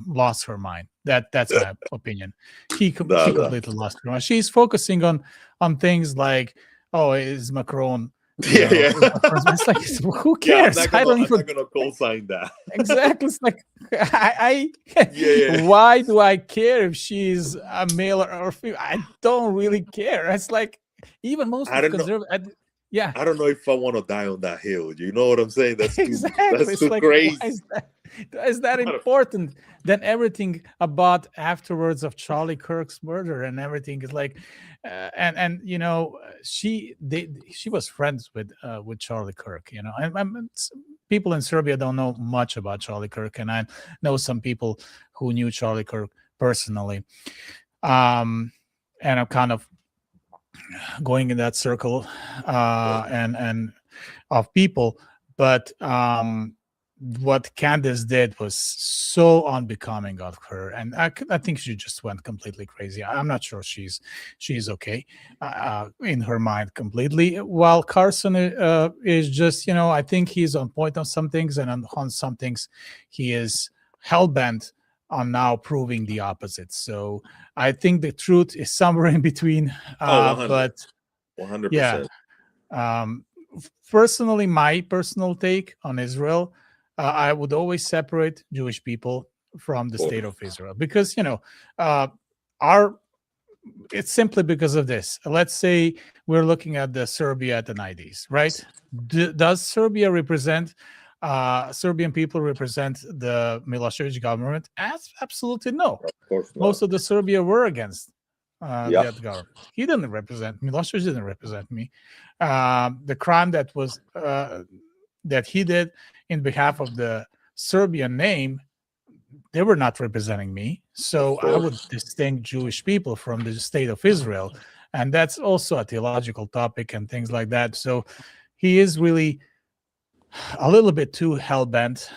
lost her mind. That's my opinion. She completely lost her mind. She's focusing on things like, oh, is Macron? It's like, who cares? I'm not gonna co-sign that. Exactly. It's like why do I care if she's a male or female? I don't really care. It's like, even most conservative. I don't know if I want to die on that hill. You know what I'm saying? That's exactly. too crazy. Is that important? Then everything about afterwards of Charlie Kirk's murder and everything is like, and you know, she was friends with Charlie Kirk. You know, and people in Serbia don't know much about Charlie Kirk, and I know some people who knew Charlie Kirk personally, and I'm kind of going in that circle and of people, but what Candace did was so unbecoming of her, and I think she just went completely crazy. I'm not sure she's okay in her mind completely, while Carson is just, you know, I think he's on point on some things, and on some things he is hell-bent on now proving the opposite. So I think the truth is somewhere in between. 100%. But 100%. Personally, my personal take on Israel, I would always separate Jewish people from the state of Israel, because, you know, our it's simply because of this. Let's say we're looking at the Serbia at the 90s, right? Does Serbia represent Serbian people represent the Milosevic government? Absolutely no. Of course not. Most of the Serbia were against Yep. that government. He didn't represent Milosevic. Didn't represent me. The crime that was that he did in behalf of the Serbian name, they were not representing me. So I would distinct Jewish people from the state of Israel, and that's also a theological topic and things like that. So he is really a little bit too hell-bent,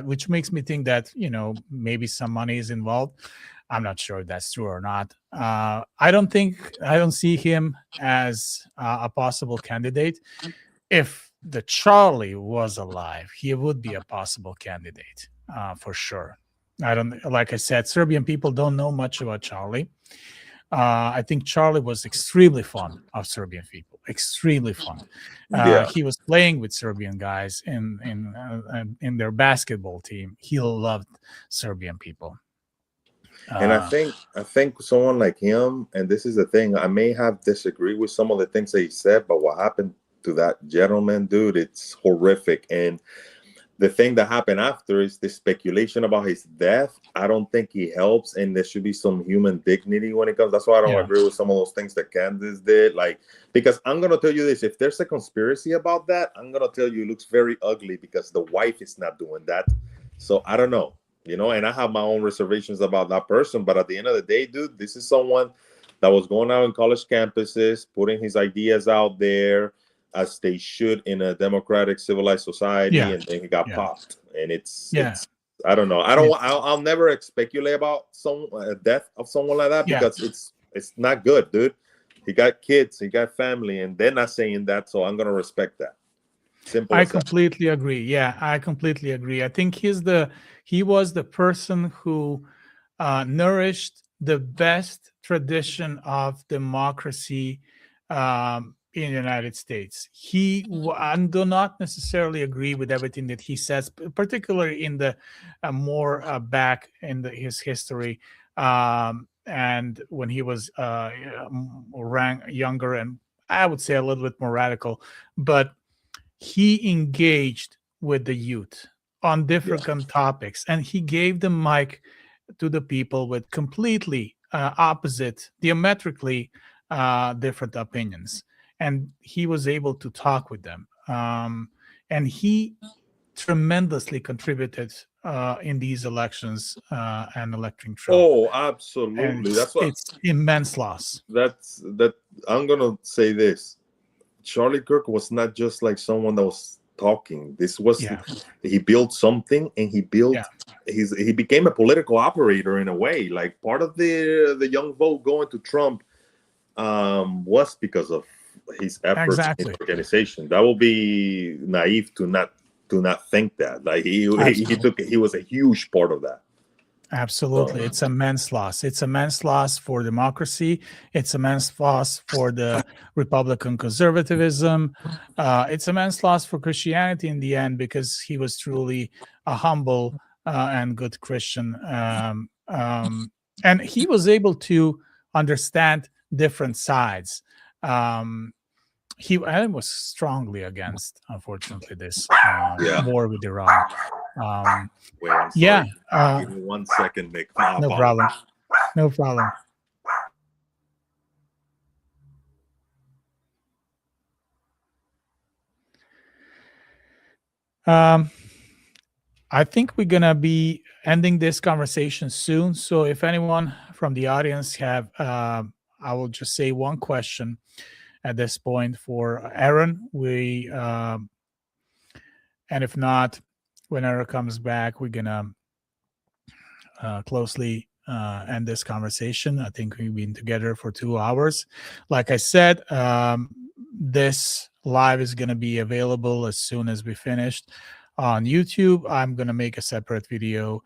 which makes me think that, maybe some money is involved. I'm not sure if that's true or not. I don't see him as a possible candidate. If the Charlie was alive, he would be a possible candidate for sure. Like I said, Serbian people don't know much about Charlie. I think Charlie was extremely fond of Serbian people, extremely fond. He was playing with Serbian guys in their basketball team. He loved Serbian people. And I think someone like him, and this is the thing, I may have disagreed with some of the things that he said, but what happened to that gentleman, dude, it's horrific. And the thing that happened after is the speculation about his death. I don't think he helps, and there should be some human dignity when it comes. That's why I don't agree with some of those things that Candace did. Because I'm gonna tell you this: if there's a conspiracy about that, I'm gonna tell you it looks very ugly because the wife is not doing that. So I don't know, and I have my own reservations about that person. But at the end of the day, dude, this is someone that was going out in college campuses, putting his ideas out there, as they should in a democratic, civilized society, and then he got popped. And it's I don't know. I'll never speculate about death of someone like that because it's not good, dude. He got kids, he got family, and they're not saying that, so I'm gonna respect that. Simple. I completely agree. Yeah, I completely agree. I think he was the person who nourished the best tradition of democracy in the United States. I do not necessarily agree with everything that he says, particularly in the more back in his history, and when he was younger, and I would say a little bit more radical. But he engaged with the youth on different topics, and he gave the mic to the people with completely diametrically different opinions. And he was able to talk with them. And he tremendously contributed in these elections and electing Trump. Oh, absolutely. It's immense loss. I'm going to say this. Charlie Kirk was not just like someone that was talking. This was, he built something, and he became a political operator in a way. Like part of the young vote going to Trump was because of his efforts in the organization. That will be naive to not think that. Like he was a huge part of that. Absolutely. It's an immense loss. It's an immense loss for democracy. It's an immense loss for the Republican conservatism. It's an immense loss for Christianity in the end, because he was truly a humble and good Christian. And he was able to understand different sides. He was strongly against, unfortunately, this war with Iran. Wait, I'm sorry. Give me 1 second, Nick. No problem. No problem. I think we're gonna be ending this conversation soon. So if anyone from the audience have, I will just say one question at this point for Aaron. And if not, when Aaron comes back, we're gonna closely end this conversation. I think we've been together for 2 hours. Like I said, this live is gonna be available as soon as we finished on YouTube. I'm gonna make a separate video,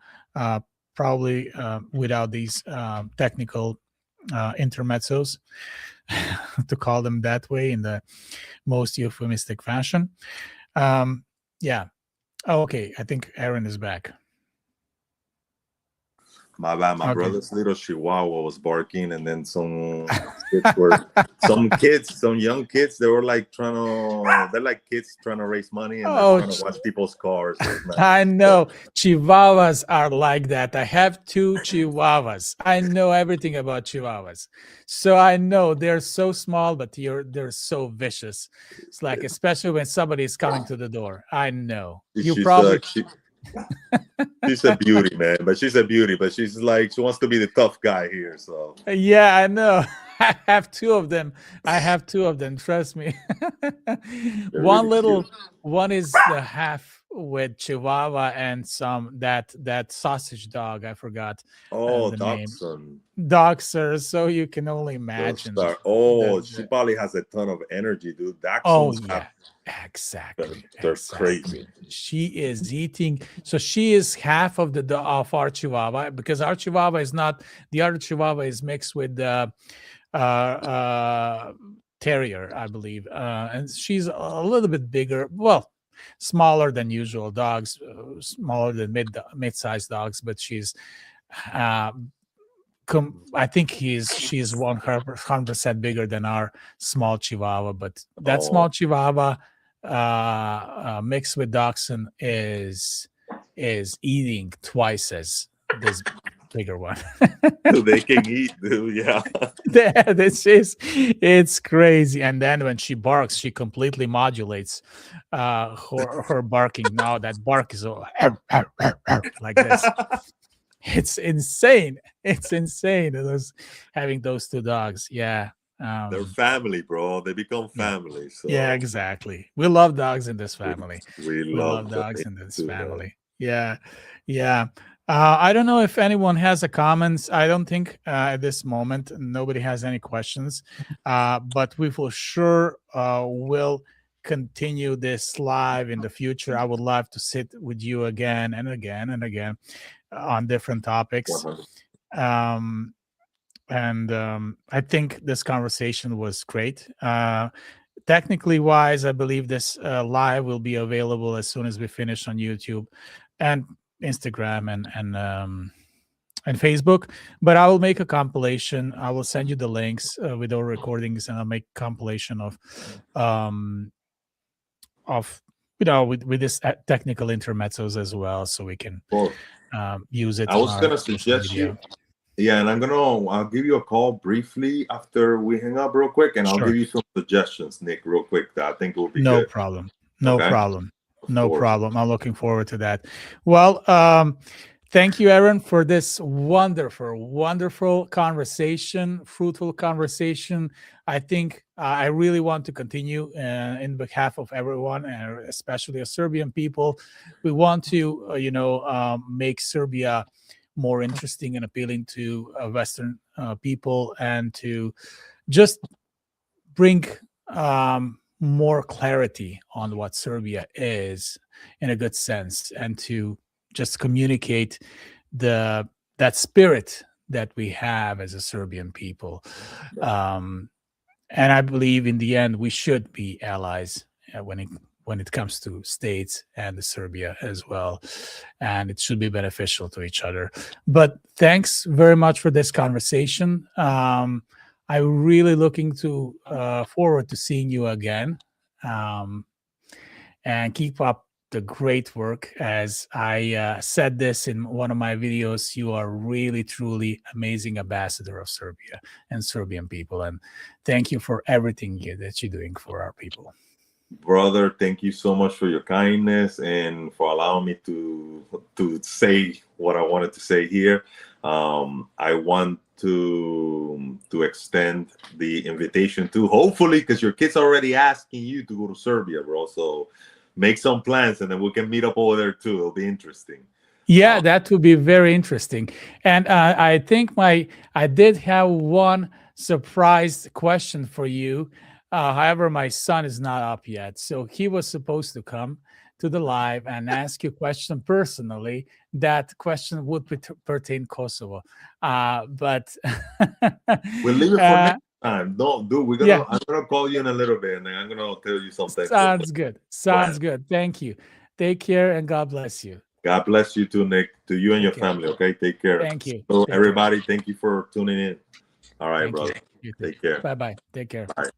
probably without these technical intermezzos, to call them that way, in the most euphemistic fashion. Okay, I think Aaron is back. My bad. My Okay. brother's little Chihuahua was barking, and then kids were, some young kids. They were like they're like kids trying to raise money, and they're Oh, trying to watch people's cars. So it's not. I So, know Chihuahuas are like that. I have two Chihuahuas. I know everything about Chihuahuas. So I know they're so small, but they're so vicious. It's like, especially when somebody is coming to the door. I know. You she's probably she's a beauty, man. But she's a beauty. But she's like she wants to be the tough guy here. So Yeah, I know. I have two of them. I have two of them. Trust me. they're really cute. One is the half with Chihuahua and that sausage dog. I forgot Oh, the name. Dachshund. Dachshund. So you can only The imagine star. Oh, she the probably has a ton of energy, dude. Oh Dachshunds have yeah, exactly, they're exactly. crazy. She is eating. So she is half of of our Chihuahua, because our Chihuahua is not, the other Chihuahua is mixed with the terrier, I believe, and she's a little bit bigger. Well, smaller than usual dogs, smaller than mid-sized dogs, but she's. Uh, I think she's 100% bigger than our small Chihuahua, but that Oh, small Chihuahua mixed with Dachshund is eating twice as this bigger one. they can eat, dude. Yeah. This is it's crazy. And then when she barks, she completely modulates her barking. Now that bark is all like this. It's insane. It's insane. Having those two dogs. Yeah. They're family, bro. They become Yeah. family. Yeah, So exactly. We love dogs in this we, family. we We love love them dogs in this too, man. family. Yeah. Yeah. I don't know if anyone has a comments. I don't think at this moment nobody has any questions. But we for sure will continue this live in the future. I would love to sit with you again and again and again on different topics. 100. Um, and I think this conversation was great. Technically wise, I believe this live will be available as soon as we finish on YouTube and Instagram and Facebook. But I will make a compilation. I will send you the links with our recordings, and I'll make a compilation um, of with this technical intermezzos as well, so we can Well, use it I on was our gonna social suggest media. you. Yeah, and I'll give you a call briefly after we hang up real quick, and I'll give Sure. you some suggestions, Nick, real quick, that I think will be No good. problem. No Okay? problem. Of No course. problem. I'm looking forward to that. Well, thank you, Aaron, for this wonderful conversation, fruitful conversation. I think I really want to continue in behalf of everyone, and especially the Serbian people. We want to, make Serbia more interesting and appealing to Western people, and to just bring more clarity on what Serbia is in a good sense, and to just communicate the that spirit that we have as a Serbian people. Um, and I believe in the end we should be allies when it comes to states and the Serbia as well, and it should be beneficial to each other. But thanks very much for this conversation. I'm really looking to forward to seeing you again, um, and keep up the great work. As I said this in one of my videos, you are really, truly amazing ambassador of Serbia and Serbian people. And thank you for everything that you're doing for our people. Brother, thank you so much for your kindness and for allowing me to say what I wanted to say here. I want to extend the invitation to, hopefully, because your kid's already asking you to go to Serbia, bro. So make some plans, and then we can meet up over there too. It'll be interesting. Yeah, that would be very interesting. And I think I did have one surprise question for you. However, my son is not up yet, so he was supposed to come to the live and ask you a question personally. That question would pertain Kosovo, but We'll leave it for next time. No, dude, yeah, I'm gonna call you in a little bit, and then I'm gonna tell you something. sounds good. Sounds good. Thank you. Take care, and God bless you. God bless you too, Nick. To you and your Take care. family. Okay, take care. Thank you. So Take care. everybody, thank you for tuning in. All right, Thank you. brother. You too. Take care. Bye-bye. Take care. Bye.